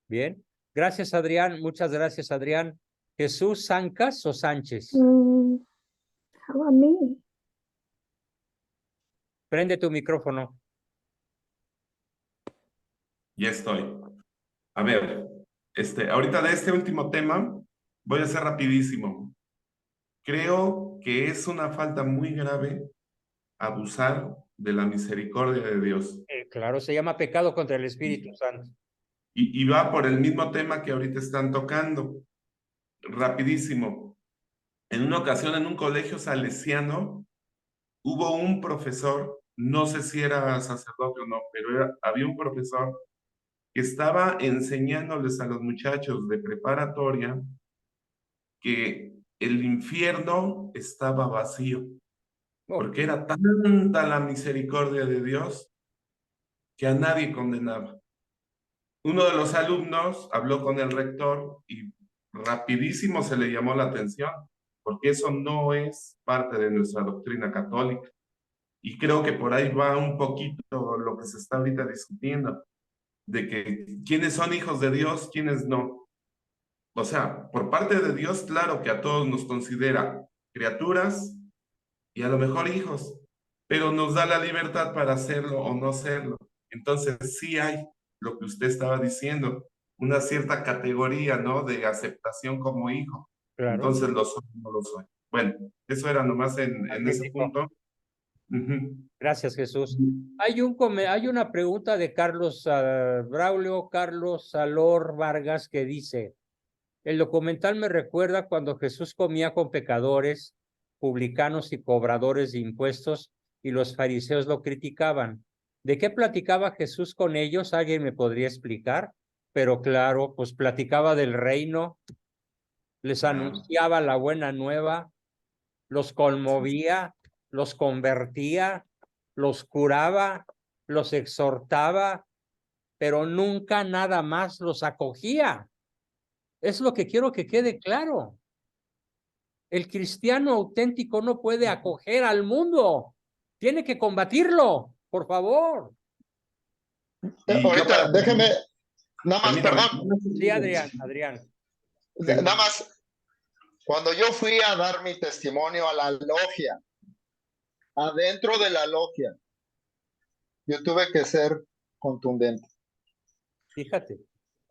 [SPEAKER 1] Bien, gracias Adrián, muchas gracias Adrián. Jesús Sancas o Sánchez.
[SPEAKER 12] How about me?
[SPEAKER 1] Prende tu micrófono.
[SPEAKER 13] Ya estoy. A ver, ahorita de este último tema, voy a ser rapidísimo. Creo que es una falta muy grave abusar de la misericordia de Dios.
[SPEAKER 1] Claro, se llama pecado contra el Espíritu Santo.
[SPEAKER 13] Y va por el mismo tema que ahorita están tocando. Rapidísimo. En una ocasión en un colegio salesiano hubo un profesor, no sé si era sacerdote o no, pero había un profesor que estaba enseñándoles a los muchachos de preparatoria que el infierno estaba vacío, porque era tanta la misericordia de Dios que a nadie condenaba. Uno de los alumnos habló con el rector y rapidísimo se le llamó la atención, porque eso no es parte de nuestra doctrina católica. Y creo que por ahí va un poquito lo que se está ahorita discutiendo, de que quiénes son hijos de Dios, quiénes no. O sea, por parte de Dios, claro que a todos nos considera criaturas y a lo mejor hijos, pero nos da la libertad para hacerlo o no hacerlo. Entonces sí hay lo que usted estaba diciendo, una cierta categoría, ¿no? De aceptación como hijo.
[SPEAKER 1] Claro.
[SPEAKER 13] Entonces lo soy o no lo soy. Bueno, eso era nomás en ese punto.
[SPEAKER 1] Gracias, Jesús. Hay una pregunta de Carlos Braulio, Carlos Salor Vargas, que dice: el documental me recuerda cuando Jesús comía con pecadores, publicanos y cobradores de impuestos, y los fariseos lo criticaban. ¿De qué platicaba Jesús con ellos? ¿Alguien me podría explicar? Pero claro, pues platicaba del reino, les anunciaba la buena nueva, los conmovía, los convertía, los curaba, los exhortaba, pero nunca nada más los acogía. Es lo que quiero que quede claro. El cristiano auténtico no puede acoger al mundo. Tiene que combatirlo, por favor.
[SPEAKER 11] Ahorita, déjeme, nada más, perdón.
[SPEAKER 1] Sí, Adrián.
[SPEAKER 11] Nada más, cuando yo fui a dar mi testimonio a la logia, adentro de la logia, yo tuve que ser contundente.
[SPEAKER 1] Fíjate,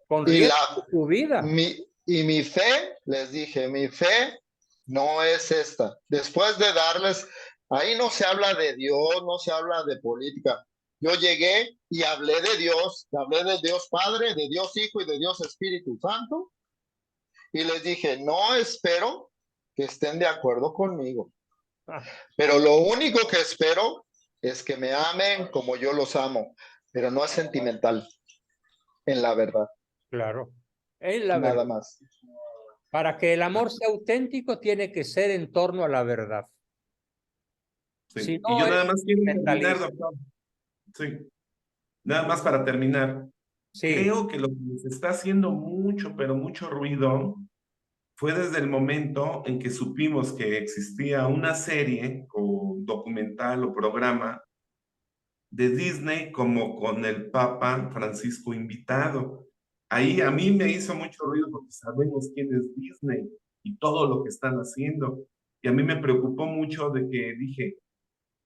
[SPEAKER 1] con riesgo de tu vida.
[SPEAKER 11] Mi fe, les dije, mi fe no es esta. Después de darles, ahí no se habla de Dios, no se habla de política. Yo llegué y hablé de Dios Padre, de Dios Hijo y de Dios Espíritu Santo. Y les dije, no espero que estén de acuerdo conmigo. Pero lo único que espero es que me amen como yo los amo. Pero no es sentimental, en la verdad.
[SPEAKER 1] Claro, en la
[SPEAKER 11] Nada
[SPEAKER 1] verdad.
[SPEAKER 11] más.
[SPEAKER 1] Para que el amor sea auténtico, tiene que ser en torno a la verdad.
[SPEAKER 13] Sí.
[SPEAKER 1] Si no,
[SPEAKER 13] y yo nada
[SPEAKER 1] es
[SPEAKER 13] más quiero terminar,
[SPEAKER 1] mentalista.
[SPEAKER 13] doctor. Sí. Nada más para terminar.
[SPEAKER 1] Sí.
[SPEAKER 13] Creo que lo que nos está haciendo mucho, pero mucho ruido, fue desde el momento en que supimos que existía una serie o documental o programa de Disney como con el Papa Francisco invitado. Ahí a mí me hizo mucho ruido porque sabemos quién es Disney y todo lo que están haciendo. Y a mí me preocupó mucho de que dije,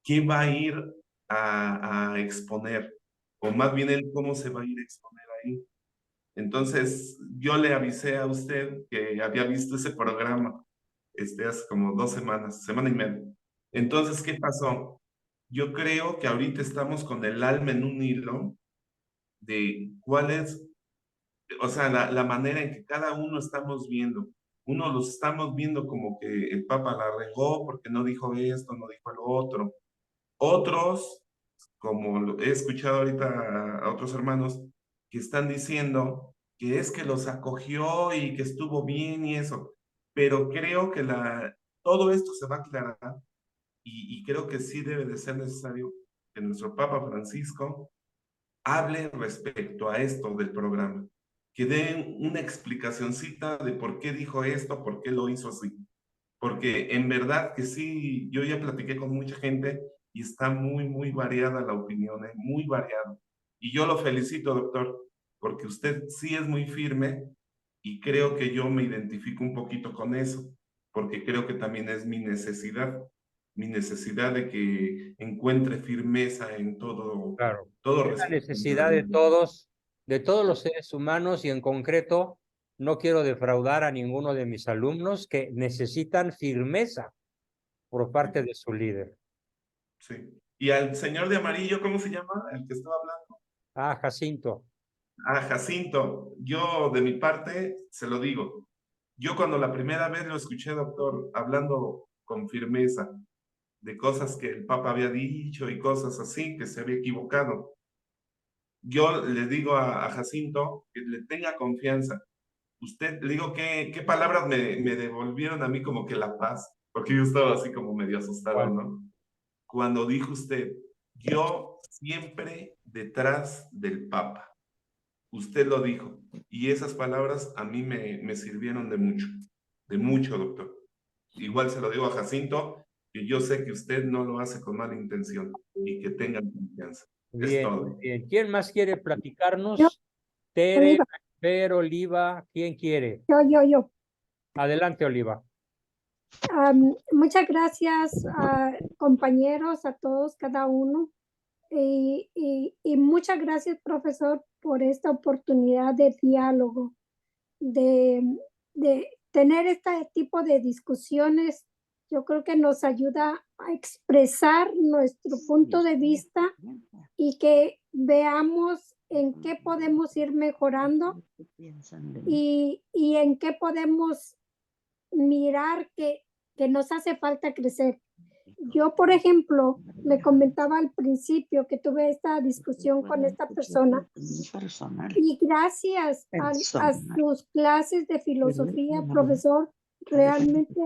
[SPEAKER 13] ¿qué va a ir a exponer? O más bien él, ¿cómo se va a ir a exponer ahí? Entonces, yo le avisé a usted que había visto ese programa hace como 2 semanas, semana y media. Entonces, ¿qué pasó? Yo creo que ahorita estamos con el alma en un hilo de cuál es, o sea, la manera en que cada uno estamos viendo. Uno los estamos viendo como que el Papa la regó porque no dijo esto, no dijo lo otro. Otros, como he escuchado ahorita a otros hermanos, que están diciendo que es que los acogió y que estuvo bien y eso. Pero creo que todo esto se va a aclarar y creo que sí debe de ser necesario que nuestro Papa Francisco hable respecto a esto del programa, que den una explicacioncita de por qué dijo esto, por qué lo hizo así. Porque en verdad que sí, yo ya platiqué con mucha gente y está muy variada la opinión, muy variada. Y yo lo felicito, doctor, porque usted sí es muy firme y creo que yo me identifico un poquito con eso, porque creo que también es mi necesidad de que encuentre firmeza en todo,
[SPEAKER 1] Claro.
[SPEAKER 13] todo
[SPEAKER 1] Es la
[SPEAKER 13] respecto.
[SPEAKER 1] necesidad de todos los seres humanos, y en concreto no quiero defraudar a ninguno de mis alumnos que necesitan firmeza por parte de su líder.
[SPEAKER 13] Sí. Y al señor de amarillo, ¿cómo se llama? El que estaba hablando.
[SPEAKER 1] Ah, Jacinto.
[SPEAKER 13] A Jacinto, yo de mi parte se lo digo. Yo cuando la primera vez lo escuché, doctor, hablando con firmeza de cosas que el Papa había dicho y cosas así, que se había equivocado, yo le digo a Jacinto que le tenga confianza. Usted, le digo, ¿qué palabras me devolvieron a mí como que la paz? Porque yo estaba así como medio asustado, ¿no? Cuando dijo usted, yo siempre detrás del Papa. Usted lo dijo. Y esas palabras a mí me sirvieron de mucho, doctor. Igual se lo digo a Jacinto, que yo sé que usted no lo hace con mala intención y que tengan confianza.
[SPEAKER 1] Bien,
[SPEAKER 13] es todo.
[SPEAKER 1] bien. ¿Quién más quiere platicarnos?
[SPEAKER 12] Yo.
[SPEAKER 1] Tere,
[SPEAKER 12] Oliva.
[SPEAKER 1] Fer, Oliva, ¿quién quiere?
[SPEAKER 12] Yo.
[SPEAKER 1] Adelante, Oliva.
[SPEAKER 12] Muchas gracias, compañeros, a todos, cada uno. Y muchas gracias, profesor, por esta oportunidad de diálogo, de tener este tipo de discusiones. Yo creo que nos ayuda a expresar nuestro punto de vista y que veamos en qué podemos ir mejorando y en qué podemos mirar que nos hace falta crecer. Yo, por ejemplo, le comentaba al principio que tuve esta discusión con esta persona y gracias a sus clases de filosofía, profesor, realmente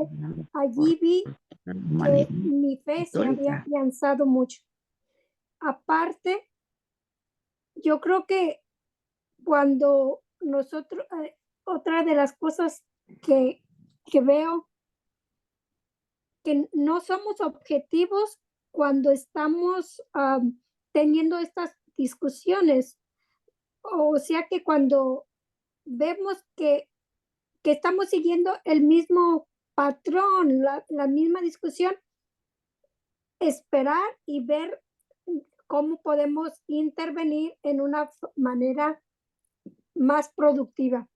[SPEAKER 12] allí vi que mi fe se había afianzado mucho. Aparte, yo creo que cuando nosotros, otra de las cosas que veo, que no somos objetivos cuando estamos teniendo estas discusiones. O sea que cuando vemos que estamos siguiendo el mismo patrón, la misma discusión, esperar y ver cómo podemos intervenir en una manera más productiva.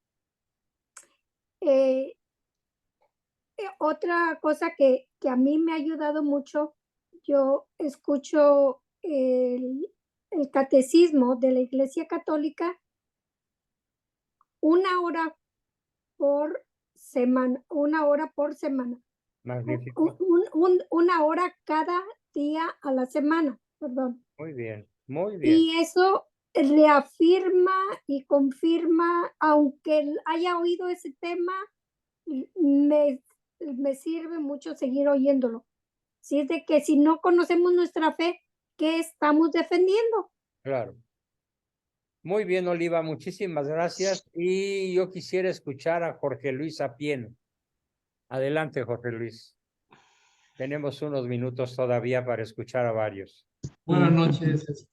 [SPEAKER 12] Otra cosa que a mí me ha ayudado mucho, yo escucho el catecismo de la Iglesia Católica 1 hora por semana, 1 hora por semana.
[SPEAKER 1] Magnífico.
[SPEAKER 12] 1 hora cada día a la semana, perdón.
[SPEAKER 1] Muy bien, muy bien.
[SPEAKER 12] Y eso reafirma y confirma, aunque haya oído ese tema, me sirve mucho seguir oyéndolo. Si es de que si no conocemos nuestra fe, ¿qué estamos defendiendo?
[SPEAKER 1] Claro. Muy bien, Oliva, muchísimas gracias. Y yo quisiera escuchar a Jorge Luis Apien. Adelante, Jorge Luis. Tenemos unos minutos todavía para escuchar a varios.
[SPEAKER 14] Buenas noches,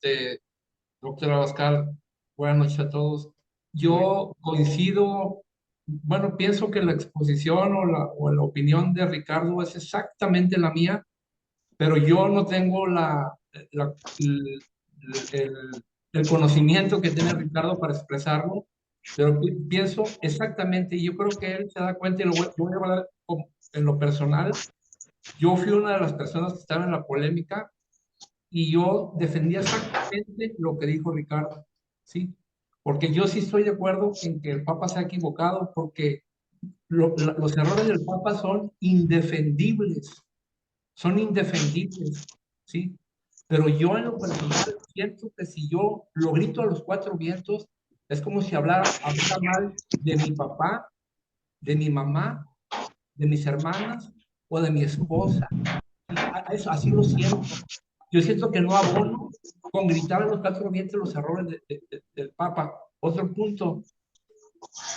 [SPEAKER 14] doctor Abascal. Buenas noches a todos. Yo coincido, bueno, pienso que la exposición o la opinión de Ricardo es exactamente la mía, pero yo no tengo el conocimiento que tiene Ricardo para expresarlo, pero pienso exactamente, y yo creo que él se da cuenta, y voy a hablar en lo personal. Yo fui una de las personas que estaba en la polémica y yo defendía exactamente lo que dijo Ricardo, ¿sí? Porque yo sí estoy de acuerdo en que el Papa se ha equivocado, porque los errores del Papa son indefendibles, ¿sí? Pero yo en lo personal siento que si yo lo grito a los 4 vientos, es como si hablara mal de mi papá, de mi mamá, de mis hermanas o de mi esposa. Así lo siento. Yo siento que no abono con gritar a los 4 vientos los errores del Papa. Otro punto,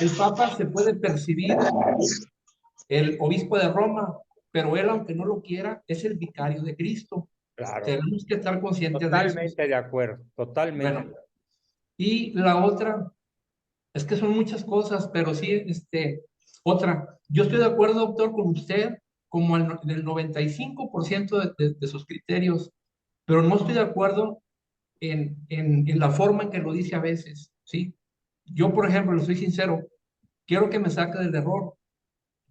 [SPEAKER 14] el Papa se puede percibir el obispo de Roma, pero él, aunque no lo quiera, es el vicario de Cristo.
[SPEAKER 1] Claro.
[SPEAKER 14] Tenemos que estar conscientes de eso.
[SPEAKER 1] Totalmente de acuerdo, totalmente.
[SPEAKER 14] Bueno, y la otra, es que son muchas cosas, pero sí, otra. Yo estoy de acuerdo, doctor, con usted, como del 95% de sus criterios, pero no estoy de acuerdo en la forma en que lo dice a veces, ¿sí? Yo, por ejemplo, le soy sincero, quiero que me saque del error.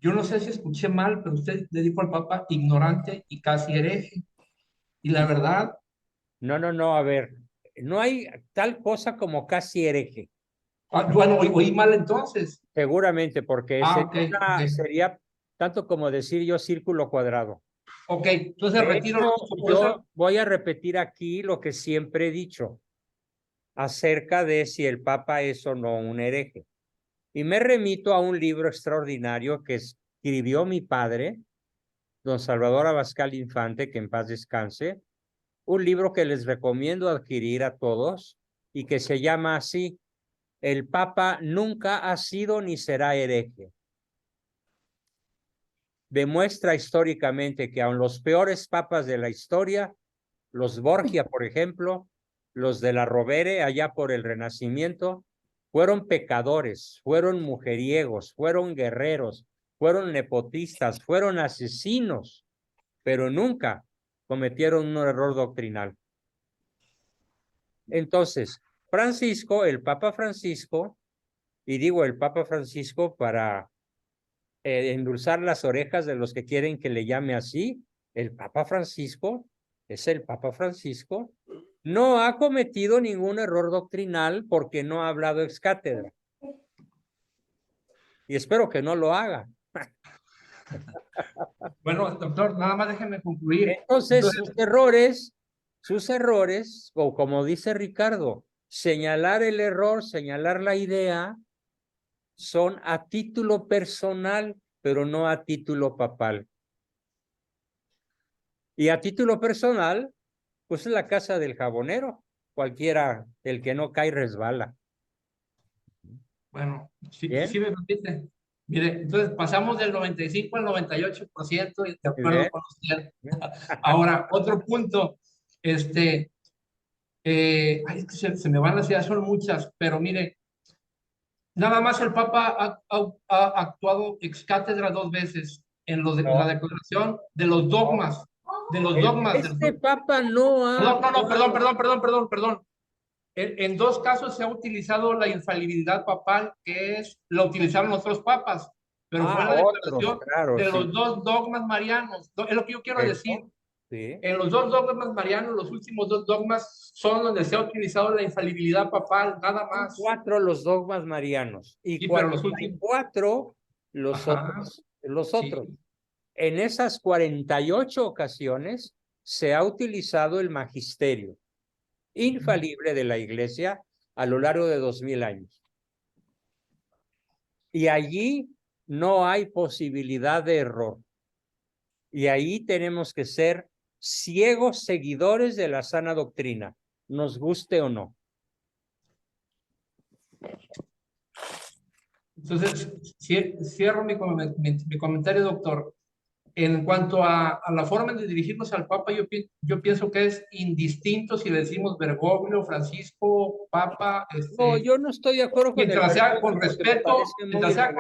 [SPEAKER 14] Yo no sé si escuché mal, pero usted le dijo al Papa ignorante y casi hereje. Y la verdad,
[SPEAKER 1] No, a ver, no hay tal cosa como casi hereje.
[SPEAKER 14] bueno, oí mal entonces.
[SPEAKER 1] Seguramente, porque
[SPEAKER 14] ok.
[SPEAKER 1] sería tanto como decir yo círculo cuadrado.
[SPEAKER 14] Ok, entonces
[SPEAKER 1] De
[SPEAKER 14] retiro
[SPEAKER 1] hecho,
[SPEAKER 14] lo dicho por
[SPEAKER 1] yo
[SPEAKER 14] eso.
[SPEAKER 1] voy a repetir aquí lo que siempre he dicho acerca de si el Papa es o no un hereje. Y me remito a un libro extraordinario que escribió mi padre, don Salvador Abascal Infante, que en paz descanse, un libro que les recomiendo adquirir a todos y que se llama así: El Papa nunca ha sido ni será hereje. Demuestra históricamente que aun los peores papas de la historia, los Borgia, por ejemplo, los de la Rovere, allá por el Renacimiento, fueron pecadores, fueron mujeriegos, fueron guerreros, fueron nepotistas, fueron asesinos, pero nunca cometieron un error doctrinal. Entonces, Francisco, el Papa Francisco, y digo el Papa Francisco para endulzar las orejas de los que quieren que le llame así, el Papa Francisco es el Papa Francisco, no ha cometido ningún error doctrinal porque no ha hablado ex cátedra. Y espero que no lo haga.
[SPEAKER 14] Bueno, doctor, nada más déjeme concluir.
[SPEAKER 1] Entonces, sus errores, o como dice Ricardo, señalar el error, señalar la idea, son a título personal, pero no a título papal. Y a título personal, pues es la casa del jabonero. Cualquiera, el que no cae resbala.
[SPEAKER 14] Bueno, sí me permite. Mire, entonces pasamos del 95 al 98% de acuerdo
[SPEAKER 1] Bien.
[SPEAKER 14] con usted. Ahora, otro punto, es que se me van las ideas, son muchas, pero mire, nada más el Papa ha actuado ex cátedra 2 veces en la declaración de los dogmas,
[SPEAKER 1] Este Papa no ha...
[SPEAKER 14] Perdón. En 2 casos se ha utilizado la infalibilidad papal, que es, la utilizaron otros papas, pero fue en la declaración de los 2 dogmas marianos. Es lo que yo quiero decir.
[SPEAKER 1] Sí.
[SPEAKER 14] En los 2 dogmas marianos, los últimos 2 dogmas son donde se ha utilizado la infalibilidad papal, nada más.
[SPEAKER 1] 4 los dogmas marianos y
[SPEAKER 14] Sí, pero los
[SPEAKER 1] 44 los otros. En esas 48 ocasiones se ha utilizado el magisterio infalible de la Iglesia a lo largo de 2000 años. Y allí no hay posibilidad de error. Y ahí tenemos que ser ciegos seguidores de la sana doctrina, nos guste o no.
[SPEAKER 14] Entonces, cierro mi comentario, doctor. En cuanto a la forma de dirigirnos al Papa, yo pienso que es indistinto si le decimos Bergoglio, Francisco, Papa.
[SPEAKER 1] No, yo no estoy de acuerdo con
[SPEAKER 14] mientras sea con respeto,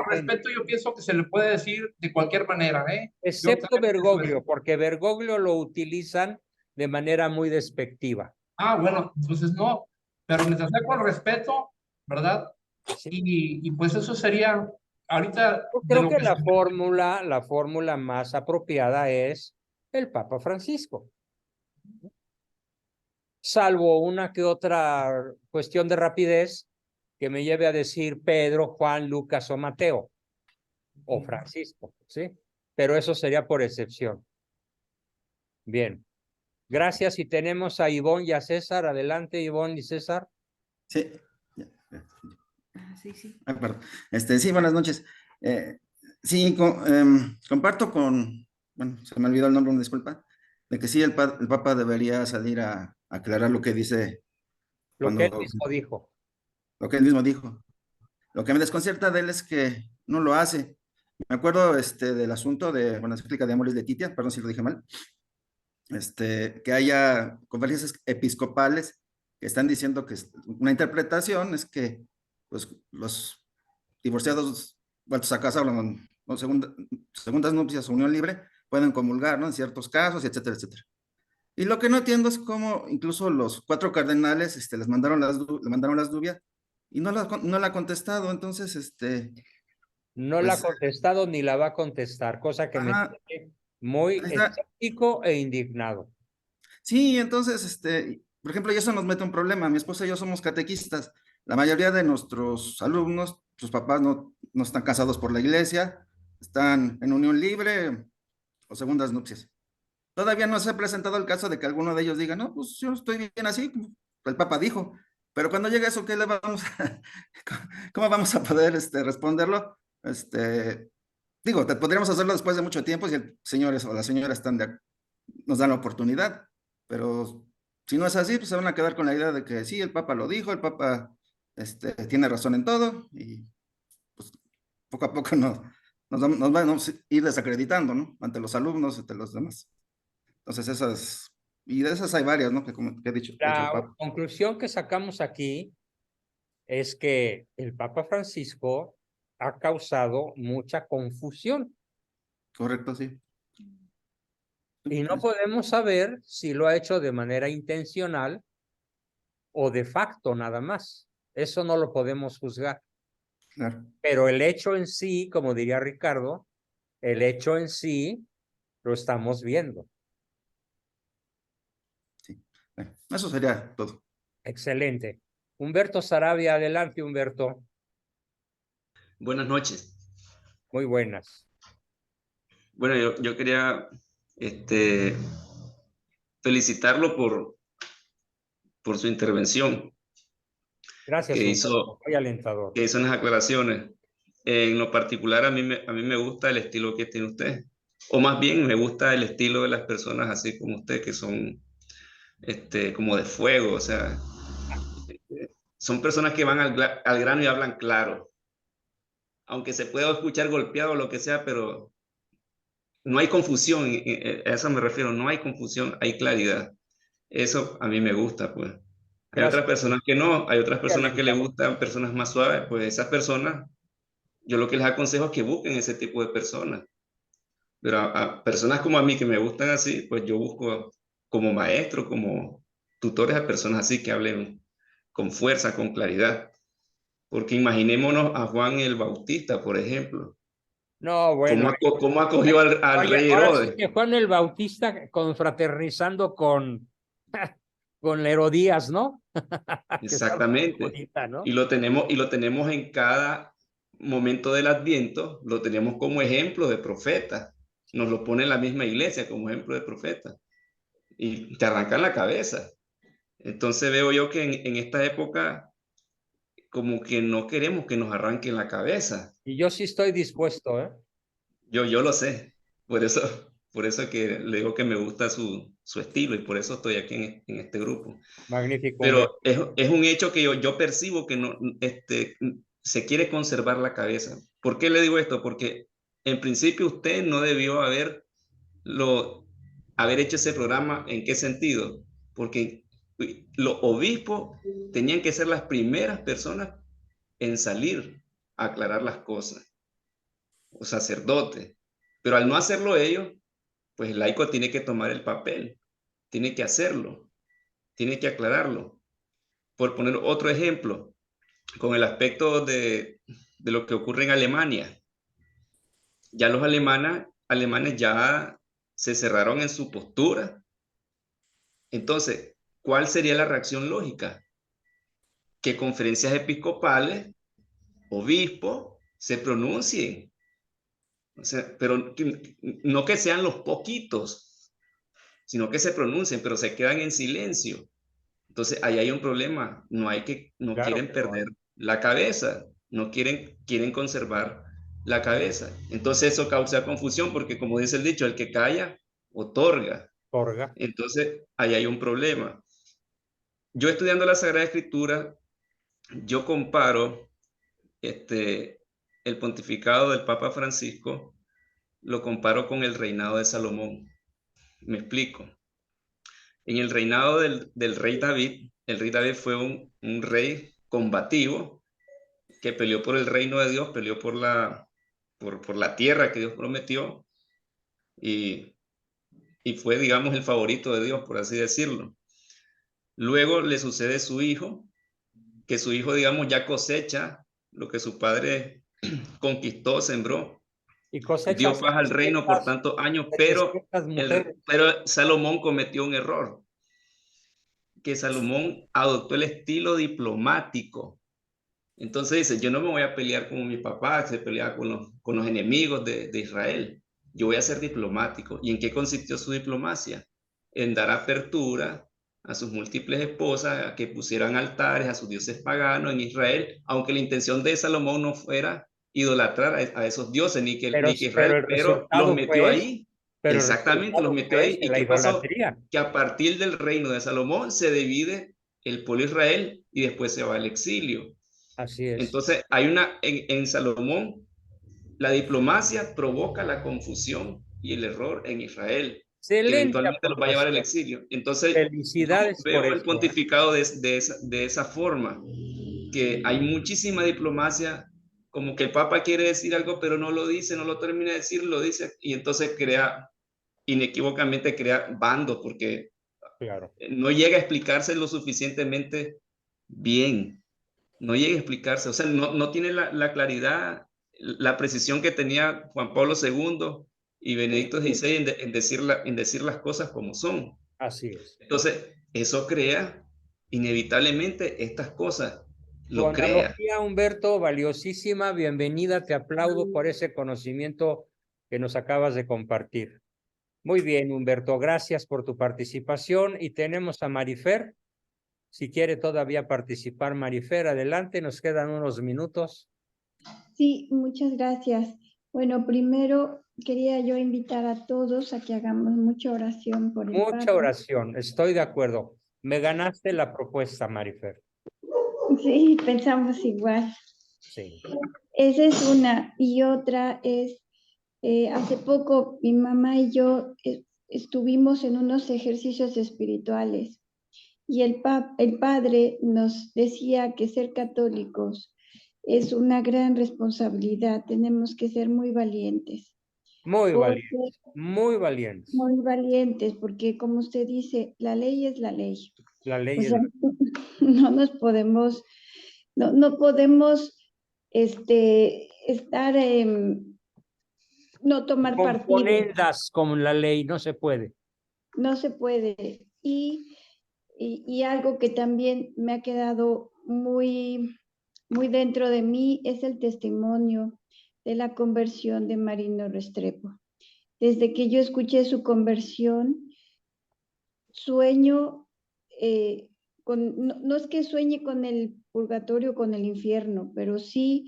[SPEAKER 1] respeto,
[SPEAKER 14] yo pienso que se le puede decir de cualquier manera, ¿eh?
[SPEAKER 1] Excepto Bergoglio, porque Bergoglio lo utilizan de manera muy despectiva.
[SPEAKER 14] Ah, bueno, entonces no, pero mientras sea con respeto, ¿verdad? Sí. Y pues eso sería ahorita.
[SPEAKER 1] Yo creo que la fórmula más apropiada es el Papa Francisco. Salvo una que otra cuestión de rapidez que me lleve a decir Pedro, Juan, Lucas o Mateo o Francisco, ¿sí? Pero eso sería por excepción. Bien. Gracias. Y tenemos a Ivonne y a César. Adelante, Ivonne y César.
[SPEAKER 15] Sí. Sí. Perdón. Sí, buenas noches. Sí, comparto con, bueno, se me olvidó el nombre, una disculpa, de que sí, el Papa debería salir a aclarar lo que dice.
[SPEAKER 1] Lo que él mismo dijo.
[SPEAKER 15] Lo que él mismo dijo. Lo que me desconcierta de él es que no lo hace. Me acuerdo del asunto de, bueno, la encíclica de Amoris Laetitia, perdón si lo dije mal, que haya conferencias episcopales que están diciendo que una interpretación es que pues, los divorciados vueltos a casa o segundas nupcias o unión libre pueden comulgar, ¿no? En ciertos casos, etcétera, etcétera. Y lo que no entiendo es cómo incluso los 4 cardenales le mandaron las dubias y no la ha contestado. Entonces,
[SPEAKER 1] no la ha contestado ni la va a contestar, cosa que me tiene muy escéptico e indignado.
[SPEAKER 15] Sí, entonces, por ejemplo, y eso nos mete un problema. Mi esposa y yo somos catequistas. La mayoría de nuestros alumnos, sus papás no están casados por la iglesia, están en unión libre o segundas nupcias. Todavía no se ha presentado el caso de que alguno de ellos diga, no, pues yo estoy bien así, el Papa dijo. Pero cuando llegue eso, ¿qué le vamos a, cómo vamos a poder responderlo? Digo, podríamos hacerlo después de mucho tiempo si el señor o la señora nos dan la oportunidad, pero si no es así, pues se van a quedar con la idea de que sí, el Papa lo dijo, el Papa tiene razón en todo, y pues poco a poco nos vamos a ir desacreditando, ¿no? Ante los alumnos, ante los demás. Entonces y de esas hay varias, ¿no? Que he dicho.
[SPEAKER 1] La conclusión que sacamos aquí es que el Papa Francisco ha causado mucha confusión.
[SPEAKER 15] Correcto, sí.
[SPEAKER 1] Y no podemos saber si lo ha hecho de manera intencional o de facto nada más. Eso no lo podemos juzgar.
[SPEAKER 15] Claro.
[SPEAKER 1] Pero el hecho en sí, como diría Ricardo, el hecho en sí lo estamos viendo.
[SPEAKER 15] Sí. Bueno, eso sería todo.
[SPEAKER 1] Excelente. Humberto Saravia, adelante, Humberto.
[SPEAKER 16] Buenas noches.
[SPEAKER 1] Muy buenas.
[SPEAKER 16] Bueno, yo quería felicitarlo por su intervención.
[SPEAKER 1] Gracias,
[SPEAKER 16] que
[SPEAKER 1] Humberto.
[SPEAKER 16] hizo,
[SPEAKER 1] muy alentador.
[SPEAKER 16] que hizo unas aclaraciones. En lo particular, a mí me gusta el estilo que tiene usted. O más bien, me gusta el estilo de las personas así como usted, que son como de fuego. O sea, son personas que van al grano y hablan claro. Aunque se pueda escuchar golpeado o lo que sea, pero no hay confusión, a eso me refiero, no hay confusión, hay claridad. Eso a mí me gusta, pues. Hay
[SPEAKER 1] Gracias.
[SPEAKER 16] otras personas que no, hay otras personas que le gustan personas más suaves, pues esas personas, yo lo que les aconsejo es que busquen ese tipo de personas. Pero a personas como a mí que me gustan así, pues yo busco como maestro, como tutores a personas así que hablen con fuerza, con claridad. Porque imaginémonos a Juan el Bautista, por ejemplo.
[SPEAKER 1] No, bueno.
[SPEAKER 16] ¿Cómo acogió al rey Herodes?
[SPEAKER 1] Sí que Juan el Bautista confraternizando con Herodías, ¿no?
[SPEAKER 16] Exactamente.
[SPEAKER 1] Bonita, ¿no?
[SPEAKER 16] Y lo tenemos en cada momento del Adviento, lo tenemos como ejemplo de profeta. Nos lo pone en la misma iglesia como ejemplo de profeta. Y te arrancan la cabeza. Entonces veo yo que en esta época como que no queremos que nos arranquen la cabeza.
[SPEAKER 1] Y yo sí estoy dispuesto, ¿eh?
[SPEAKER 16] Yo lo sé. Por eso que le digo que me gusta su estilo y por eso estoy aquí en este grupo.
[SPEAKER 1] Magnífico.
[SPEAKER 16] Pero es un hecho que yo percibo que no, se quiere conservar la cabeza. ¿Por qué le digo esto? Porque en principio usted no debió haber hecho ese programa. ¿En qué sentido? Porque los obispos tenían que ser las primeras personas en salir a aclarar las cosas, o sacerdotes. Pero al no hacerlo ellos, pues el laico tiene que tomar el papel, tiene que hacerlo, tiene que aclararlo. Por poner otro ejemplo, con el aspecto de lo que ocurre en Alemania. Ya los alemanes ya se cerraron en su postura. Entonces, ¿cuál sería la reacción lógica? Que conferencias episcopales, obispos, se pronuncien. O sea, pero no que sean los poquitos, sino que se pronuncien, pero se quedan en silencio. Entonces, ahí hay un problema. No
[SPEAKER 1] Claro,
[SPEAKER 16] quieren perder la cabeza, no quieren conservar la cabeza. Entonces, eso causa confusión porque, como dice el dicho, el que calla, otorga. Entonces, ahí hay un problema. Yo estudiando la Sagrada Escritura, yo comparo el pontificado del Papa Francisco, lo comparo con el reinado de Salomón. Me explico. en el reinado del rey David, el rey David fue un rey combativo que peleó por el reino de Dios, peleó por la tierra que Dios prometió y fue, digamos, el favorito de Dios, por así decirlo. Luego le sucede su hijo, que su hijo, digamos, ya cosecha lo que su padre conquistó, sembró.
[SPEAKER 1] Y cosecha
[SPEAKER 16] Dio paz al reino por tantos años, pero Salomón cometió un error, que Salomón adoptó el estilo diplomático. Entonces dice, yo no me voy a pelear como mi papá, que se peleaba con los enemigos de Israel. Yo voy a ser diplomático. ¿Y en qué consistió su diplomacia? En dar apertura a sus múltiples esposas, a que pusieran altares a sus dioses paganos en Israel, aunque la intención de Salomón no fuera idolatrar a esos dioses, ni que Israel, pero los metió ahí. Exactamente, los metió ahí. ¿Y qué pasó? Que a partir del reino de Salomón se divide el pueblo de Israel y después se va al exilio.
[SPEAKER 1] Así es.
[SPEAKER 16] Entonces, hay en Salomón, la diplomacia provoca la confusión y el error en Israel, que eventualmente los va a llevar al exilio. Entonces,
[SPEAKER 1] felicidades
[SPEAKER 16] veo
[SPEAKER 1] por
[SPEAKER 16] el
[SPEAKER 1] eso,
[SPEAKER 16] pontificado de esa forma, que hay muchísima diplomacia, como que el Papa quiere decir algo, pero no lo dice, no lo termina de decir, lo dice, y entonces inequívocamente crea bandos, porque no llega a explicarse lo suficientemente bien. No llega a explicarse, o sea, no tiene la claridad, la precisión que tenía Juan Pablo II y Benedicto XVI en decir las cosas como son.
[SPEAKER 1] Así es.
[SPEAKER 16] Entonces, eso crea inevitablemente estas cosas,
[SPEAKER 1] Tu
[SPEAKER 16] lo crea.
[SPEAKER 1] analogía, Humberto, valiosísima, bienvenida, te aplaudo por ese conocimiento que nos acabas de compartir. Muy bien, Humberto, gracias por tu participación y tenemos a Marifer. Si quiere todavía participar, Marifer, adelante, nos quedan unos minutos.
[SPEAKER 12] Sí, muchas gracias. Bueno, primero quería yo invitar a todos a que hagamos mucha oración por el
[SPEAKER 1] Mucha
[SPEAKER 12] Papa.
[SPEAKER 1] oración, estoy de acuerdo. Me ganaste la propuesta, Marifer.
[SPEAKER 12] Sí, pensamos igual.
[SPEAKER 1] Sí.
[SPEAKER 12] Esa es una. Y otra es, hace poco mi mamá y yo estuvimos en unos ejercicios espirituales y el padre nos decía que ser católicos es una gran responsabilidad, tenemos que ser muy valientes.
[SPEAKER 1] Muy valientes, muy valientes.
[SPEAKER 12] Muy valientes, porque como usted dice, la ley es la ley.
[SPEAKER 1] La ley
[SPEAKER 12] O
[SPEAKER 1] es
[SPEAKER 12] sea,
[SPEAKER 1] la ley.
[SPEAKER 12] no nos podemos, no podemos estar, no tomar partido.
[SPEAKER 1] Componendas con la ley, no se puede.
[SPEAKER 12] No se puede. Y algo que también me ha quedado muy, muy dentro de mí es el testimonio de la conversión de Marino Restrepo. Desde que yo escuché su conversión, sueño, no es que sueñe con el purgatorio, con el infierno, pero sí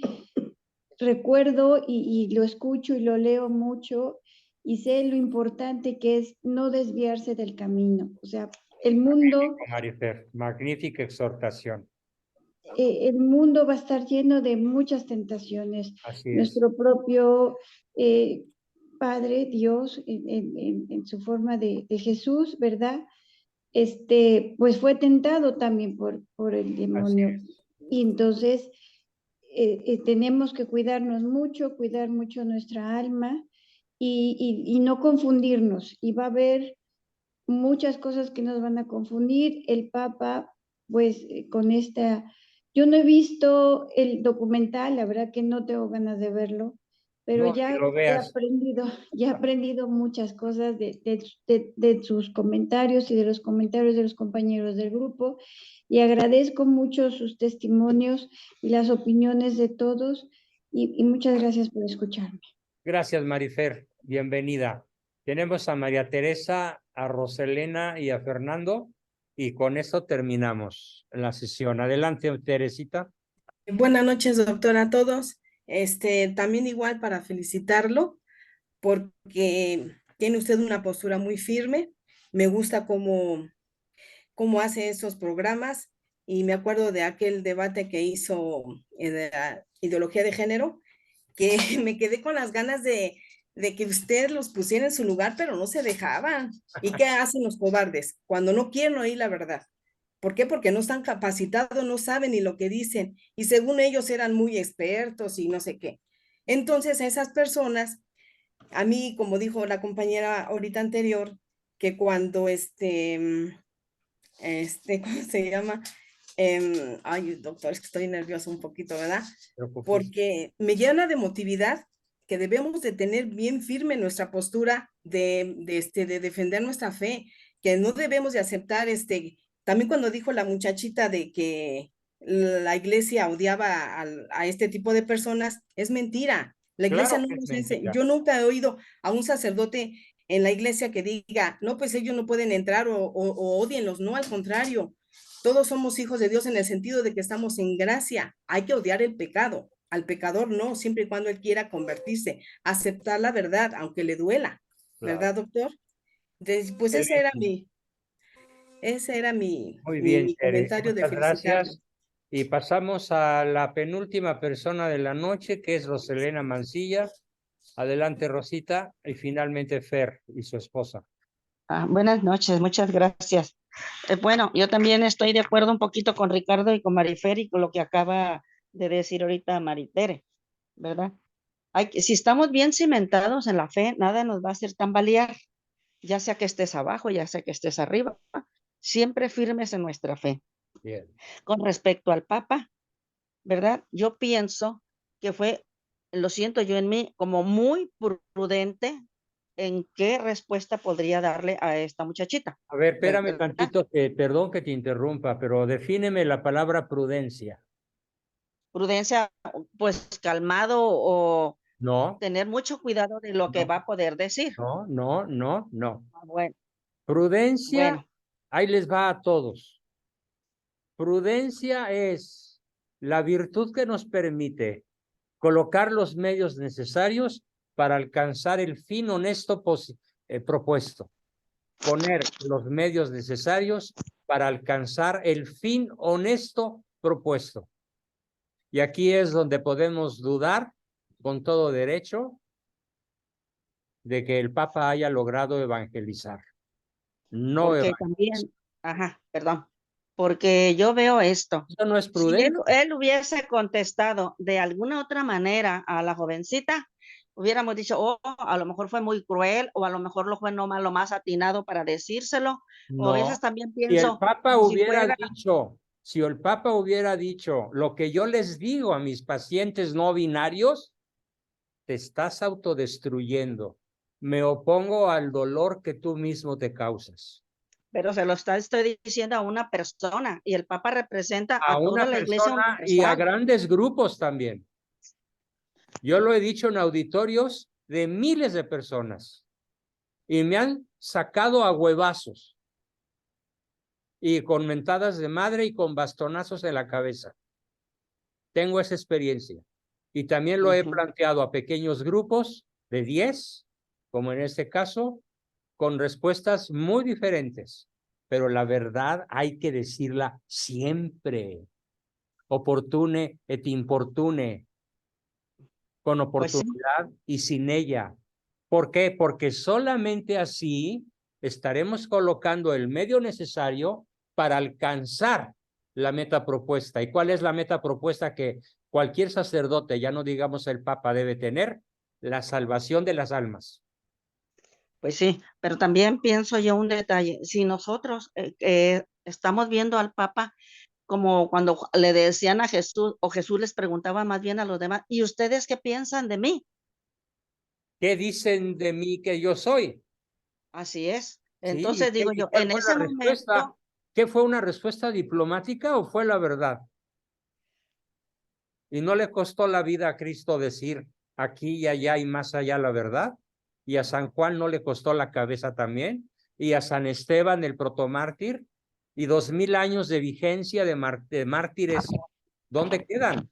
[SPEAKER 12] recuerdo y lo escucho y lo leo mucho y sé lo importante que es no desviarse del camino. O sea, el mundo...
[SPEAKER 1] Marifer, magnífica exhortación.
[SPEAKER 12] El mundo va a estar lleno de muchas tentaciones.
[SPEAKER 1] Así es.
[SPEAKER 12] Nuestro propio Padre, Dios, en su forma de Jesús, ¿verdad? Pues fue tentado también por el demonio. Y entonces tenemos que cuidarnos mucho, cuidar mucho nuestra alma y no confundirnos. Y va a haber muchas cosas que nos van a confundir. El Papa, pues con esta... Yo no he visto el documental, la verdad que no tengo ganas de verlo, pero
[SPEAKER 1] No,
[SPEAKER 12] ya
[SPEAKER 1] que lo veas.
[SPEAKER 12] he aprendido muchas cosas de sus comentarios y de los comentarios de los compañeros del grupo y agradezco mucho sus testimonios y las opiniones de todos y muchas gracias por escucharme.
[SPEAKER 1] Gracias, Marifer. Bienvenida. Tenemos a María Teresa, a Roselena y a Fernando y con eso terminamos la sesión. Adelante, Teresita.
[SPEAKER 17] Buenas noches, doctor, a todos. También igual para felicitarlo porque tiene usted una postura muy firme. Me gusta cómo hace esos programas y me acuerdo de aquel debate que hizo de la ideología de género, que me quedé con las ganas de de que usted los pusiera en su lugar, pero no se dejaban. ¿Y qué hacen los cobardes? Cuando no quieren oír la verdad. ¿Por qué? Porque no están capacitados, no saben ni lo que dicen, y según ellos eran muy expertos y no sé qué. Entonces, esas personas, a mí, como dijo la compañera ahorita anterior, que cuando ¿cómo se llama? Ay, doctor, es que estoy nervioso un poquito, ¿verdad? Porque me llena de emotividad que debemos de tener bien firme nuestra postura de defender nuestra fe, que no debemos de aceptar, también cuando dijo la muchachita de que la iglesia odiaba a este tipo de personas, es mentira. La iglesia
[SPEAKER 1] Claro
[SPEAKER 17] no
[SPEAKER 1] que es
[SPEAKER 17] nos enseña.
[SPEAKER 1] mentira.
[SPEAKER 17] Yo nunca he oído a un sacerdote en la iglesia que diga, no, pues ellos no pueden entrar o odienlos. No, al contrario, todos somos hijos de Dios en el sentido de que estamos en gracia. Hay que odiar el pecado. Al pecador no, siempre y cuando él quiera convertirse, aceptar la verdad, aunque le duela.
[SPEAKER 1] Claro.
[SPEAKER 17] ¿Verdad, doctor? Pues
[SPEAKER 1] Excelente.
[SPEAKER 17] ese era
[SPEAKER 1] Muy bien,
[SPEAKER 17] mi
[SPEAKER 1] Tere.
[SPEAKER 17] comentario de
[SPEAKER 1] Muchas
[SPEAKER 17] felicitarlo.
[SPEAKER 1] gracias. Y pasamos a la penúltima persona de la noche, que es Roselena Mancilla. Adelante, Rosita. Y finalmente Fer y su esposa.
[SPEAKER 18] Buenas noches, muchas gracias. Bueno, yo también estoy de acuerdo un poquito con Ricardo y con Marifer y con lo que acaba de decir ahorita Maritere, ¿verdad? Si estamos bien cimentados en la fe, nada nos va a hacer tambalear, ya sea que estés abajo, ya sea que estés arriba, siempre firmes en nuestra fe.
[SPEAKER 1] Bien.
[SPEAKER 18] Con respecto al Papa, ¿verdad? Yo pienso que fue, lo siento yo en mí, como muy prudente en qué respuesta podría darle a esta muchachita.
[SPEAKER 1] A ver, espérame
[SPEAKER 18] ¿verdad?
[SPEAKER 1] tantito, perdón que te interrumpa, pero defíneme la palabra prudencia.
[SPEAKER 18] Prudencia, pues calmado o
[SPEAKER 1] No,
[SPEAKER 18] tener mucho cuidado de lo que
[SPEAKER 1] no,
[SPEAKER 18] va a poder decir.
[SPEAKER 1] no.
[SPEAKER 18] Bueno,
[SPEAKER 1] Prudencia,
[SPEAKER 18] bueno,
[SPEAKER 1] ahí les va a todos. Prudencia es la virtud que nos permite colocar los medios necesarios para alcanzar el fin honesto propuesto. Poner los medios necesarios para alcanzar el fin honesto propuesto. Y aquí es donde podemos dudar con todo derecho de que el Papa haya logrado evangelizar. No
[SPEAKER 18] porque también, perdón, porque yo veo esto.
[SPEAKER 1] Eso no es
[SPEAKER 18] Si
[SPEAKER 1] prudente.
[SPEAKER 18] él hubiese contestado de alguna otra manera a la jovencita, hubiéramos dicho, oh, a lo mejor fue muy cruel, o a lo mejor lo fue lo más atinado para decírselo, o a
[SPEAKER 1] No.
[SPEAKER 18] veces también
[SPEAKER 1] Si el
[SPEAKER 18] pienso,
[SPEAKER 1] Papa
[SPEAKER 18] como si
[SPEAKER 1] hubiera
[SPEAKER 18] fuera,
[SPEAKER 1] dicho, si el Papa hubiera dicho lo que yo les digo a mis pacientes no binarios, te estás autodestruyendo. Me opongo al dolor que tú mismo te causas.
[SPEAKER 18] pero se lo estoy diciendo a una persona, y el Papa representa
[SPEAKER 1] A
[SPEAKER 18] a toda
[SPEAKER 1] una
[SPEAKER 18] la iglesia
[SPEAKER 1] persona y a
[SPEAKER 18] universal.
[SPEAKER 1] grandes grupos también. Yo lo he dicho en auditorios de miles de personas y me han sacado a huevazos y con mentadas de madre y con bastonazos en la cabeza. Tengo esa experiencia y también lo he planteado a pequeños grupos de 10, como en este caso, con respuestas muy diferentes, pero la verdad hay que decirla siempre. Oportune et importune, con oportunidad y sin ella. ¿Por qué? Porque solamente así estaremos colocando el medio necesario para alcanzar la meta propuesta. ¿Y cuál es la meta propuesta que cualquier sacerdote, ya no digamos el Papa, debe tener? La salvación de las almas.
[SPEAKER 18] Pues sí, pero también pienso yo un detalle. Si nosotros estamos viendo al Papa como cuando le decían a Jesús, o Jesús les preguntaba más bien a los demás, ¿y ustedes qué piensan de mí?
[SPEAKER 1] ¿Qué dicen de mí que yo soy?
[SPEAKER 18] Así es.
[SPEAKER 1] Sí,
[SPEAKER 18] Entonces digo yo,
[SPEAKER 1] ¿cuál
[SPEAKER 18] en
[SPEAKER 1] fue
[SPEAKER 18] ese
[SPEAKER 1] la respuesta?
[SPEAKER 18] momento,
[SPEAKER 1] ¿Qué fue una respuesta diplomática o fue la verdad? Y no le costó la vida a Cristo decir aquí y allá y más allá la verdad. Y a San Juan no le costó la cabeza también. Y a San Esteban, el protomártir. Y 2000 años de vigencia de mártires. ¿Dónde quedan?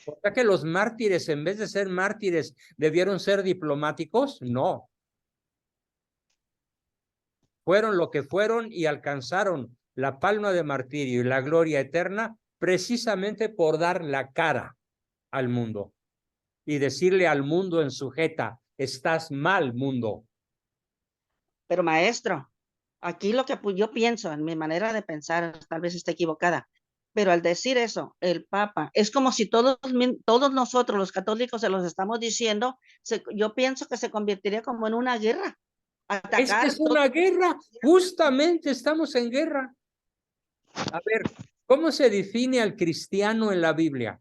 [SPEAKER 1] ¿Por qué que los mártires, en vez de ser mártires, debieron ser diplomáticos? No. Fueron lo que fueron y alcanzaron la palma de martirio y la gloria eterna precisamente por dar la cara al mundo y decirle al mundo en su jeta, Estás mal, mundo.
[SPEAKER 18] Pero maestro, aquí lo que yo pienso, en mi manera de pensar, tal vez esté equivocada, pero al decir eso, el Papa, es como si todos nosotros los católicos se los estamos diciendo, yo pienso que se convertiría como en una guerra.
[SPEAKER 1] Es que es una guerra, justamente estamos en guerra. A ver, ¿cómo se define al cristiano en la Biblia?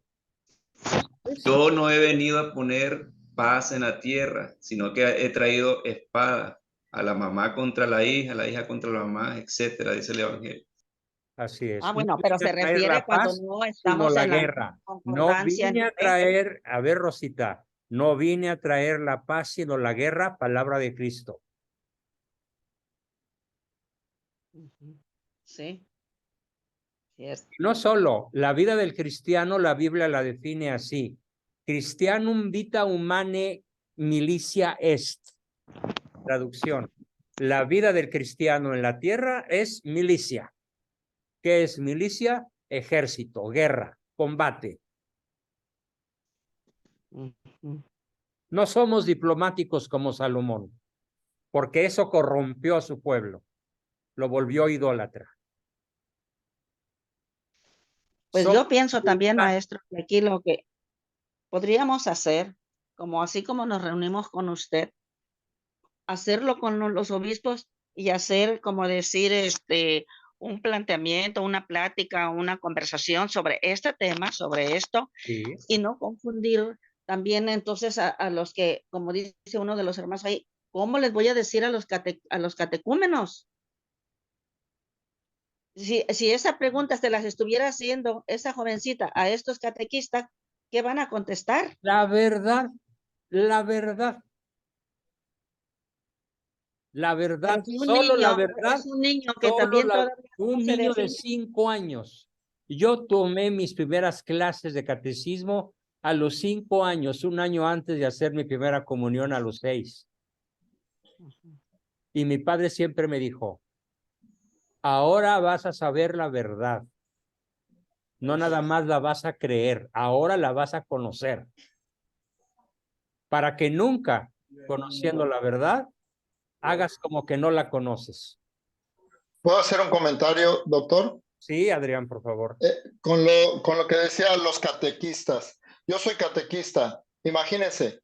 [SPEAKER 16] Yo no he venido a poner paz en la tierra, sino que he traído espada a la mamá contra la hija contra la mamá, etcétera, dice el Evangelio.
[SPEAKER 1] Así es.
[SPEAKER 18] Ah, bueno,
[SPEAKER 1] No
[SPEAKER 18] pero
[SPEAKER 1] vine
[SPEAKER 18] se
[SPEAKER 1] a traer
[SPEAKER 18] refiere
[SPEAKER 1] la
[SPEAKER 18] cuando
[SPEAKER 1] paz,
[SPEAKER 18] no
[SPEAKER 1] sino
[SPEAKER 18] estamos
[SPEAKER 1] la
[SPEAKER 18] en la
[SPEAKER 1] guerra. No
[SPEAKER 18] concordancia.
[SPEAKER 1] vine a traer, a ver, Rosita, no vine a traer la paz, sino la guerra, palabra de Cristo.
[SPEAKER 18] Sí. Cierto.
[SPEAKER 1] No solo, la vida del cristiano, la Biblia la define así. Christianum vita humane militia est. Traducción. La vida del cristiano en la tierra es milicia. ¿Qué es milicia? Ejército, guerra, combate. No somos diplomáticos como Salomón, porque eso corrompió a su pueblo, lo volvió idólatra.
[SPEAKER 18] Pues yo pienso también, maestro, que aquí lo que podríamos hacer, como así como nos reunimos con usted, hacerlo con los obispos y hacer, como decir, un planteamiento, una plática, una conversación sobre este tema, sobre esto,
[SPEAKER 1] sí,
[SPEAKER 18] y no confundir también entonces a los que, como dice uno de los hermanos ahí, ¿cómo les voy a decir a los catecúmenos? Si esa pregunta se las estuviera haciendo esa jovencita a estos catequistas, ¿qué van a contestar?
[SPEAKER 1] La verdad, la verdad. La verdad, solo la verdad.
[SPEAKER 18] Es un niño que también todavía
[SPEAKER 1] un
[SPEAKER 18] no se
[SPEAKER 1] niño de
[SPEAKER 18] define.
[SPEAKER 1] 5 años. Yo tomé mis primeras clases de catecismo a los 5 años, un año antes de hacer mi primera comunión a los 6. Y mi padre siempre me dijo, ahora vas a saber la verdad. No nada más la vas a creer, ahora la vas a conocer. Para que nunca, conociendo la verdad, hagas como que no la conoces.
[SPEAKER 11] ¿Puedo hacer un comentario, doctor?
[SPEAKER 1] Sí, Adrián, por favor.
[SPEAKER 11] Con lo que decían los catequistas. Yo soy catequista. Imagínense,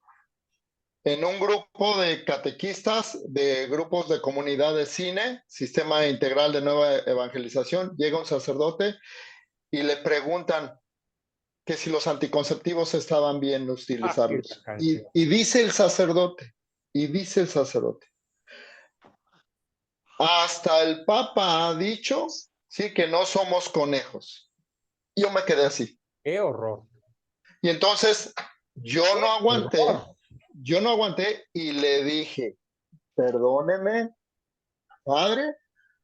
[SPEAKER 11] en un grupo de catequistas, de grupos de comunidad de cine, Sistema Integral de Nueva Evangelización, llega un sacerdote y le preguntan que si los anticonceptivos estaban bien utilizarlos. Y dice el sacerdote, hasta el Papa ha dicho, sí, que no somos conejos. Yo me quedé así.
[SPEAKER 1] ¡Qué horror!
[SPEAKER 11] Y entonces yo no aguanté y le dije, perdóneme, padre,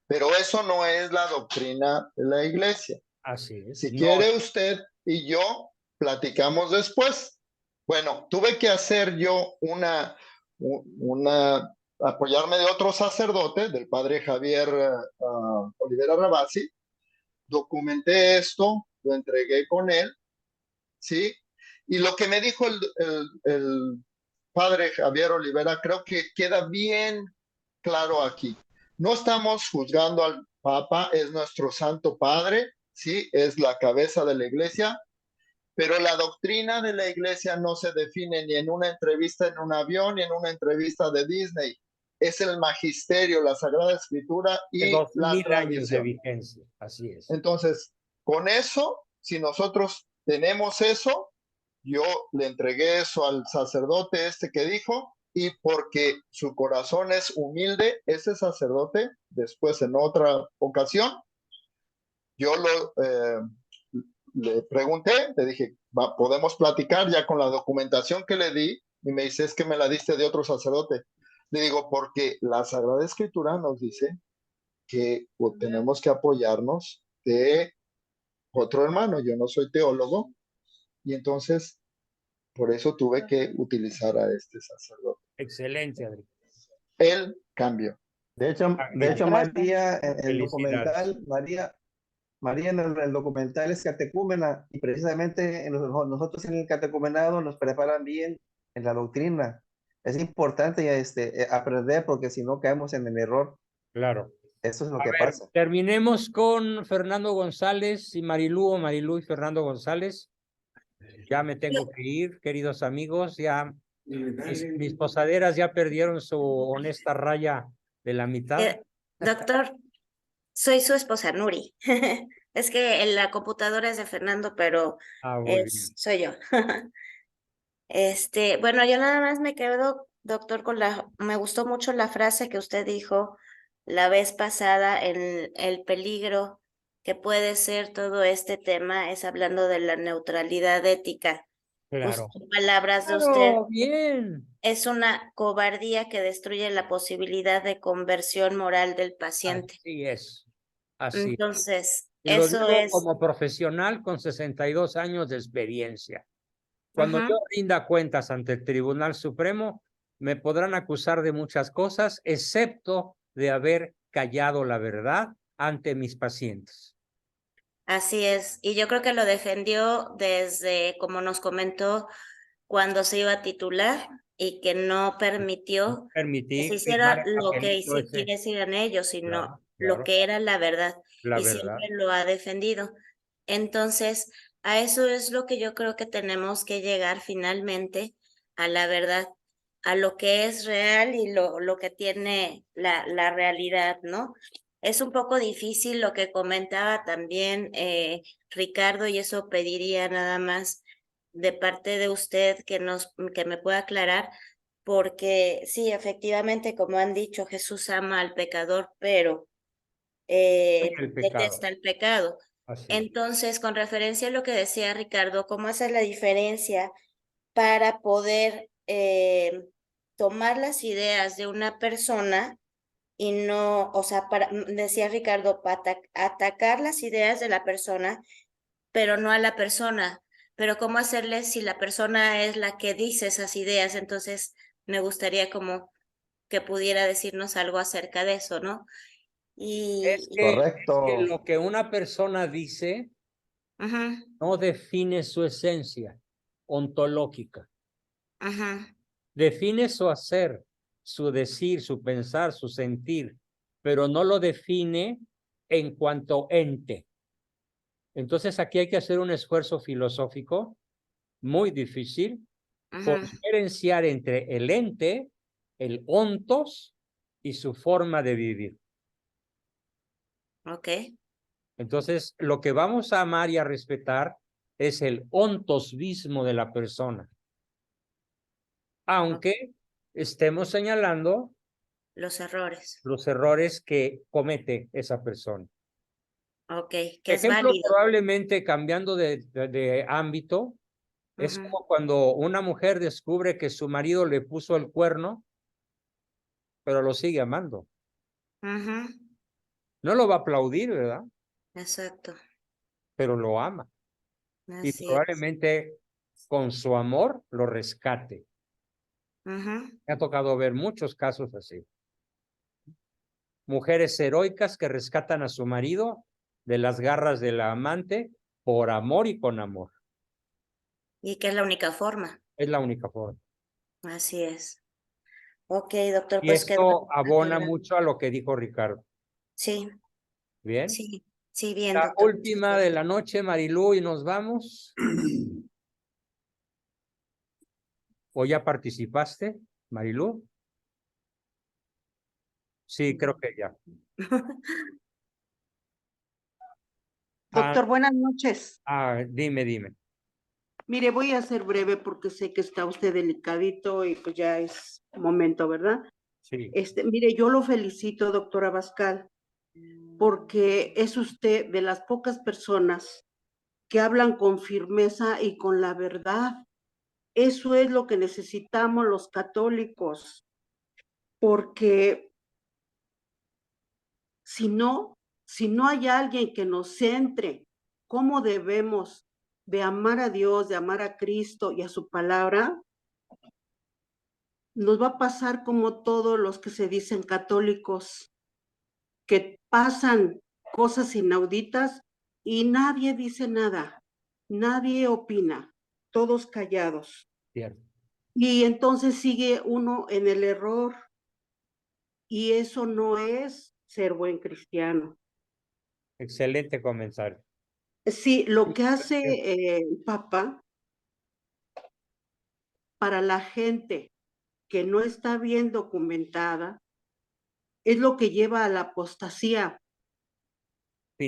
[SPEAKER 11] pero eso no es la doctrina de la iglesia.
[SPEAKER 1] Así es.
[SPEAKER 11] Si quiere usted y yo, platicamos después. Bueno, tuve que hacer yo apoyarme de otro sacerdote, del padre Javier Olivera Rabasi, documenté esto, lo entregué con él, ¿sí? Y lo que me dijo el padre Javier Olivera, creo que queda bien claro aquí. No estamos juzgando al Papa, es nuestro Santo Padre, ¿sí? Es la cabeza de la iglesia, pero la doctrina de la iglesia no se define ni en una entrevista en un avión, ni en una entrevista de Disney. Es el magisterio, la Sagrada Escritura y
[SPEAKER 1] de 2000
[SPEAKER 11] la
[SPEAKER 1] años de
[SPEAKER 11] tradición.
[SPEAKER 1] vigencia, así es.
[SPEAKER 11] Entonces, con eso, si nosotros tenemos eso, yo le entregué eso al sacerdote que dijo, y porque su corazón es humilde, ese sacerdote, después en otra ocasión, yo le pregunté, le dije, podemos platicar ya con la documentación que le di, y me dice, es que me la diste de otro sacerdote. Le digo, porque la Sagrada Escritura nos dice que tenemos que apoyarnos de otro hermano. Yo no soy teólogo, y entonces por eso tuve que utilizar a este sacerdote.
[SPEAKER 1] Excelente, Adri.
[SPEAKER 11] Él cambió.
[SPEAKER 10] De hecho, María, en el documental, María en el documental es catecúmena, y precisamente nosotros en el catecumenado nos preparan bien en la doctrina. Es importante aprender porque si no caemos en el error.
[SPEAKER 1] Claro.
[SPEAKER 10] Eso es lo
[SPEAKER 1] A
[SPEAKER 10] que
[SPEAKER 1] ver,
[SPEAKER 10] pasa.
[SPEAKER 1] terminemos con Fernando González y Marilú, o Marilú y Fernando González. Ya me tengo que ir, queridos amigos. Ya mis posaderas ya perdieron su honesta raya de la mitad.
[SPEAKER 19] Doctor, soy su esposa, Nuri. Es que la computadora es de Fernando, pero
[SPEAKER 1] Ah, muy bien.
[SPEAKER 19] soy yo. Bueno, yo nada más me quedo, doctor, me gustó mucho la frase que usted dijo la vez pasada, el peligro que puede ser todo este tema, es hablando de la neutralidad ética.
[SPEAKER 1] Claro.
[SPEAKER 19] Palabras de usted.
[SPEAKER 1] Claro, bien.
[SPEAKER 19] Es una cobardía que destruye la posibilidad de conversión moral del paciente.
[SPEAKER 1] Así es. Así es.
[SPEAKER 19] Entonces,
[SPEAKER 1] Y lo
[SPEAKER 19] eso
[SPEAKER 1] digo
[SPEAKER 19] es.
[SPEAKER 1] como profesional con 62 años de experiencia. Cuando yo rinda cuentas ante el Tribunal Supremo, me podrán acusar de muchas cosas, excepto de haber callado la verdad ante mis pacientes.
[SPEAKER 19] Así es. Y yo creo que lo defendió desde, como nos comentó, cuando se iba a titular y que no permitió que se hiciera lo que quisieran ellos, sino lo que era la verdad.
[SPEAKER 1] La
[SPEAKER 19] Y
[SPEAKER 1] verdad.
[SPEAKER 19] siempre lo ha defendido. Entonces, a eso es lo que yo creo que tenemos que llegar finalmente, a la verdad, a lo que es real y lo que tiene la realidad, ¿no? Es un poco difícil lo que comentaba también Ricardo, y eso pediría nada más de parte de usted que me pueda aclarar, porque sí, efectivamente, como han dicho, Jesús ama al pecador, pero detesta el pecado. Entonces, con referencia a lo que decía Ricardo, ¿cómo hacer la diferencia para poder tomar las ideas de una persona y no, o sea, decía Ricardo, para atacar las ideas de la persona, pero no a la persona? Pero ¿cómo hacerle si la persona es la que dice esas ideas? Entonces, me gustaría como que pudiera decirnos algo acerca de eso, ¿no?
[SPEAKER 1] Es que lo que una persona dice no define su esencia ontológica. Define su hacer, su decir, su pensar, su sentir, pero no lo define en cuanto ente. Entonces aquí hay que hacer un esfuerzo filosófico muy difícil por diferenciar entre el ente, el ontos y su forma de vivir.
[SPEAKER 19] Ok.
[SPEAKER 1] Entonces, lo que vamos a amar y a respetar es el ontos mismo de la persona. Aunque estemos señalando
[SPEAKER 19] los
[SPEAKER 1] errores que comete esa persona.
[SPEAKER 19] Ok, que es
[SPEAKER 1] Ejemplo,
[SPEAKER 19] válido.
[SPEAKER 1] probablemente cambiando de ámbito, es como cuando una mujer descubre que su marido le puso el cuerno, pero lo sigue amando. No lo va a aplaudir, ¿verdad?
[SPEAKER 19] Exacto.
[SPEAKER 1] Pero lo ama. Y
[SPEAKER 19] Así
[SPEAKER 1] probablemente con su amor lo rescate. Me ha tocado ver muchos casos así. Mujeres heroicas que rescatan a su marido de las garras de la amante por amor y con amor.
[SPEAKER 19] Y que es la única forma.
[SPEAKER 1] Es la única forma.
[SPEAKER 19] Así es. Ok, doctor,
[SPEAKER 1] Y
[SPEAKER 19] pues
[SPEAKER 1] esto abona mucho a lo que dijo Ricardo.
[SPEAKER 19] Sí.
[SPEAKER 1] ¿Bien?
[SPEAKER 19] Sí, sí, bien,
[SPEAKER 1] La
[SPEAKER 19] doctor.
[SPEAKER 1] última de la noche, Marilú, y nos vamos. ¿O ya participaste, Marilú? Sí, creo que ya.
[SPEAKER 20] Doctor, buenas noches.
[SPEAKER 1] Dime.
[SPEAKER 20] Mire, voy a ser breve porque sé que está usted delicadito y pues ya es momento, ¿verdad?
[SPEAKER 1] Sí.
[SPEAKER 20] Mire, yo lo felicito, doctora Abascal, porque es usted de las pocas personas que hablan con firmeza y con la verdad. Eso es lo que necesitamos los católicos, porque si no hay alguien que nos centre cómo debemos de amar a Dios, de amar a Cristo y a su palabra, nos va a pasar como todos los que se dicen católicos, que pasan cosas inauditas y nadie dice nada, nadie opina, todos callados.
[SPEAKER 1] Cierto.
[SPEAKER 20] Y entonces sigue uno en el error. Y eso no es ser buen cristiano.
[SPEAKER 1] Excelente comentario.
[SPEAKER 20] Sí, lo que hace el Papa para la gente que no está bien documentada es lo que lleva a la apostasía.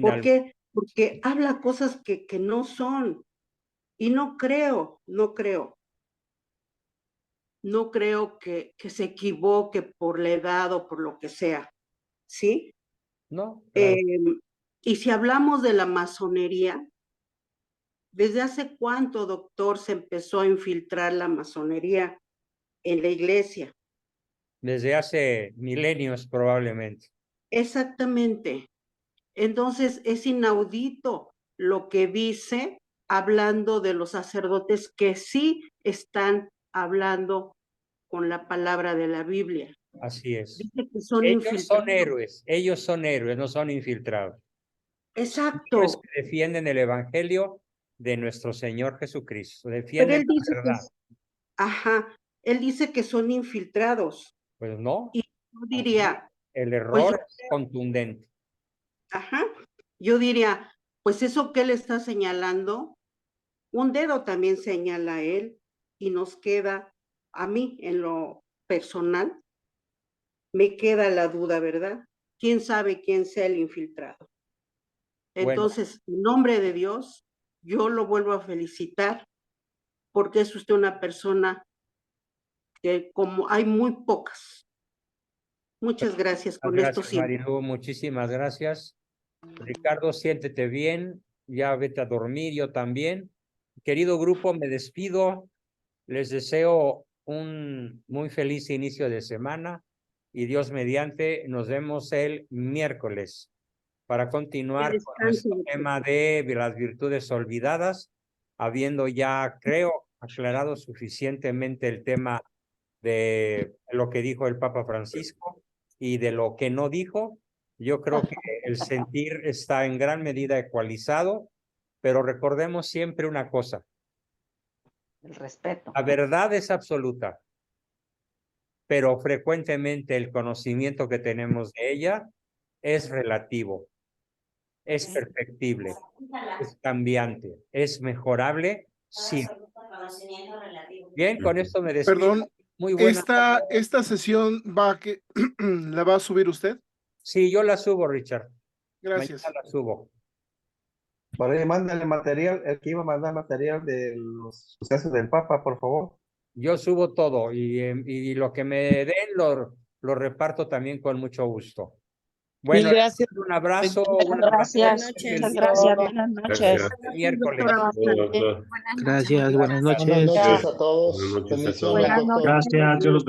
[SPEAKER 20] ¿Por qué? Porque habla cosas que no son. Y no creo que se equivoque por la edad o por lo que sea, ¿sí?
[SPEAKER 1] No, claro.
[SPEAKER 20] Y si hablamos de la masonería, ¿desde hace cuánto, doctor, se empezó a infiltrar la masonería en la iglesia?
[SPEAKER 1] Desde hace milenios probablemente.
[SPEAKER 20] Exactamente. Entonces es inaudito lo que dice hablando de los sacerdotes que sí están hablando con la palabra de la Biblia.
[SPEAKER 1] Así es.
[SPEAKER 20] Dice que son
[SPEAKER 1] Ellos son héroes, no son infiltrados.
[SPEAKER 20] Exacto.
[SPEAKER 1] Ellos defienden el evangelio de nuestro Señor Jesucristo,
[SPEAKER 20] Pero
[SPEAKER 1] defienden
[SPEAKER 20] él dice
[SPEAKER 1] la verdad.
[SPEAKER 20] él dice que son infiltrados.
[SPEAKER 1] Pues no.
[SPEAKER 20] Y yo diría,
[SPEAKER 1] El error
[SPEAKER 20] pues,
[SPEAKER 1] es contundente.
[SPEAKER 20] Yo diría, pues eso que él está señalando, un dedo también señala a él y nos queda, a mí en lo personal, me queda la duda, ¿verdad? ¿Quién sabe quién sea el infiltrado? Entonces, en nombre de Dios, yo lo vuelvo a felicitar porque es usted una persona que como hay muy pocas. Muchas gracias con esto siempre.
[SPEAKER 1] Marilu, muchísimas gracias. Ricardo, siéntete bien, ya vete a dormir, yo también. Querido grupo, me despido. Les deseo un muy feliz inicio de semana y Dios mediante nos vemos el miércoles para continuar con nuestro tema de las virtudes olvidadas, habiendo ya, creo, aclarado suficientemente el tema de lo que dijo el Papa Francisco y de lo que no dijo. Yo creo que el sentir está en gran medida ecualizado, pero recordemos siempre una cosa.
[SPEAKER 18] El respeto.
[SPEAKER 1] La verdad es absoluta, pero frecuentemente el conocimiento que tenemos de ella es relativo, es perfectible, es cambiante, es mejorable, sí. Bien, con esto me despido.
[SPEAKER 2] Perdón,
[SPEAKER 1] muy buena.
[SPEAKER 2] ¿Esta sesión la va a subir usted?
[SPEAKER 1] Sí, yo la subo, Richard.
[SPEAKER 2] Gracias.
[SPEAKER 1] Mañana la subo.
[SPEAKER 10] Por ahí, mándale material, el que iba a mandar material de los sucesos del Papa, por favor.
[SPEAKER 1] Yo subo todo y lo que me den lo reparto también con mucho gusto. Bueno,
[SPEAKER 18] gracias.
[SPEAKER 1] Un abrazo.
[SPEAKER 18] Gracias. Muchas gracias. Buenas noches.
[SPEAKER 1] Miércoles.
[SPEAKER 21] Gracias, buenas noches.
[SPEAKER 11] Buenas noches a todos. Bendiciones, doctor.
[SPEAKER 21] Gracias, Dios los bendiga.